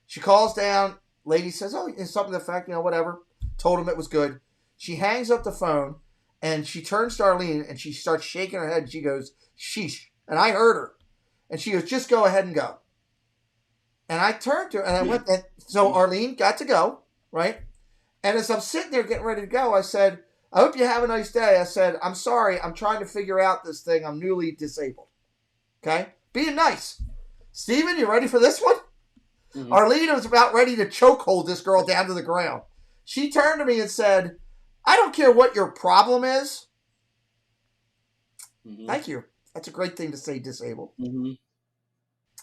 [SPEAKER 5] She calls down. Lady says, oh, it's something to the effect, whatever. Told him it was good. She hangs up the phone, and she turns to Arlene, and she starts shaking her head, and she goes, sheesh. And I heard her. And she goes, just go ahead and go. And I turned to her, and I went, and so Arlene got to go, right? And as I'm sitting there getting ready to go, I said, I hope you have a nice day. I said, I'm sorry. I'm trying to figure out this thing. I'm newly disabled. Okay? Being nice. Steven, you ready for this one? Mm-hmm. Arlene was about ready to chokehold this girl down to the ground. She turned to me and said, I don't care what your problem is. Mm-hmm. Thank you. That's a great thing to say, disabled. Mm-hmm.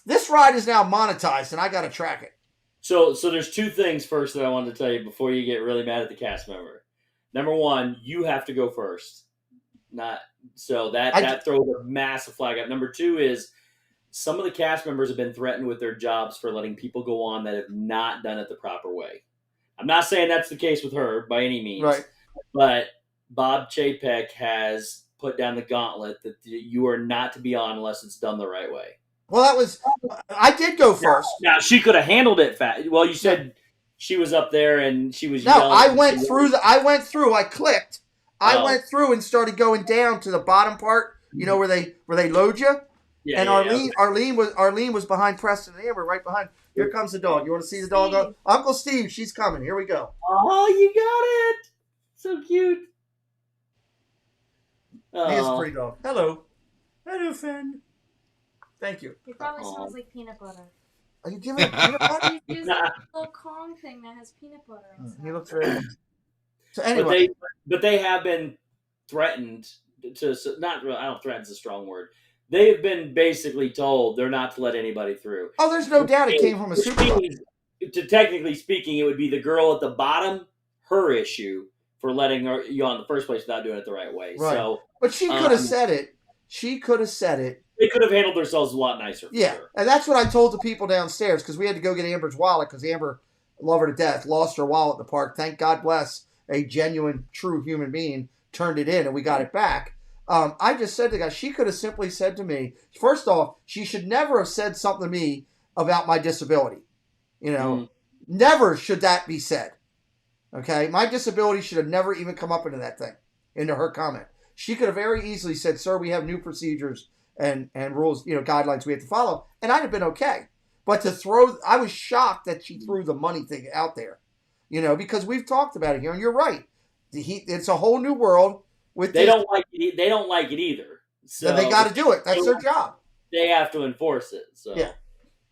[SPEAKER 5] This ride is now monetized, and I got to track it.
[SPEAKER 13] So there's two things first that I wanted to tell you before you get really mad at the cast member. Number one, you have to go first. That throws a massive flag up. Number two is some of the cast members have been threatened with their jobs for letting people go on that have not done it the proper way. I'm not saying that's the case with her by any means, right? But Bob Chapek has put down the gauntlet that you are not to be on unless it's done the right way.
[SPEAKER 5] Well, I did go first.
[SPEAKER 13] Now she could have handled it fast. Well, you said she was up there and she was yelling.
[SPEAKER 5] No, I went through. I clicked. I went through and started going down to the bottom part. Where they load you. Yeah, and Arlene was behind Preston and Amber, right behind. Here comes the dog. You want to see the dog? Go? Uncle Steve, she's coming. Here we go.
[SPEAKER 13] Oh, you got it. So cute.
[SPEAKER 5] He is a pretty dog. Hello. Hello, Finn. Thank you.
[SPEAKER 11] He probably smells like peanut butter.
[SPEAKER 5] Are you giving him peanut butter?
[SPEAKER 11] He's a little Kong thing that has peanut butter inside.
[SPEAKER 5] He looks very. So anyway,
[SPEAKER 13] but they have been threatened to not. I don't threaten is a strong word. They have been basically told they're not to let anybody through.
[SPEAKER 5] Oh, there's no doubt it came from a supermarket.
[SPEAKER 13] Technically speaking, it would be the girl at the bottom, her issue for letting you on in the first place without doing it the right way.
[SPEAKER 5] Right.
[SPEAKER 13] So,
[SPEAKER 5] but she could have said it. She could have said it.
[SPEAKER 13] They could have handled themselves a lot nicer.
[SPEAKER 5] Yeah,
[SPEAKER 13] sure.
[SPEAKER 5] And that's what I told the people downstairs, because we had to go get Amber's wallet, because Amber
[SPEAKER 4] love her to death, lost her wallet at the park. Thank God bless a genuine, true human being turned it in and we got it back. I just said to the guy, she could have simply said to me, first off, she should never have said something to me about my disability. Never should that be said. Okay? My disability should have never even come up into that thing, into her comment. She could have very easily said, sir, we have new procedures and rules, guidelines we have to follow. And I'd have been okay. But I was shocked that she threw the money thing out there, because we've talked about it here. And you're right. It's a whole new world.
[SPEAKER 13] They don't like it either. So
[SPEAKER 4] they got to do it. That's their job.
[SPEAKER 13] They have to enforce it. So
[SPEAKER 4] yeah.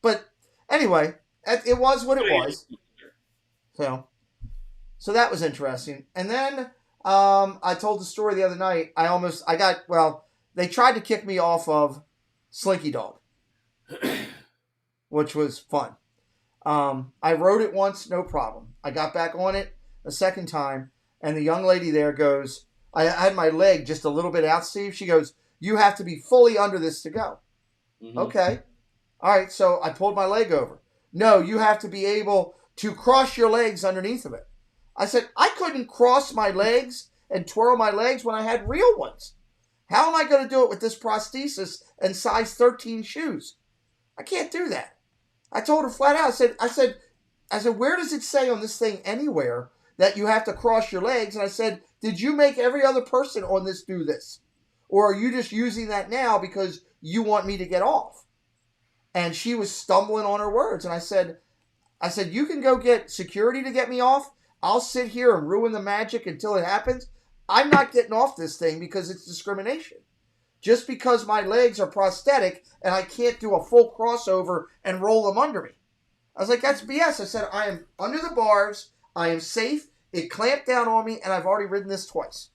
[SPEAKER 4] But anyway, it was what it was. So that was interesting. And then I told the story the other night. They tried to kick me off of Slinky Dog, which was fun. I rode it once, no problem. I got back on it a second time, and the young lady there goes, I had my leg just a little bit out, Steve. She goes, you have to be fully under this to go. Mm-hmm. Okay. All right, so I pulled my leg over. No, you have to be able to cross your legs underneath of it. I said, I couldn't cross my legs and twirl my legs when I had real ones. How am I going to do it with this prosthesis and size 13 shoes? I can't do that. I told her flat out, I said, where does it say on this thing anywhere that you have to cross your legs? And I said, did you make every other person on this do this? Or are you just using that now because you want me to get off? And she was stumbling on her words. And I said, you can go get security to get me off. I'll sit here and ruin the magic until it happens. I'm not getting off this thing because it's discrimination. Just because my legs are prosthetic and I can't do a full crossover and roll them under me. I was like, that's BS. I said, I am under the bars. I am safe. It clamped down on me, and I've already ridden this twice.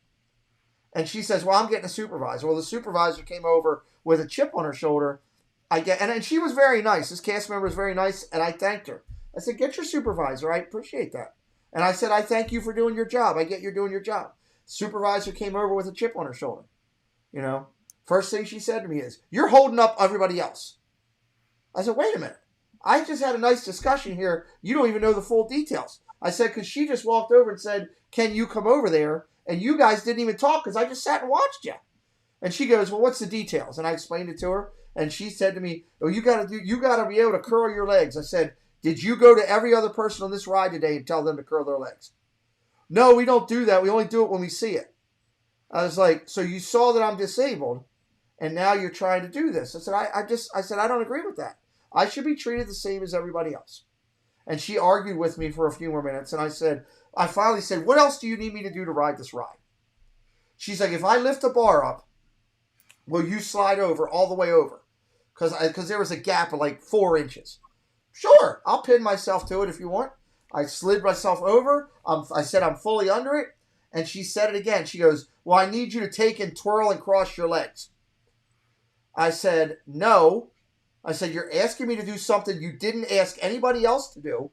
[SPEAKER 4] And she says, well, I'm getting a supervisor. Well, the supervisor came over with a chip on her shoulder. And she was very nice. This cast member was very nice, and I thanked her. I said, get your supervisor. I appreciate that. And I said, I thank you for doing your job. I get you're doing your job. Supervisor came over with a chip on her shoulder. First thing she said to me is, you're holding up everybody else. I said, wait a minute. I just had a nice discussion here. You don't even know the full details. I said, because she just walked over and said, can you come over there? And you guys didn't even talk because I just sat and watched you. And she goes, well, what's the details? And I explained it to her. And she said to me, oh, you got to be able to curl your legs. I said, did you go to every other person on this ride today and tell them to curl their legs? No, we don't do that. We only do it when we see it. I was like, so you saw that I'm disabled, and now you're trying to do this. I said, I don't agree with that. I should be treated the same as everybody else. And she argued with me for a few more minutes, and I finally said, what else do you need me to do to ride this ride? She's like, if I lift the bar up, will you slide over all the way over? Because there was a gap of like 4 inches. Sure, I'll pin myself to it if you want. I slid myself over. I said I'm fully under it. And she said it again. She goes, well, I need you to take and twirl and cross your legs. I said, no. I said, you're asking me to do something you didn't ask anybody else to do.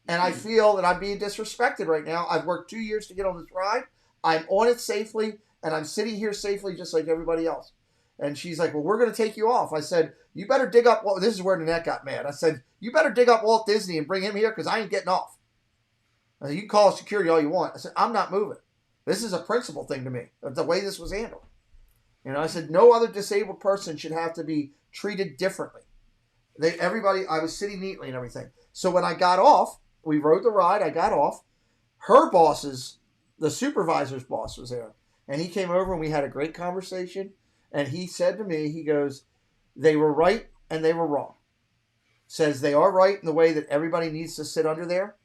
[SPEAKER 4] And I feel that I'm being disrespected right now. I've worked 2 years to get on this ride. I'm on it safely, and I'm sitting here safely just like everybody else. And she's like, well, we're going to take you off. I said, you better dig up, well, this is where Nanette got mad. I said, you better dig up Walt Disney and bring him here because I ain't getting off. I said, you can call security all you want. I said, I'm not moving. This is a principle thing to me, the way this was handled. I said, no other disabled person should have to be treated differently. I was sitting neatly and everything. So when I got off, we rode the ride, I got off. Her bosses, the supervisor's boss was there. And he came over and we had a great conversation. And he said to me, he goes, they were right and they were wrong. Says they are right in the way that everybody needs to sit under there.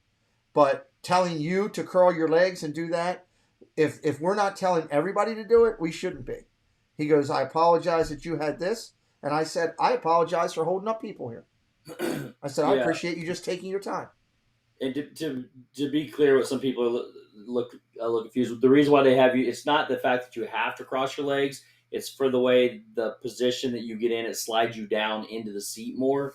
[SPEAKER 4] But telling you to curl your legs and do that, if we're not telling everybody to do it, we shouldn't be. He goes, I apologize that you had this. And I said, I apologize for holding up people here. I said, I appreciate you just taking your time.
[SPEAKER 13] And to be clear, what some people look confused. The reason why they have you, it's not the fact that you have to cross your legs. It's for the way the position that you get in, it slides you down into the seat more.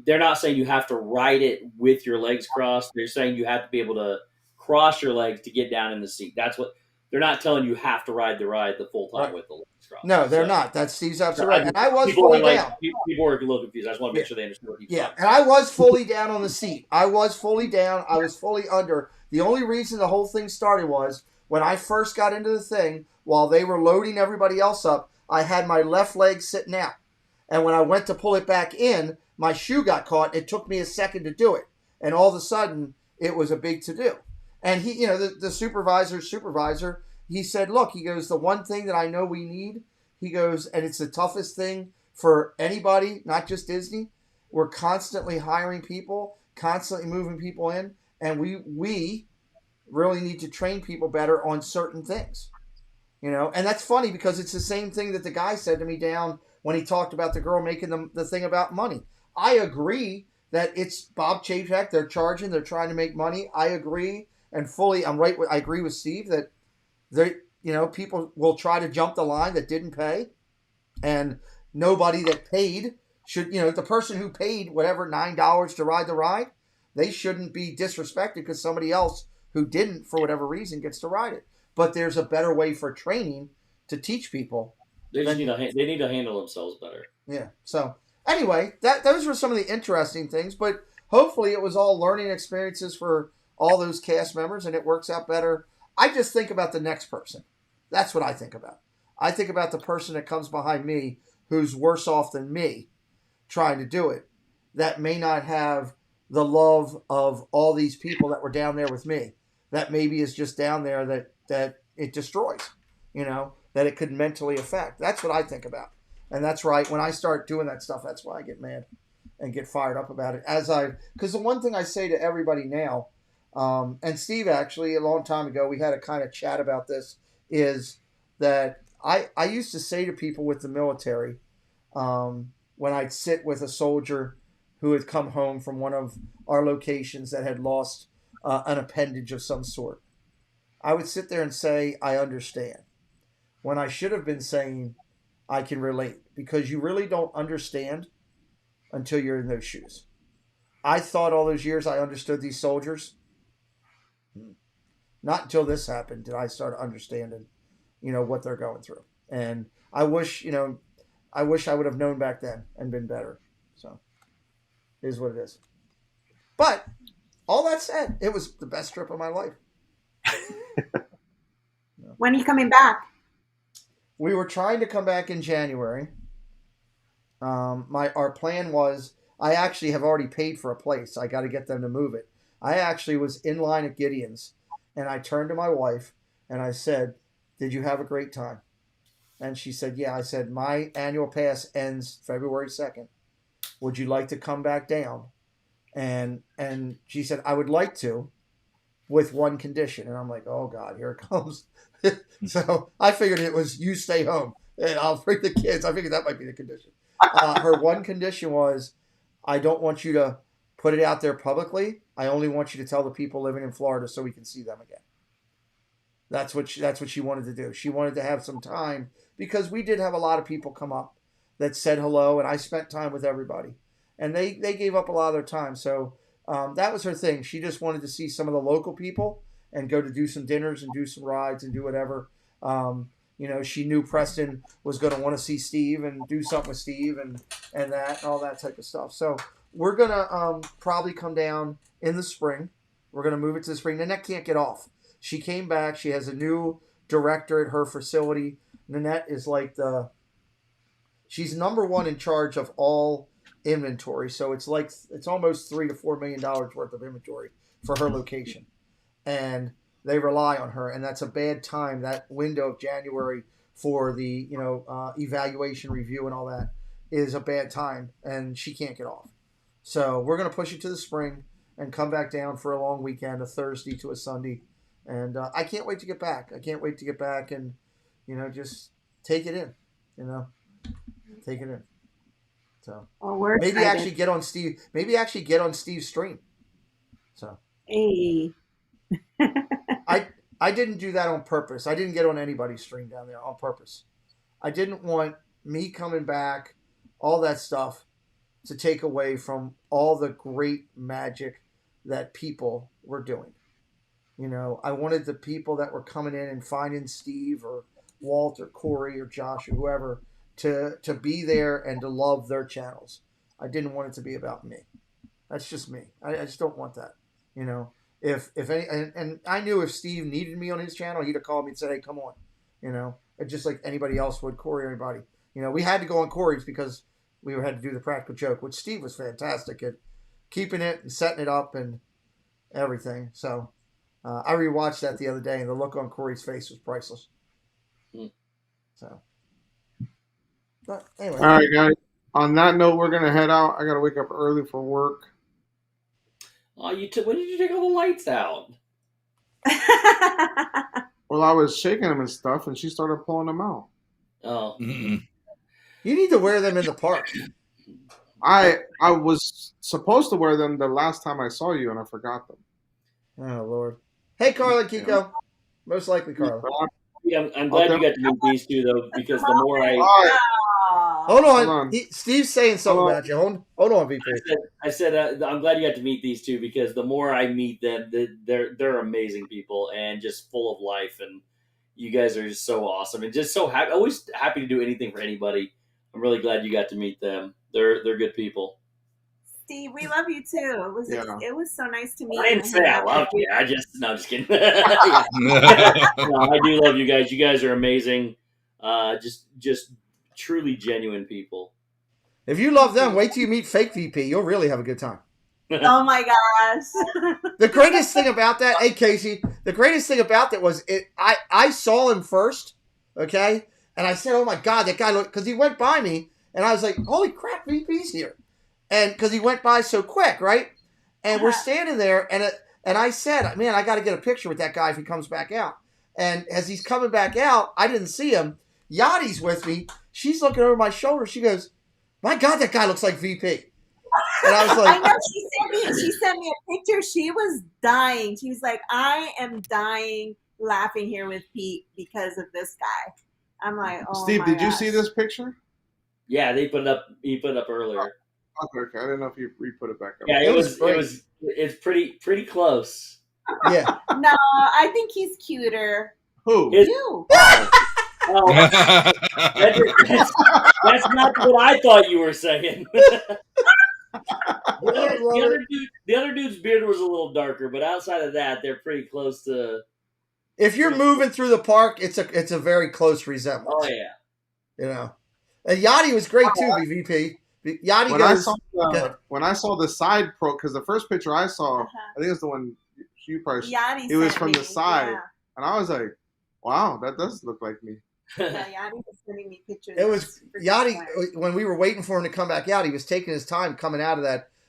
[SPEAKER 13] They're not saying you have to ride it with your legs crossed. They're saying you have to be able to cross your legs to get down in the seat. That's what they're not telling you have to ride the ride the full time with the legs crossed.
[SPEAKER 5] No, they're
[SPEAKER 13] So-
[SPEAKER 5] not. That's Steve's
[SPEAKER 13] So
[SPEAKER 5] absolutely right. And I was
[SPEAKER 13] people
[SPEAKER 5] fully
[SPEAKER 13] were
[SPEAKER 5] down.
[SPEAKER 13] People were a little confused. I just want to make sure they understood what he
[SPEAKER 5] Yeah,
[SPEAKER 13] was
[SPEAKER 5] and I was fully down on the seat. I was fully down. I was fully under. The only reason the whole thing started was when I first got into the thing, while they were loading everybody else up, I had my left leg sitting out. And when I went to pull it back in, my shoe got caught. It took me a second to do it. And all of a sudden, it was a big to-do. And he, you know, the supervisor, he said, look, he goes, the one thing that I know we need, he goes, and it's the toughest thing for anybody, not just Disney. We're constantly hiring people, constantly moving people in, and we really need to train people better on certain things. You know, and that's funny because it's the same thing that the guy said to me down when he talked about the girl making the thing about money. I agree that it's Bob Chapek. They're charging. They're trying to make money. I agree and fully. I agree with Steve that they, you know, people will try to jump the line that didn't pay, and nobody that paid should. You know, the person who paid whatever $9 to ride the ride, they shouldn't be disrespected because somebody else who didn't for whatever reason gets to ride it. But there's a better way for training to teach people.
[SPEAKER 13] They just need to handle themselves better.
[SPEAKER 5] Yeah. So anyway, those were some of the interesting things, but hopefully it was all learning experiences for all those cast members and it works out better. I just think about the next person. That's what I think about. I think about the person that comes behind me who's worse off than me trying to do it, that may not have the love of all these people that were down there with me, that maybe is just down there that it destroys, you know, that it could mentally affect. That's what I think about. And that's right. When I start doing that stuff, that's why I get mad and get fired up about it. Because the one thing I say to everybody now, and Steve actually a long time ago, we had a kind of chat about this, is that I used to say to people with the military, when I'd sit with a soldier who had come home from one of our locations that had lost an appendage of some sort, I would sit there and say, I understand. When I should have been saying, I can relate. Because you really don't understand until you're in those shoes. I thought all those years I understood these soldiers. Not until this happened did I start understanding, you know, what they're going through. And I wish I would have known back then and been better. So, it is what it is. But, all that said, it was the best trip of my life.
[SPEAKER 9] When are you coming back?
[SPEAKER 5] We were trying to come back in January. Our plan was, I actually have already paid for a place. I got to get them to move it. I actually was in line at Gideon's, and I turned to my wife and I said, "Did you have a great time?" And she said, "Yeah." I said, "My annual pass ends February 2nd. Would you like to come back down?" And she said, "I would like to, with one condition." And I'm like, "Oh God, here it comes." So I figured it was, you stay home and I'll bring the kids. I figured that might be the condition. Her one condition was, I don't want you to put it out there publicly. I only want you to tell the people living in Florida so we can see them again. That's what she wanted to do. She wanted to have some time because we did have a lot of people come up that said hello, and I spent time with everybody. And they gave up a lot of their time. So that was her thing. She just wanted to see some of the local people and go to do some dinners and do some rides and do whatever. You know, she knew Preston was going to want to see Steve and do something with Steve and that and all that type of stuff. So we're going to probably come down in the spring. We're going to move it to the spring. Nanette can't get off. She came back. She has a new director at her facility. Nanette is like she's number one in charge of all inventory. So it's almost $3 to $4 million worth of inventory for her location. And they rely on her, and that's a bad time. That window of January for the evaluation review and all that is a bad time, and she can't get off. So we're going to push it to the spring and come back down for a long weekend, a Thursday to a Sunday, and I can't wait to get back. I can't wait to get back and just take it in. Take it in. So maybe
[SPEAKER 9] excited.
[SPEAKER 5] actually get on Steve. Maybe actually get on Steve's stream. So
[SPEAKER 9] hey.
[SPEAKER 5] I didn't do that on purpose. I didn't get on anybody's stream down there on purpose. I didn't want me coming back, all that stuff, to take away from all the great magic that people were doing. I wanted the people that were coming in and finding Steve or
[SPEAKER 4] Walt or Corey or Josh or whoever to be there and to love their channels. I didn't want it to be about me. That's just me. I just don't want that. You know, if any, and I knew if Steve needed me on his channel, he'd have called me and said, "Hey, come on." You know, just like anybody else would, Corey or anybody. You know, we had to go on Corey's because we had to do the practical joke, which Steve was fantastic at keeping it and setting it up and everything. So I rewatched that the other day, and the look on Corey's face was priceless. So, but anyway.
[SPEAKER 12] All right, guys. On that note, we're gonna head out. I gotta wake up early for work.
[SPEAKER 13] Oh, when did you take all the lights out?
[SPEAKER 12] Well, I was shaking them and stuff, and she started pulling them out.
[SPEAKER 13] Oh.
[SPEAKER 4] You need to wear them in the park.
[SPEAKER 12] I was supposed to wear them the last time I saw you, and I forgot them.
[SPEAKER 4] Oh, Lord. Hey, Carla, Kiko. Most likely, Carla.
[SPEAKER 13] Yeah, I'm glad you got to meet these two, though, because the more I...
[SPEAKER 4] Hold on. Steve's saying something about you. Hold on, VP.
[SPEAKER 13] I said I'm glad you got to meet these two, because the more I meet them, they're amazing people and just full of life, and you guys are just so awesome and just so happy. Always happy to do anything for anybody. I'm really glad you got to meet them. They're good people.
[SPEAKER 9] Steve, we love you too. It was so nice to meet you.
[SPEAKER 13] I didn't say I loved you. I'm just kidding. No, I do love you guys. You guys are amazing. Just truly genuine people.
[SPEAKER 4] If you love them, wait till you meet fake VP. You'll really have a good time.
[SPEAKER 9] Oh my gosh.
[SPEAKER 4] The greatest thing about that, hey Casey, the greatest thing about that was I saw him first, okay? And I said, oh my God, that guy looked, because he went by me, and I was like, holy crap, VP's here. And because he went by so quick, right? And we're standing there, and I said, man, I got to get a picture with that guy if he comes back out. And as he's coming back out, I didn't see him. Yachty's with me. She's looking over my shoulder. She goes, my God, that guy looks like VP. And I was like,
[SPEAKER 9] I know, she sent me a picture. She was dying. She was like, I am dying laughing here with Pete because of this guy. I'm like, oh
[SPEAKER 12] Steve,
[SPEAKER 9] my
[SPEAKER 12] did you
[SPEAKER 9] gosh.
[SPEAKER 12] see this picture?
[SPEAKER 13] Yeah, he put it up earlier.
[SPEAKER 12] Okay. I didn't know if you put it back up.
[SPEAKER 13] Yeah, it's pretty close.
[SPEAKER 4] Yeah.
[SPEAKER 9] No, I think he's cuter.
[SPEAKER 12] Who?
[SPEAKER 9] You.
[SPEAKER 13] Oh, that's not what I thought you were saying. The other dude's beard was a little darker, but outside of that, they're pretty close to.
[SPEAKER 4] If you're moving through the park, it's a very cllose resemblance.
[SPEAKER 13] Oh yeah.
[SPEAKER 4] You know, and Yachty was great too. VP. Yachty
[SPEAKER 12] when I saw the side pro, because the first picture I saw, I think it's the one you probably.
[SPEAKER 9] Yachty
[SPEAKER 12] it was
[SPEAKER 9] sent
[SPEAKER 12] from the
[SPEAKER 9] me,
[SPEAKER 12] side,
[SPEAKER 9] yeah.
[SPEAKER 12] and I was like, "Wow, that does look like me."
[SPEAKER 9] Yeah, Yachty was sending me pictures.
[SPEAKER 4] It was Yachty when we were waiting for him to come back out. He was taking his time coming out of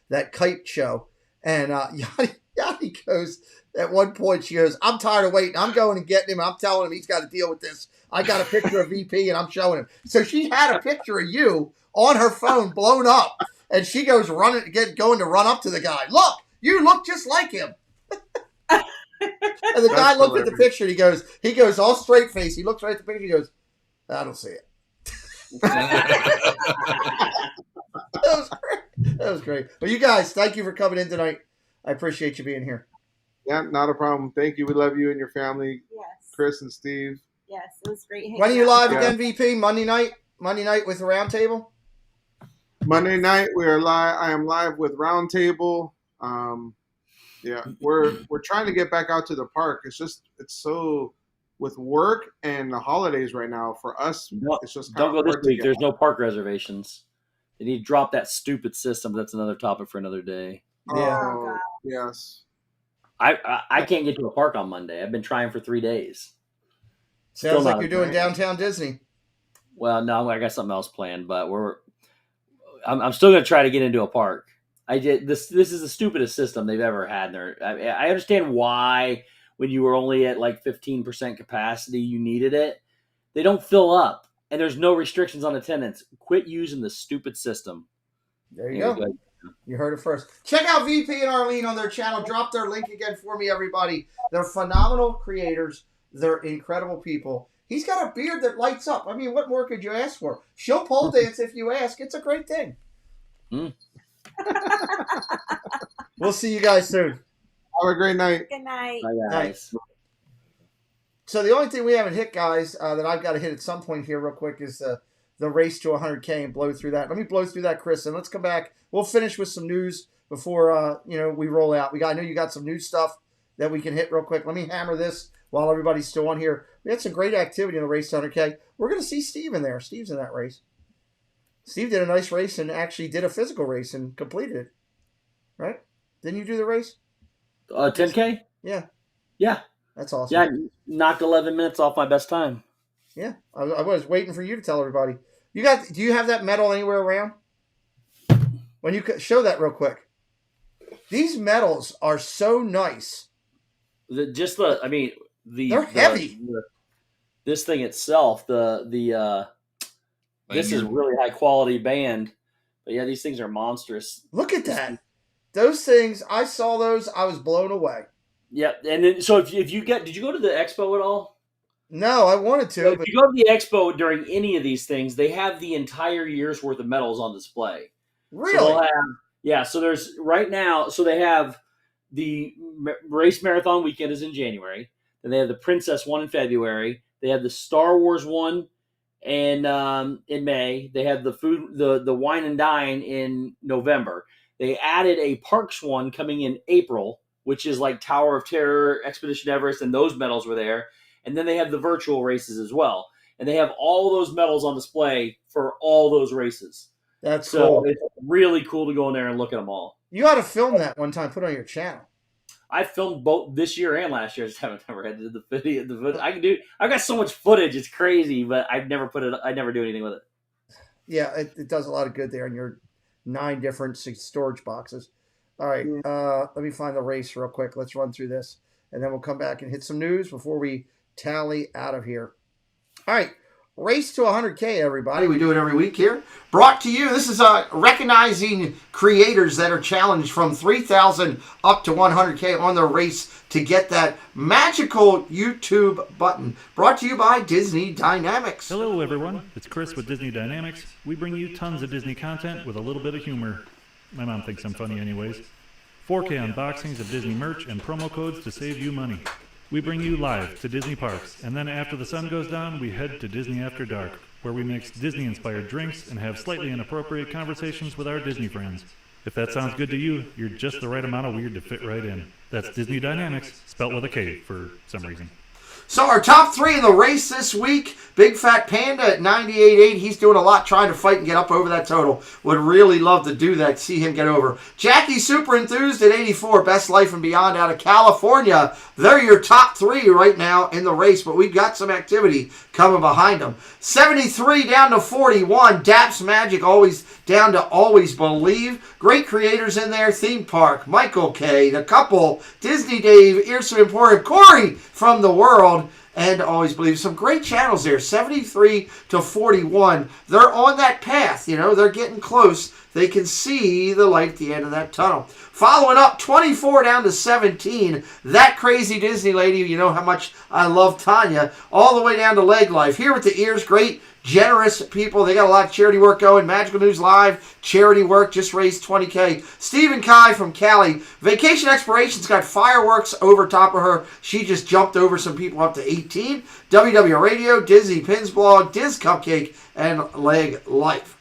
[SPEAKER 4] that kite show, and Yachty goes at one point. She goes, "I'm tired of waiting. I'm going and getting him. I'm telling him he's got to deal with this. I got a picture of VP, and I'm showing him." So she had a picture of you on her phone, blown up, and she goes going to run up to the guy. Look, you look just like him. And the guy looked at the picture. And he goes all straight face. He looks right at the picture. He goes, I don't see it. That was great. Well, you guys, thank you for coming in tonight. I appreciate you being here.
[SPEAKER 12] Yeah, not a problem. Thank you. We love you and your family.
[SPEAKER 9] Yes.
[SPEAKER 12] Chris and Steve.
[SPEAKER 9] Yes, it was great.
[SPEAKER 4] When are you live
[SPEAKER 12] Yeah.
[SPEAKER 4] again, VP? Monday night with the Roundtable?
[SPEAKER 12] Monday night we are live. I am live with Roundtable. Yeah, we're trying to get back out to the park. It's so with work and the holidays right now for us. It's just
[SPEAKER 13] Don't go this week. There's no park reservations. They need to drop that stupid system. That's another topic for another day.
[SPEAKER 12] Oh, yes.
[SPEAKER 13] I can't get to a park on Monday. I've been trying for 3 days.
[SPEAKER 4] Sounds like you're doing downtown Disney.
[SPEAKER 13] Well, no, I got something else planned, but I'm still going to try to get into a park. This is the stupidest system they've ever had. I understand why when you were only at like 15% capacity, you needed it. They don't fill up, and there's no restrictions on attendance. Quit using the stupid system.
[SPEAKER 4] There you go. You heard it first. Check out VP and Arlene on their channel. Drop their link again for me, everybody. They're phenomenal creators. They're incredible people. He's got a beard that lights up. I mean, what more could you ask for? She'll pole dance if you ask. It's a great thing. We'll see you guys soon.
[SPEAKER 12] Have a great night.
[SPEAKER 9] Good night.
[SPEAKER 13] Bye, guys.
[SPEAKER 4] So the only thing we haven't hit, guys, that I've got to hit at some point here real quick is the race to 100K and blow through that. Let me blow through that, Chris, and let's come back. We'll finish with some news before we roll out. I know you got some new stuff that we can hit real quick. Let me hammer this while everybody's still on here. We had some great activity in the race to 100K. We're going to see Steve in there. Steve's in that race. Steve did a nice race and actually did a physical race and completed it. Right? Didn't you do the race?
[SPEAKER 13] 10K?
[SPEAKER 4] Yeah.
[SPEAKER 13] Yeah.
[SPEAKER 4] That's awesome.
[SPEAKER 13] Yeah, I knocked 11 minutes off my best time.
[SPEAKER 4] Yeah. I was waiting for you to tell everybody. Do you have that medal anywhere around? When you could show that real quick. These medals are so nice.
[SPEAKER 13] They're
[SPEAKER 4] heavy.
[SPEAKER 13] This thing itself, this is really high quality band. But yeah, these things are monstrous.
[SPEAKER 4] Look at that. Those things, I saw those, I was blown away.
[SPEAKER 13] Yeah, and then, so if you did you go to the expo at all?
[SPEAKER 4] No, I wanted to.
[SPEAKER 13] So if you go to the expo during any of these things, they have the entire year's worth of medals on display.
[SPEAKER 4] Really?
[SPEAKER 13] So so there's right now, so they have the race marathon weekend is in January. Then they have the Princess one in February. They have the Star Wars one in May. They have the Wine and Dine in November. They added a Parks one coming in April, which is like Tower of Terror, Expedition Everest, and those medals were there. And then they have the virtual races as well. And they have all those medals on display for all those races.
[SPEAKER 4] That's
[SPEAKER 13] so
[SPEAKER 4] cool.
[SPEAKER 13] It's really cool to go in there and look at them all.
[SPEAKER 4] You ought to film that one time, put it on your channel.
[SPEAKER 13] I filmed both this year and last year. I just haven't ever had to do the video. I've got so much footage, it's crazy, but I never do anything with it.
[SPEAKER 4] Yeah, it does a lot of good there in your 9 different storage boxes. All right, let me find the race real quick. Let's run through this, and then we'll come back and hit some news before we tally out of here. All right, race to 100K, everybody. We do it every week here. Brought to you, this is recognizing creators that are challenged from 3,000 up to 100K on their race to get that magical YouTube button. Brought to you by Disney Dynamics.
[SPEAKER 18] Hello, everyone. It's Chris with Disney Dynamics. We bring you tons of Disney content with a little bit of humor. My mom thinks I'm funny anyways. 4K unboxings of Disney merch and promo codes to save you money. We bring you live to Disney parks, and then after the sun goes down, we head to Disney After Dark, where we mix Disney-inspired drinks and have slightly inappropriate conversations with our Disney friends. If that sounds good to you, you're just the right amount of weird to fit right in. That's Disney Dynamics, spelt with a K for some reason.
[SPEAKER 4] So our top 3 in the race this week, Big Fat Panda at 98.8. He's doing a lot trying to fight and get up over that total. Would really love to do that, see him get over. Jackie Super Enthused at 84. Best Life and Beyond out of California. They're your top 3 right now in the race, but we've got some activity coming behind them. 73 down to 41. Daps Magic always down to Always Believe. Great creators in there. Theme Park, Michael K, The Couple, Disney Dave, Earson Emporium, Corey from The World, and Always Believe. Some great channels there. 73 to 41. They're on that path. They're getting close. They can see the light at the end of that tunnel. Following up, 24 down to 17. That Crazy Disney Lady, you know how much I love Tanya, all the way down to Leg Life. Here with the ears, great, generous people. They got a lot of charity work going. Magical News Live, charity work, just raised 20K. Stephen Kai from Cali. Vacation Explorations got fireworks over top of her. She just jumped over some people up to 18. WW Radio, Disney Pins Blog, Diz Cupcake, and Leg Life.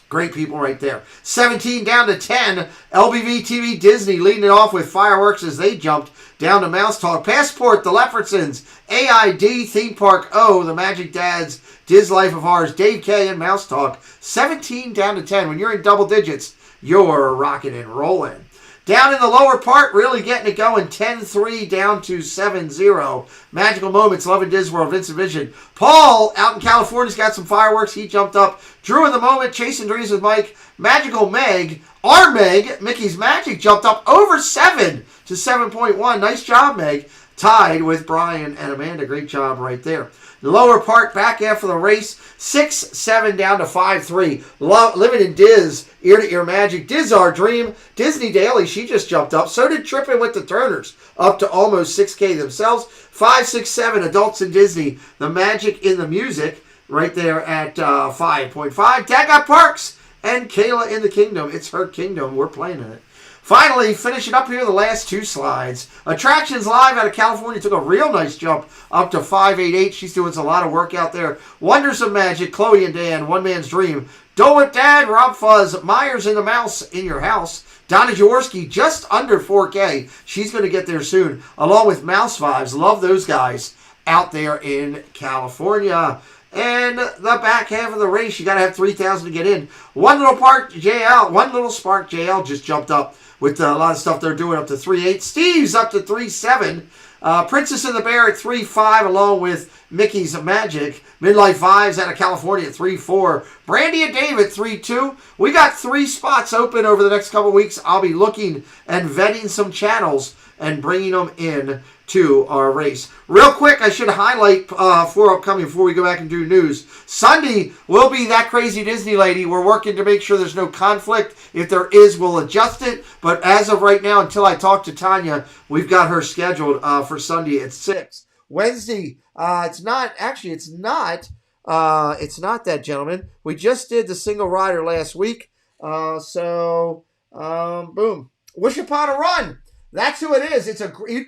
[SPEAKER 4] Great people right there. 17 down to 10. LBV TV Disney leading it off with fireworks as they jumped down to Mouse Talk. Passport, The Leopardsons, AID, Theme Park O, The Magic Dads, Diz Life of Ours, Dave K, and Mouse Talk. 17 down to 10. When you're in double digits, you're rocking and rolling. Down in the lower part, really getting it going. 10-3 down to 7-0. Magical Moments, Love and Diz World, Vincent Vision. Paul out in California's got some fireworks. He jumped up. Drew in the Moment, Chasing Dreams with Mike. Magical Meg, our Meg, Mickey's Magic, jumped up over 7 to 7.1. Nice job, Meg. Tied with Brian and Amanda. Great job right there. The lower part, back after the race, 6-7 down to 5-3. Living in Diz, Ear to Ear Magic. Diz Our Dream. Disney Daily, she just jumped up. So did Trippin' with the Turners, up to almost 6K themselves. 5, 6, 7, Adults in Disney. The Magic in the Music, right there at 5.5. Daggett Parks and Kayla in the Kingdom. It's her kingdom. We're playing in it. Finally, finishing up here, the last two slides. Attractions Live out of California took a real nice jump up to 588. She's doing a lot of work out there. Wonders of Magic, Chloe and Dan, One Man's Dream. Doe It Dad, Rob Fuzz, Myers and the Mouse in Your House. Donna Jaworski, just under 4K. She's going to get there soon, along with Mouse Vibes. Love those guys out there in California. And the back half of the race, you got to have 3,000 to get in. One Little Spark JL just jumped up with a lot of stuff they're doing up to 3.8. Steve's up to 3.7. Princess and the Bear at 3.5, along with Mickey's Magic. Midlife Vibes out of California at 3.4. Brandy and Dave at 3.2. We got 3 spots open over the next couple weeks. I'll be looking and vetting some channels and bringing them in to our race. Real quick, I should highlight for upcoming before we go back and do news. Sunday will be That Crazy Disney Lady. We're working to make sure there's no conflict. If there is, we'll adjust it. But as of right now, until I talk to Tanya, we've got her scheduled for Sunday at 6. Wednesday, it's not that, gentlemen. We just did the single rider last week. Boom. Wish Upon a Run. That's who it is.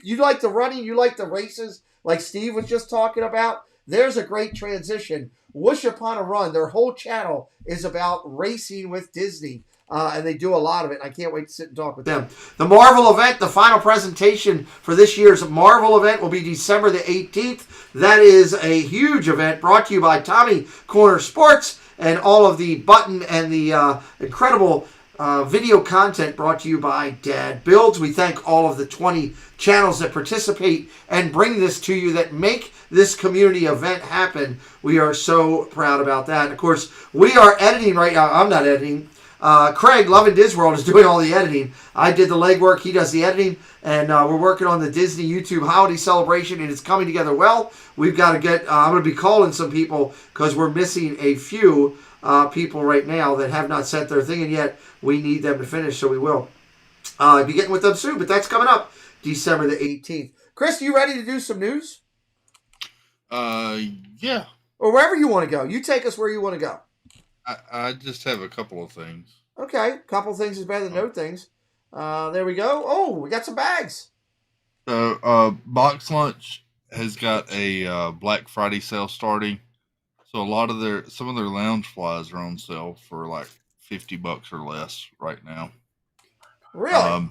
[SPEAKER 4] You like the running, you like the races, like Steve was just talking about. There's a great transition. Wish Upon a Run, their whole channel is about racing with Disney. And they do a lot of it. I can't wait to sit and talk with them. The Marvel event, the final presentation for this year's Marvel event will be December the 18th. That is a huge event brought to you by Tommy Corner Sports and all of the button and the incredible video content brought to you by Dad Builds. We thank all of the 20 channels that participate and bring this to you, that make this community event happen. We are so proud about that. And of course, we are editing right now. I'm not editing. Craig, Love and Disworld, is doing all the editing. I did the legwork. He does the editing. And we're working on the Disney YouTube holiday celebration, and it's coming together well. We've got to get, I'm going to be calling some people because we're missing a few people right now that have not sent their thing in yet. We need them to finish, so we will. Be getting with them soon, but that's coming up December the 18th. Chris, you ready to do some news?
[SPEAKER 8] Yeah.
[SPEAKER 4] Or wherever you want to go. You take us where you want to go.
[SPEAKER 8] I just have a couple of things.
[SPEAKER 4] Okay, couple things is better than no things. There we go. Oh, we got some bags.
[SPEAKER 8] So, Box Lunch has got a Black Friday sale starting. So some of their lounge flies are on sale for like $50 or less right now.
[SPEAKER 4] Really?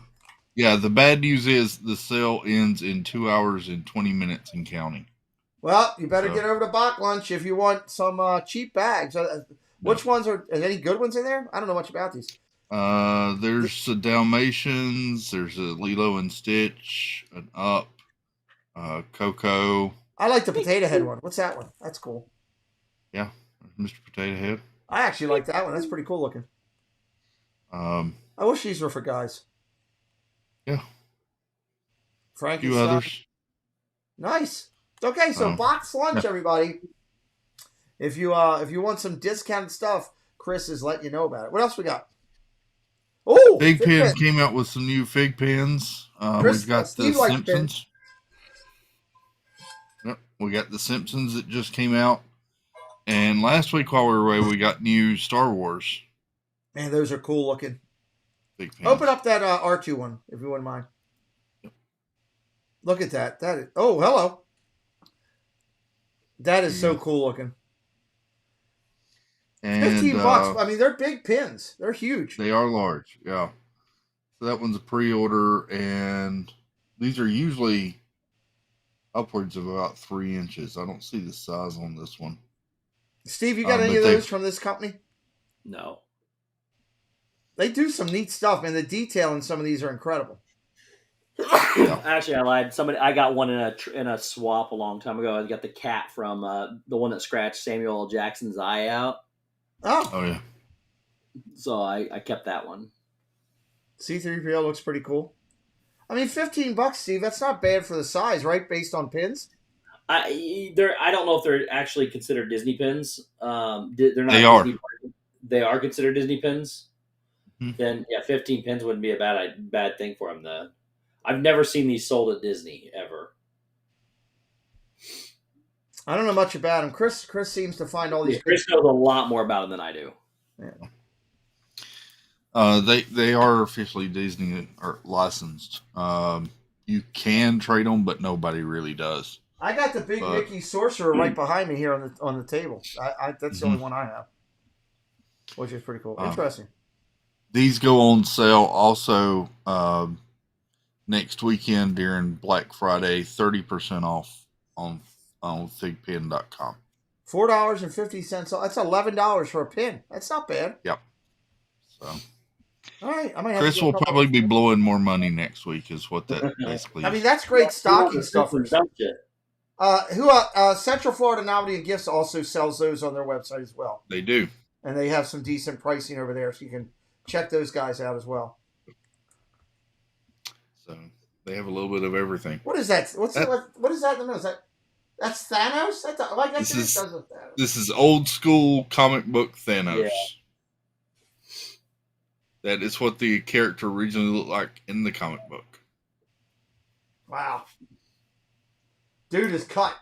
[SPEAKER 8] Yeah. The bad news is the sale ends in 2 hours and 20 minutes and counting.
[SPEAKER 4] Well, you better get over to Box Lunch if you want some cheap bags. Which ones are any good ones in there? I don't know much about these.
[SPEAKER 8] There's a Dalmatians. There's a Lilo and Stitch, an Up, Coco.
[SPEAKER 4] I like the Potato Head one. What's that one? That's cool.
[SPEAKER 8] Yeah, Mr. Potato Head.
[SPEAKER 4] I actually like that one. That's pretty cool looking. I wish these were for guys.
[SPEAKER 8] Yeah.
[SPEAKER 4] Frank
[SPEAKER 8] a few others.
[SPEAKER 4] Nice. Okay, so Box Lunch, everybody. If you want some discounted stuff, Chris is letting you know about it. What else we got? Oh,
[SPEAKER 8] Fig Pen came out with some new Fig Pens. We've got the Simpsons. Yep, we got the Simpsons that just came out. And last week while we were away, we got new Star Wars.
[SPEAKER 4] Man, those are cool looking.
[SPEAKER 8] Fig Pens.
[SPEAKER 4] Open up that R2 one, if you wouldn't mind.
[SPEAKER 8] Yep.
[SPEAKER 4] Look at that. Oh, hello. That is so cool looking.
[SPEAKER 8] And,
[SPEAKER 4] $15. I mean, they're big pins. They're huge.
[SPEAKER 8] They are large, yeah. So that one's a pre-order, and these are usually upwards of about 3 inches. I don't see the size on this one.
[SPEAKER 4] Steve, you got any of those from this company?
[SPEAKER 13] No.
[SPEAKER 4] They do some neat stuff, and the detail in some of these are incredible.
[SPEAKER 13] Actually, I lied. I got one in a swap a long time ago. I got the cat from the one that scratched Samuel L. Jackson's eye out.
[SPEAKER 8] Oh yeah.
[SPEAKER 13] So I kept that one.
[SPEAKER 4] C3PO looks pretty cool. I mean, $15, Steve. That's not bad for the size, right? Based on pins.
[SPEAKER 13] I don't know if they're actually considered Disney pins. They're not.
[SPEAKER 8] They are.
[SPEAKER 13] They are considered Disney pins.
[SPEAKER 8] Mm-hmm.
[SPEAKER 13] Then 15 pins wouldn't be a bad thing for them. I've never seen these sold at Disney ever.
[SPEAKER 4] I don't know much about them. Chris seems to find all these.
[SPEAKER 13] Chris knows a lot more about them than I do.
[SPEAKER 4] Yeah.
[SPEAKER 8] They are officially Disney or licensed. You can trade them, but nobody really does.
[SPEAKER 5] I got the Big
[SPEAKER 8] But-
[SPEAKER 5] Mickey Sorcerer right behind me here on the table. That's the only one I have, which is pretty cool. Interesting.
[SPEAKER 8] These go on sale also next weekend during Black Friday, 30% off on thigpen.com.
[SPEAKER 5] $4.50. That's $11 for a pin. That's not bad.
[SPEAKER 8] Yep. So
[SPEAKER 5] all right, I might have
[SPEAKER 8] Chris
[SPEAKER 5] to get a
[SPEAKER 8] will
[SPEAKER 5] couple-
[SPEAKER 8] probably be blowing more money next week, is what that basically
[SPEAKER 5] I
[SPEAKER 8] is.
[SPEAKER 5] mean, that's great stocking stuffers. Central Florida Novelty and Gifts also sells those on their website as well.
[SPEAKER 8] They do.
[SPEAKER 5] And they have some decent pricing over there, so you can check those guys out as well.
[SPEAKER 8] So they have a little bit of everything.
[SPEAKER 5] What is that? What is that in the middle? That's Thanos?
[SPEAKER 8] This is old school comic book Thanos.
[SPEAKER 5] Yeah.
[SPEAKER 8] That is what the character originally looked like in the comic book.
[SPEAKER 5] Wow. Dude is cut.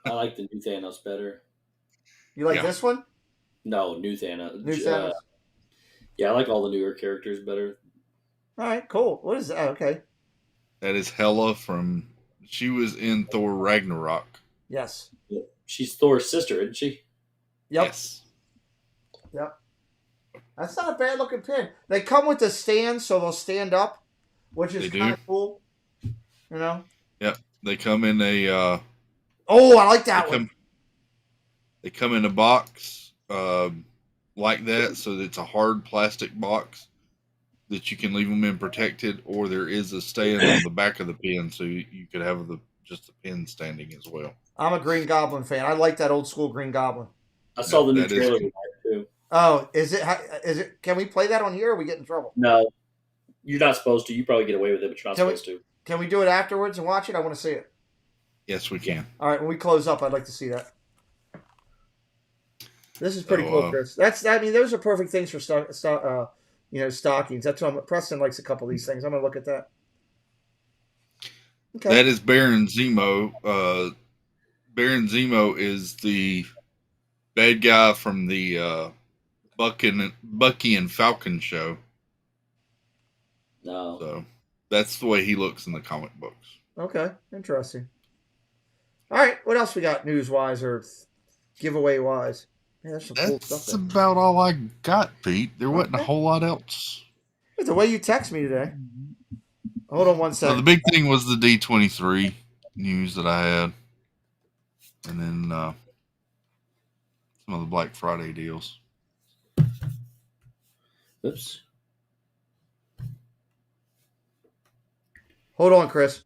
[SPEAKER 13] I like the new Thanos better.
[SPEAKER 5] You like this one?
[SPEAKER 13] No, new Thanos.
[SPEAKER 5] New Thanos?
[SPEAKER 13] Yeah, I like all the newer characters better.
[SPEAKER 5] All right, cool. What is that? Okay.
[SPEAKER 8] That is Hela she was in Thor Ragnarok.
[SPEAKER 5] Yes.
[SPEAKER 13] She's Thor's sister, isn't she?
[SPEAKER 5] Yep.
[SPEAKER 8] Yes.
[SPEAKER 5] Yep. That's not a bad looking pin. They come with the stand, so they'll stand up, which is
[SPEAKER 8] They
[SPEAKER 5] kind
[SPEAKER 8] do.
[SPEAKER 5] of cool. You know?
[SPEAKER 8] Yep. They come in a
[SPEAKER 5] Oh, I like that one.
[SPEAKER 8] They come in a box like that, so it's a hard plastic box that you can leave them in protected, or there is a stand on the back of the pin, so you could have just the pin standing as well.
[SPEAKER 5] I'm a Green Goblin fan. I like that old school Green Goblin.
[SPEAKER 13] I saw the new
[SPEAKER 8] That is
[SPEAKER 13] trailer
[SPEAKER 8] cool.
[SPEAKER 13] too.
[SPEAKER 5] Oh, is it? Can we play that on here, or we get in trouble?
[SPEAKER 13] No, you're not supposed to. You probably get away with it, but you're not supposed to.
[SPEAKER 5] Can we do it afterwards and watch it? I want to see it.
[SPEAKER 8] Yes, we can.
[SPEAKER 5] All right, when we close up, I'd like to see that. This is pretty
[SPEAKER 8] So,
[SPEAKER 5] cool, Chris. Those are perfect things for stockings. That's what Preston likes a couple of these things. I'm gonna look at that. Okay.
[SPEAKER 8] That is Baron Zemo. Baron Zemo is the bad guy from the Bucky and Falcon show.
[SPEAKER 13] No.
[SPEAKER 8] So that's the way he looks in the comic books.
[SPEAKER 5] Okay, interesting. All right, what else we got news-wise or giveaway-wise? Yeah, there's some cool stuff
[SPEAKER 8] That's
[SPEAKER 5] there.
[SPEAKER 8] about all I got, Pete. There wasn't a whole lot else.
[SPEAKER 5] It's the way you text me today. Hold on one
[SPEAKER 8] So
[SPEAKER 5] second.
[SPEAKER 8] the big thing was the D23 news that I had. And then some of the Black Friday deals.
[SPEAKER 13] Oops.
[SPEAKER 5] Hold on, Chris.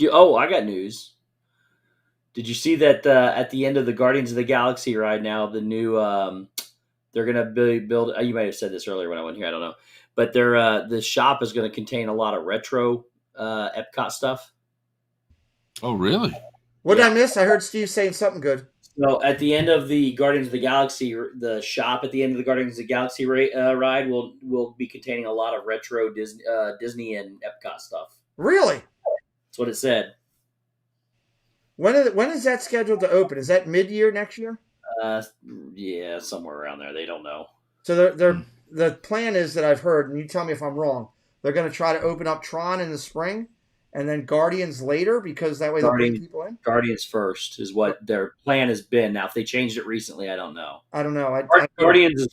[SPEAKER 13] I got news. Did you see that at the end of the Guardians of the Galaxy ride now, the new they're going to build you might have said this earlier when I went here, I don't know. But the shop is going to contain a lot of retro Epcot stuff.
[SPEAKER 8] Oh, really?
[SPEAKER 5] What did I miss? I heard Steve saying something good.
[SPEAKER 13] So at the end of the Guardians of the Galaxy, the shop at the end of the Guardians of the Galaxy ride will be containing a lot of retro Disney and Epcot stuff.
[SPEAKER 5] Really?
[SPEAKER 13] That's what it said.
[SPEAKER 5] When is that scheduled to open? Is that mid-year next year?
[SPEAKER 13] Yeah, somewhere around there. They don't know.
[SPEAKER 5] So the plan is that I've heard, and you tell me if I'm wrong, they're going to try to open up Tron in the spring and then Guardians later because that way they'll bring people in?
[SPEAKER 13] Guardians first is what their plan has been. Now, if they changed it recently, I don't know.
[SPEAKER 5] I don't know.
[SPEAKER 13] Guardians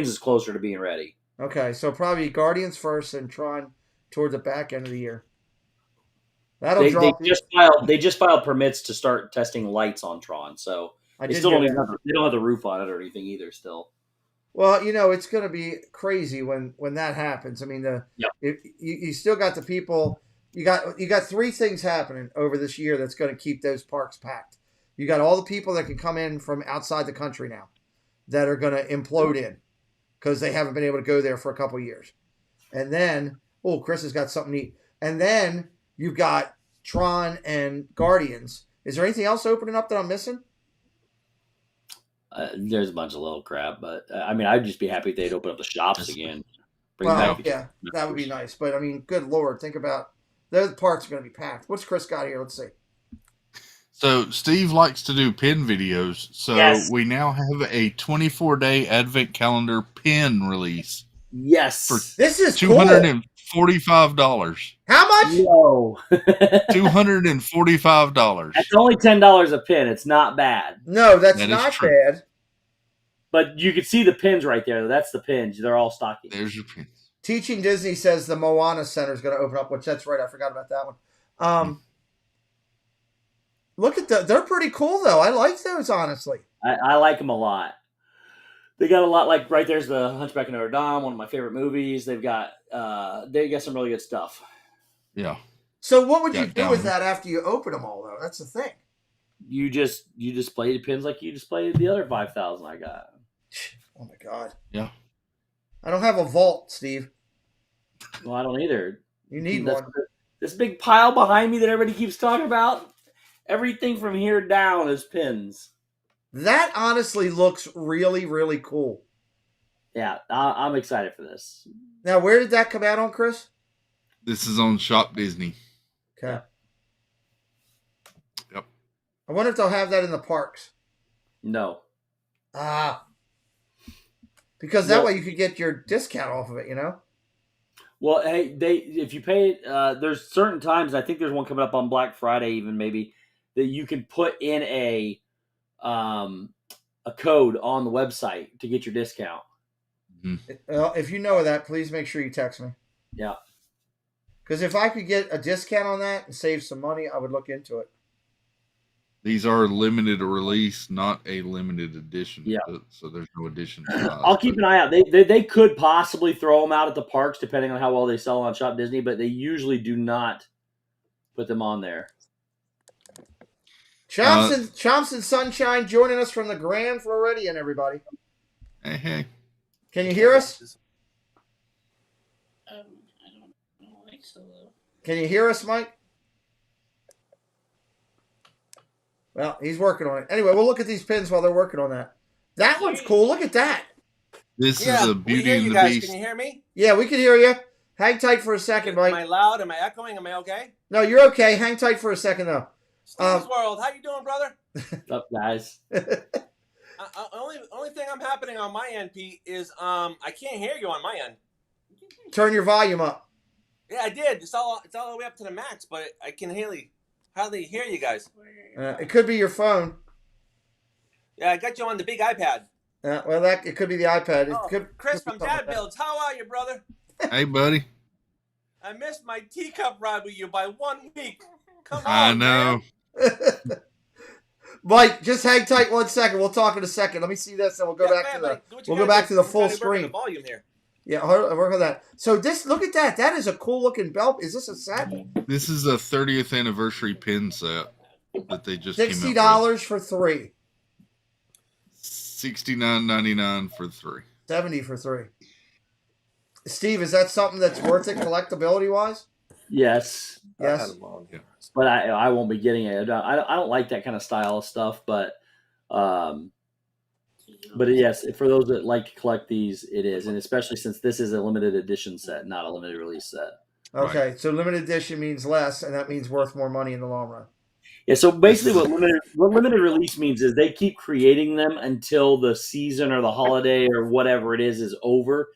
[SPEAKER 13] is closer to being ready.
[SPEAKER 5] Okay, so probably Guardians first and Tron toward the back end of the year. That'll draw people.
[SPEAKER 13] They just filed permits to start testing lights on Tron, so they still don't have the roof on it or anything either. Still,
[SPEAKER 5] well, it's going to be crazy when that happens. I mean, you still got the people. You got three things happening over this year that's going to keep those parks packed. You got all the people that can come in from outside the country now that are going to implode in because they haven't been able to go there for a couple of years. And then, Chris has got something neat. And then you've got Tron and Guardians. Is there anything else opening up that I'm missing?
[SPEAKER 13] There's a bunch of little crap, but I'd just be happy if they'd open up the shops again.
[SPEAKER 5] Yeah, that would be nice. But I mean, good Lord, think about those parks are going to be packed. What's Chris got here? Let's see.
[SPEAKER 8] So Steve likes to do pin videos. So
[SPEAKER 13] Yes.
[SPEAKER 8] we now have a 24-day advent calendar pin release.
[SPEAKER 13] Yes.
[SPEAKER 8] For
[SPEAKER 4] This is
[SPEAKER 8] $245.
[SPEAKER 4] How much?
[SPEAKER 13] Whoa.
[SPEAKER 8] $245.
[SPEAKER 13] That's only $10 a pin. It's not bad.
[SPEAKER 4] No, that's
[SPEAKER 8] That is
[SPEAKER 4] not
[SPEAKER 8] true.
[SPEAKER 4] bad.
[SPEAKER 13] But you can see the pins right there. That's the pins. They're all stocking.
[SPEAKER 8] There's your pins.
[SPEAKER 4] Teaching Disney says the Moana Center is going to open up, which that's right. I forgot about that one. Look at they're pretty cool though. I like those honestly.
[SPEAKER 13] I like them a lot. They got a lot. Like right there's the Hunchback of Notre Dame, one of my favorite movies. They got some really good stuff.
[SPEAKER 8] Yeah.
[SPEAKER 4] So what would you
[SPEAKER 8] Got
[SPEAKER 4] do
[SPEAKER 8] down.
[SPEAKER 4] with that after you open them all though? That's the thing.
[SPEAKER 13] You display the pins like you displayed the other 5,000 I got.
[SPEAKER 4] Oh my god.
[SPEAKER 8] Yeah.
[SPEAKER 4] I don't have a vault, Steve.
[SPEAKER 13] Well, I don't either.
[SPEAKER 4] You need
[SPEAKER 13] That's
[SPEAKER 4] one.
[SPEAKER 13] This big pile behind me that everybody keeps talking about. Everything from here down is pins.
[SPEAKER 4] That honestly looks really, really cool.
[SPEAKER 13] Yeah, I'm excited for this.
[SPEAKER 4] Now, where did that come out on, Chris?
[SPEAKER 8] This is on Shop Disney.
[SPEAKER 4] Okay.
[SPEAKER 8] Yep.
[SPEAKER 4] I wonder if they'll have that in the parks.
[SPEAKER 13] No.
[SPEAKER 4] Because that way you could get your discount off of it, you know?
[SPEAKER 13] Well, hey, if you pay it, there's certain times. I think there's one coming up on Black Friday, even maybe that you can put in a code on the website to get your discount.
[SPEAKER 4] If you know of that, please make sure you text me.
[SPEAKER 13] Yeah.
[SPEAKER 4] Because if I could get a discount on that and save some money, I would look into it.
[SPEAKER 8] These are limited release, not a limited edition.
[SPEAKER 13] Yeah.
[SPEAKER 8] So there's no edition.
[SPEAKER 13] I'll keep an eye out. They could possibly throw them out at the parks depending on how well they sell on Shop Disney, but they usually do not put them on there.
[SPEAKER 4] Chomps and Sunshine joining us from the Grand Floridian, everybody.
[SPEAKER 8] Hey.
[SPEAKER 4] Can you hear us?
[SPEAKER 11] I don't think so, though.
[SPEAKER 4] Can you hear us, Mike? Well, he's working on it. Anyway, we'll look at these pins while they're working on that. That one's cool. Look at that.
[SPEAKER 8] This is a Beauty and the
[SPEAKER 19] guys.
[SPEAKER 8] Beast.
[SPEAKER 19] Can you hear me?
[SPEAKER 4] Yeah, we can hear you. Hang tight for a second, Mike.
[SPEAKER 19] Am I loud? Am I echoing? Am I okay?
[SPEAKER 4] No, you're okay. Hang tight for a second, though.
[SPEAKER 19] Steve's World, how you doing, brother?
[SPEAKER 13] What's up, guys?
[SPEAKER 19] Only thing I'm happening on my end, Pete, is I can't hear you on my end.
[SPEAKER 4] Turn your volume up.
[SPEAKER 19] Yeah, I did. It's all the way up to the max, but I can hardly hear you guys.
[SPEAKER 4] It could be your phone.
[SPEAKER 19] Yeah, I got you on the big iPad.
[SPEAKER 4] Well, it could be the iPad. It could,
[SPEAKER 19] Chris from Dad Builds, how are you, brother?
[SPEAKER 8] Hey, buddy.
[SPEAKER 19] I missed my teacup ride with you by 1 week. Come on,
[SPEAKER 8] I know.
[SPEAKER 4] Mike, just hang tight 1 second. We'll talk in a second. Let me see this, and we'll go back to the full screen.
[SPEAKER 19] The volume here.
[SPEAKER 4] Yeah, work on that. So look at that. That is a cool looking belt. Is this a set?
[SPEAKER 8] This is a 30th anniversary pin set that they just came out
[SPEAKER 4] $60 for 3.
[SPEAKER 8] $69.99 for 3.
[SPEAKER 4] $70 for 3. Steve, is that something that's worth it collectability wise?
[SPEAKER 13] Yes.
[SPEAKER 4] Yes.
[SPEAKER 13] But I won't be getting it. I don't like that kind of style of stuff, but yes, for those that like to collect these, it is, and especially since this is a limited edition set, not a limited release set.
[SPEAKER 4] Okay, right. So limited edition means less, and that means worth more money in the long run.
[SPEAKER 13] Yeah. So basically, what limited release means is they keep creating them until the season or the holiday or whatever it is over.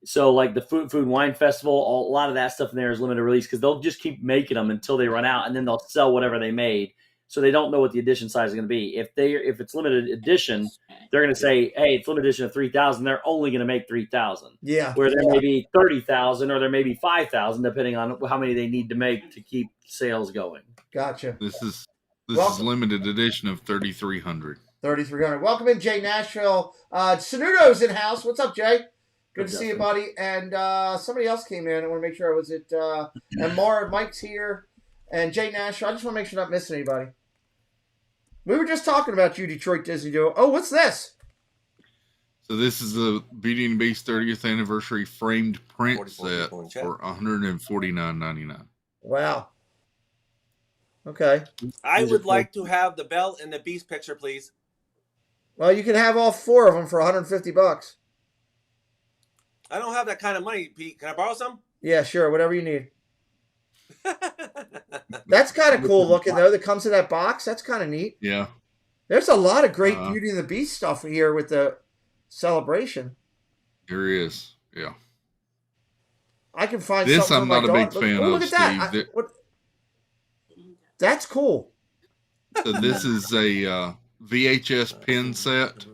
[SPEAKER 13] So like the Food and Wine Festival, a lot of that stuff in there is limited release because they'll just keep making them until they run out, and then they'll sell whatever they made. So they don't know what the edition size is going to be. If it's limited edition, they're going to say, "Hey, it's limited edition of 3,000." They're only going to make 3,000.
[SPEAKER 4] Yeah.
[SPEAKER 13] Where there may be 30,000 or there may be 5,000, depending on how many they need to make to keep sales going.
[SPEAKER 4] Gotcha.
[SPEAKER 8] This is limited edition of 3,300.
[SPEAKER 4] 3,300. Welcome in, Jay Nashville. Sanudo's in house. What's up, Jay? Good to see you, buddy. And somebody else came in. I want to make sure I was at. And Mike's here, and Jay Nashville. I just want to make sure I'm not missing anybody. We were just talking about you, Detroit Disney Duo. Oh, what's this?
[SPEAKER 8] So this is the Beauty and the Beast 30th anniversary framed print set for $149.99.
[SPEAKER 4] Wow. Okay.
[SPEAKER 19] I would like to have the belt and the Beast picture, please.
[SPEAKER 4] Well, you can have all 4 of them for $150.
[SPEAKER 19] I don't have that kind of money, Pete. Can I borrow some?
[SPEAKER 4] Yeah, sure. Whatever you need.
[SPEAKER 5] That's kind of cool looking, though, that comes in that box. That's kind of neat.
[SPEAKER 8] Yeah.
[SPEAKER 5] There's a lot of great Beauty and the Beast stuff here with the celebration.
[SPEAKER 8] There is. Yeah.
[SPEAKER 5] I can find
[SPEAKER 8] This
[SPEAKER 5] something
[SPEAKER 8] I'm
[SPEAKER 5] for my
[SPEAKER 8] not a big
[SPEAKER 5] daughter.
[SPEAKER 8] fan
[SPEAKER 5] Look
[SPEAKER 8] of,
[SPEAKER 5] at that.
[SPEAKER 8] Steve.
[SPEAKER 5] That's cool.
[SPEAKER 8] So this is a VHS pin set.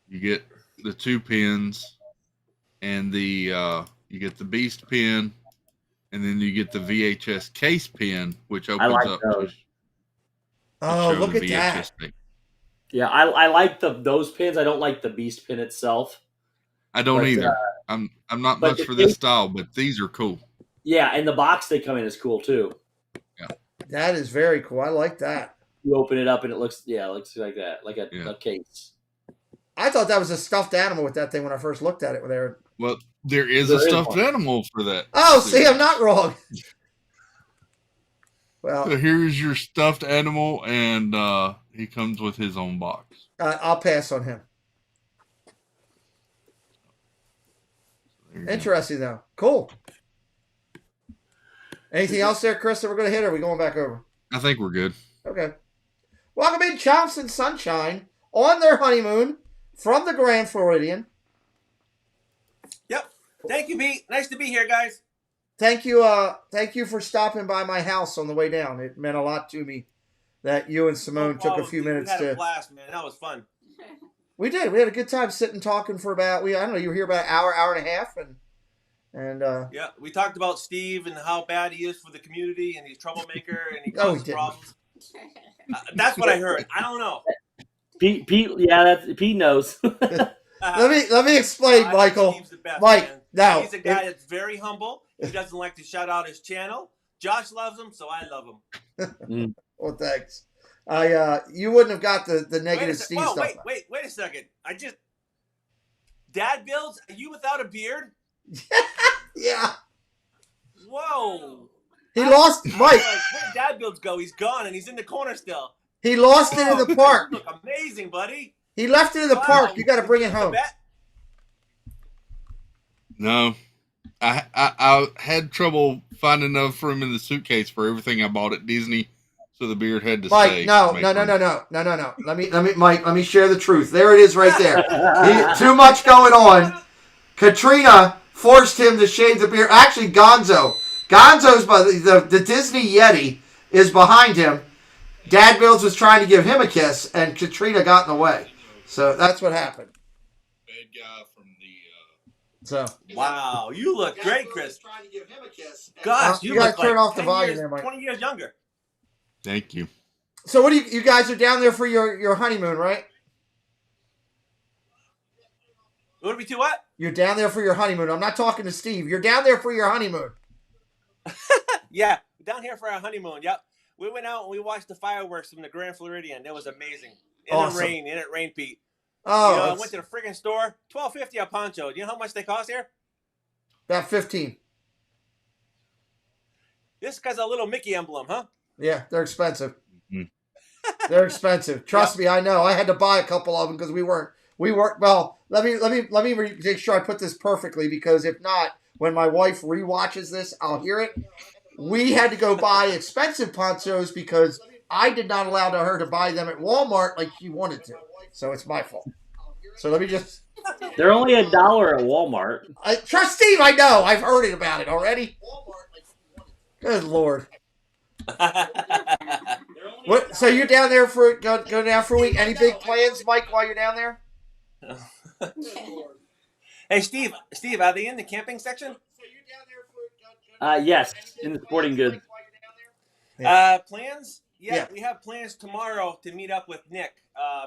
[SPEAKER 8] You get the 2 pins, and the you get the Beast pin, and then you get the VHS case pin, which opens
[SPEAKER 13] like
[SPEAKER 8] up
[SPEAKER 13] those.
[SPEAKER 8] to
[SPEAKER 5] Oh,
[SPEAKER 8] show
[SPEAKER 5] look
[SPEAKER 8] the
[SPEAKER 5] at that.
[SPEAKER 8] thing.
[SPEAKER 13] Yeah, I like those pins. I don't like the Beast pin itself.
[SPEAKER 8] I don't
[SPEAKER 13] But,
[SPEAKER 8] either. I'm not
[SPEAKER 13] but
[SPEAKER 8] much
[SPEAKER 13] the
[SPEAKER 8] for this
[SPEAKER 13] case-
[SPEAKER 8] style, but these are cool.
[SPEAKER 13] Yeah, and the box they come in is cool too.
[SPEAKER 5] That is very cool. I like that.
[SPEAKER 13] You open it up and it looks like that, like a case.
[SPEAKER 5] I thought that was a stuffed animal with that thing when I first looked at it. There.
[SPEAKER 8] Well, there is
[SPEAKER 13] There
[SPEAKER 8] a
[SPEAKER 13] is
[SPEAKER 8] stuffed
[SPEAKER 13] one.
[SPEAKER 8] animal for that.
[SPEAKER 5] Oh, see, I'm not wrong. Well,
[SPEAKER 8] So here's your stuffed animal, and he comes with his own box.
[SPEAKER 5] I'll pass on him.
[SPEAKER 8] There you go.
[SPEAKER 5] Interesting, though. Cool. Anything else there, Chris, that we're going to hit, or are we going back over?
[SPEAKER 8] I think we're good.
[SPEAKER 5] Okay. Welcome in, Chomps and Sunshine, on their honeymoon from the Grand Floridian.
[SPEAKER 19] Yep. Thank you, Pete. Nice to be here, guys.
[SPEAKER 5] Thank you for stopping by my house on the way down. It meant a lot to me that you and Simone took a few minutes
[SPEAKER 19] we had a
[SPEAKER 5] to.
[SPEAKER 19] blast, man. That was fun.
[SPEAKER 5] We did. We had a good time sitting talking for about. I don't know. You were here about an hour and a half, and
[SPEAKER 19] Yeah, we talked about Steve and how bad he is for the community, and he's a troublemaker, and he
[SPEAKER 5] No, he
[SPEAKER 19] causes
[SPEAKER 5] didn't.
[SPEAKER 19] problems. That's what I heard. I don't know.
[SPEAKER 13] Pete, Pete knows.
[SPEAKER 5] let me explain, Michael.
[SPEAKER 19] Steve's the best,
[SPEAKER 5] Mike,
[SPEAKER 19] man.
[SPEAKER 5] now
[SPEAKER 19] He's a guy that's very humble. He doesn't like to shout out his channel. Josh loves him, so I love him.
[SPEAKER 5] Well, thanks. You wouldn't have got the negative Steve
[SPEAKER 19] Whoa,
[SPEAKER 5] stuff.
[SPEAKER 19] wait a second. Dad builds. Are you without a beard?
[SPEAKER 5] Yeah.
[SPEAKER 19] Whoa.
[SPEAKER 5] He lost
[SPEAKER 19] Mike.
[SPEAKER 5] Mike.
[SPEAKER 19] Where'd Dad builds go? He's gone, and he's in the corner still.
[SPEAKER 5] He lost it in the park.
[SPEAKER 19] You look amazing, buddy.
[SPEAKER 5] He left it in the park. You got to bring it home.
[SPEAKER 8] No, I had trouble finding enough room in the suitcase for everything I bought at Disney, so the beard had to stay.
[SPEAKER 5] Mike, no. Let me share the truth. There it is, right there. Too much going on. Katrina forced him to shave the beard. Actually, Gonzo's by the Disney Yeti is behind him. Dad Bills was trying to give him a kiss, and Katrina got in the way. So that's what happened.
[SPEAKER 8] Bad guy from the.
[SPEAKER 5] So
[SPEAKER 19] wow, you look great, Chris.
[SPEAKER 5] Trying to give him a kiss.
[SPEAKER 19] Gosh,
[SPEAKER 5] You
[SPEAKER 19] you
[SPEAKER 5] gotta
[SPEAKER 19] look
[SPEAKER 5] turn
[SPEAKER 19] like
[SPEAKER 5] off the
[SPEAKER 19] 10
[SPEAKER 5] volume
[SPEAKER 19] years,
[SPEAKER 5] there, Mike.
[SPEAKER 19] 20 years younger.
[SPEAKER 8] Thank you.
[SPEAKER 5] So what do you guys are down there for your honeymoon, right?
[SPEAKER 19] What are we to what?
[SPEAKER 5] You're down there for your honeymoon. I'm not talking to Steve. You're down there for your honeymoon.
[SPEAKER 19] Yeah, we're down here for our honeymoon. Yep. We went out and we watched the fireworks from the Grand Floridian. It was amazing.
[SPEAKER 5] Awesome.
[SPEAKER 19] And it rained, Pete.
[SPEAKER 5] Oh,
[SPEAKER 19] I went to the friggin' store. $12.50 a poncho. Do you know how much they cost here?
[SPEAKER 5] about 15.
[SPEAKER 19] This guy's a little Mickey emblem, huh?
[SPEAKER 5] Yeah, they're expensive. They're expensive. Trust me, I know. I had to buy a couple of them because we weren't. Well, let me make sure I put this perfectly, because if not, when my wife rewatches this, I'll hear it. We had to go buy expensive ponchos because I did not allow her to buy them at Walmart like she wanted to. So it's my fault. So let me just.
[SPEAKER 13] They're only $1 at Walmart.
[SPEAKER 5] Trust Steve, I know. I've heard it about it already. Good Lord. What? So you're down there for go down for a week? Any big plans, Mike, while you're down there?
[SPEAKER 19] Hey, Steve, are they in the camping section?
[SPEAKER 13] Yes, in the sporting goods.
[SPEAKER 19] Plans? Yeah, we have plans tomorrow to meet up with Nick.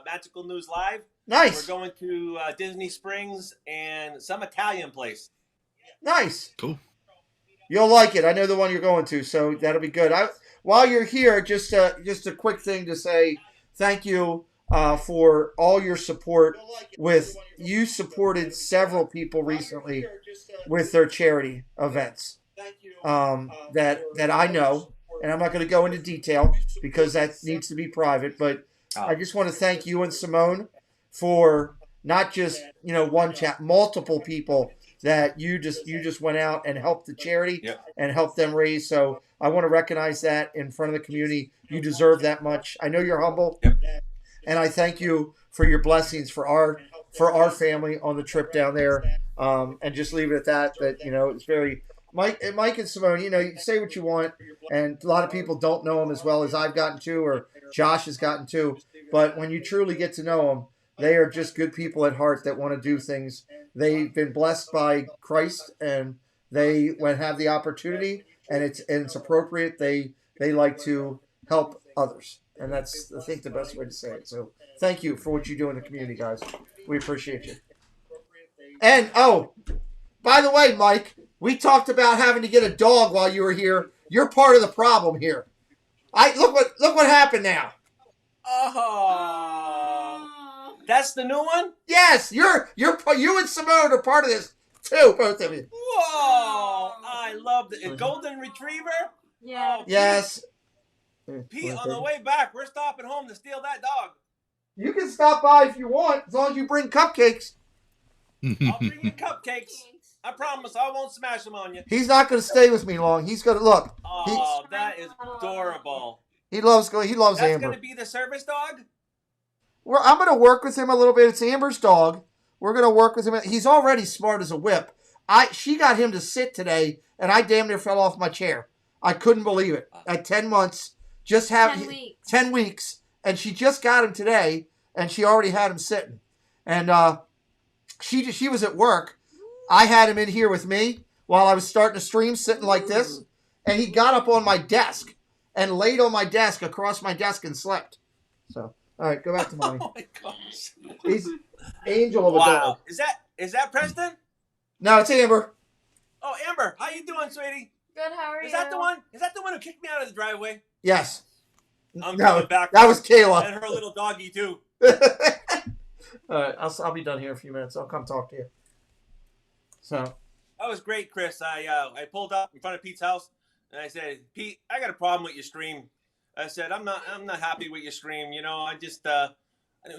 [SPEAKER 19] Magical News Live.
[SPEAKER 5] Nice.
[SPEAKER 19] We're going to Disney Springs and some Italian place.
[SPEAKER 5] Nice.
[SPEAKER 8] Cool.
[SPEAKER 5] You'll like it. I know the one you're going to, so that'll be good. While you're here, just a quick thing to say thank you for all your support. You supported several people recently with their charity events that I know, and I'm not going to go into detail because that needs to be private. But I just want to thank you and Simone for not just one chat, multiple people that you just went out and helped the charity and helped them raise. So I want to recognize that in front of the community. You deserve that much. I know you're humble, and I thank you for your blessings for our family on the trip down there. And just leave it at that. That it's very Mike and Simone. You say what you want, and a lot of people don't know them as well as I've gotten to, or Josh has gotten to. But when you truly get to know them, they are just good people at heart that want to do things. They've been blessed by Christ, and they, when have the opportunity, and it's appropriate, they like to help others, and that's, I think, the best way to say it. So thank you for what you do in the community, guys. We appreciate you. And by the way, Mike, we talked about having to get a dog while you were here. You're part of the problem here. Look what happened now.
[SPEAKER 19] Oh, that's the new one?
[SPEAKER 5] Yes, you and Simone are part of this too, both of you.
[SPEAKER 19] Whoa, I love it. A golden retriever?
[SPEAKER 9] Yeah.
[SPEAKER 19] Oh,
[SPEAKER 5] Yes.
[SPEAKER 19] Pete, on the way back, we're stopping home to steal that dog.
[SPEAKER 5] You can stop by if you want, as long as you bring cupcakes.
[SPEAKER 19] I'll bring you cupcakes. I promise I won't smash them on you.
[SPEAKER 5] He's not going to stay with me long. He's going to look.
[SPEAKER 19] Oh, that is adorable.
[SPEAKER 5] He loves
[SPEAKER 19] That's
[SPEAKER 5] Amber.
[SPEAKER 19] going to be the service dog?
[SPEAKER 5] I'm going to work with him a little bit. It's Amber's dog. We're going to work with him. He's already smart as a whip. She got him to sit today, and I damn near fell off my chair. I couldn't believe it. At 10 months, 10 weeks, and she just got him today, and she already had him sitting. And she was at work. I had him in here with me while I was starting to stream, sitting like this, and he got up on my desk and laid on my desk, across my desk, and slept. So, all right, go back to mommy.
[SPEAKER 19] Oh my gosh.
[SPEAKER 5] He's angel of a dog.
[SPEAKER 19] Is that Preston?
[SPEAKER 5] No, it's Amber.
[SPEAKER 19] Oh, Amber, how you doing, sweetie?
[SPEAKER 11] Good, how are you?
[SPEAKER 19] Is that the one? Is that the one who kicked me out of the driveway?
[SPEAKER 5] Yes.
[SPEAKER 19] I'm
[SPEAKER 5] No,
[SPEAKER 19] coming back.
[SPEAKER 5] that was Kayla.
[SPEAKER 19] And her little doggy too.
[SPEAKER 5] All right, I'll be done here in a few minutes. I'll come talk to you. So.
[SPEAKER 19] That was great, Chris. I pulled up in front of Pete's house and I said, Pete, I got a problem with your stream. I said, I'm not happy with your stream. I just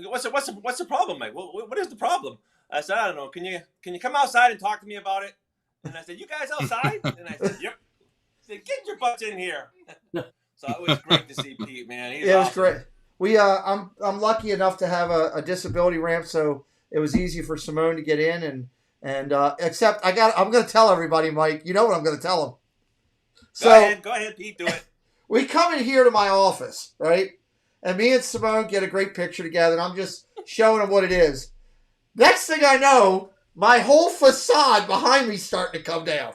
[SPEAKER 19] what's the problem, Mike? What is the problem? I said, I don't know. Can you come outside and talk to me about it? And I said, you guys outside? And I said, yep. I said, get your butts in here. So it was great to see Pete, man. He's
[SPEAKER 5] It was
[SPEAKER 19] awesome.
[SPEAKER 5] great. We I'm lucky enough to have a disability ramp, so it was easy for Simone to get in, and except I'm going to tell everybody, Mike. You know what I'm going to tell them. So
[SPEAKER 19] Go ahead, Pete, do it.
[SPEAKER 5] we come in here to my office, right? And me and Simone get a great picture together, and I'm just showing them what it is. Next thing I know, my whole facade behind me's starting to come down.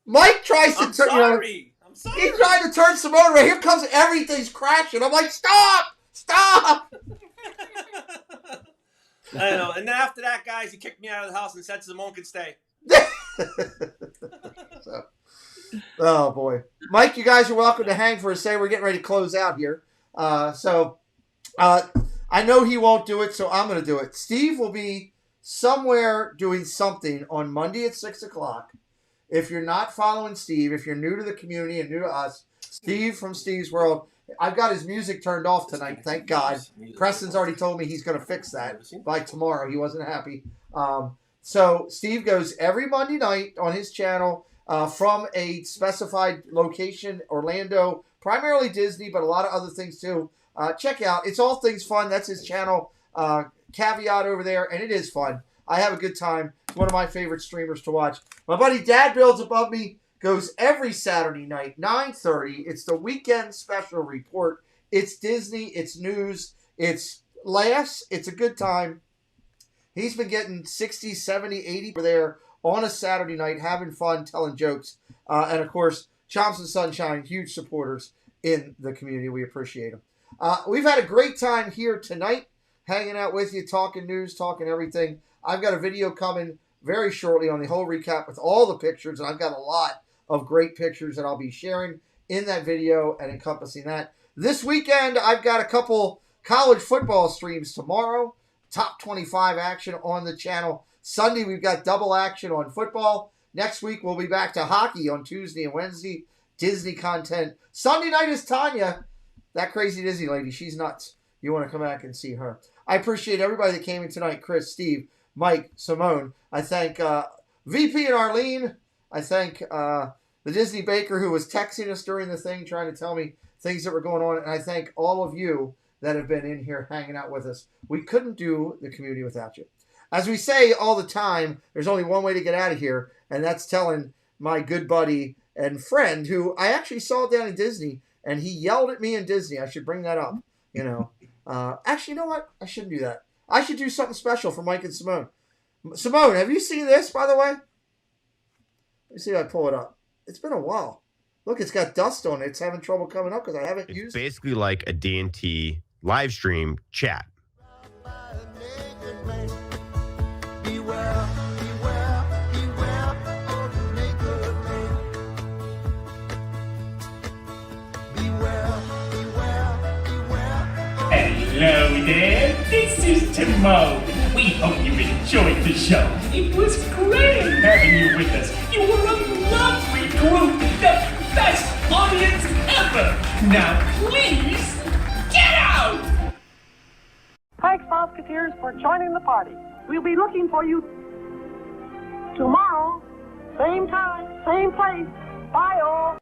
[SPEAKER 5] Mike tries to turn.
[SPEAKER 19] I'm sorry.
[SPEAKER 5] He tried to turn Simone around. Here comes everything's crashing. I'm like, stop!
[SPEAKER 19] I know. And then after that, guys, he kicked me out of the house and said Simone could stay.
[SPEAKER 5] So, oh boy, Mike, you guys are welcome to hang for a say. We're getting ready to close out here. I know he won't do it, so I'm going to do it. Steve will be somewhere doing something on Monday at 6:00. If you're not following Steve, if you're new to the community and new to us, Steve from Steve's World, I've got his music turned off tonight, thank God. Preston's already told me he's going to fix that by tomorrow. He wasn't happy. So Steve goes every Monday night on his channel from a specified location, Orlando, primarily Disney, but a lot of other things too. Check out. It's All Things Fun. That's his channel. Caveat over there, and it is fun. I have a good time. It's one of my favorite streamers to watch. My buddy Dad Builds above me goes every Saturday night, 9:30. It's the weekend special report. It's Disney. It's news. It's laughs. It's a good time. He's been getting 60, 70, 80 over there on a Saturday night, having fun, telling jokes. And, of course, Chomps and Sunshine, huge supporters in the community. We appreciate them. We've had a great time here tonight, hanging out with you, talking news, talking everything. I've got a video coming very shortly on the whole recap with all the pictures, and I've got a lot of great pictures that I'll be sharing in that video and encompassing that. This weekend, I've got a couple college football streams tomorrow, top 25 action on the channel. Sunday, we've got double action on football. Next week, we'll be back to hockey on Tuesday and Wednesday, Disney content. Sunday night is Tanya, that crazy Disney lady. She's nuts. You want to come back and see her. I appreciate everybody that came in tonight. Chris, Steve, Mike, Simone. I thank VP and Arlene. I thank the Disney Baker who was texting us during the thing, trying to tell me things that were going on. And I thank all of you that have been in here hanging out with us. We couldn't do the community without you. As we say all the time, there's only one way to get out of here, and that's telling my good buddy and friend who I actually saw down in Disney, and he yelled at me in Disney. I should bring that up, you know. Actually, you know what? I shouldn't do that. I should do something special for Mike and Simone. Simone, have you seen this, by the way? Let me see if I pull it up. It's been a while. Look, it's got dust on it. It's having trouble coming up because I haven't used it.
[SPEAKER 20] Basically like a D&T live stream chat.
[SPEAKER 21] Hello there, this is Timon. We hope you enjoyed the show. It was great having you with us. You were a lovely group, the best audience ever. Now please, get out!
[SPEAKER 22] Thanks, Musketeers, for joining the party. We'll be looking for you tomorrow, same time, same place. Bye, all.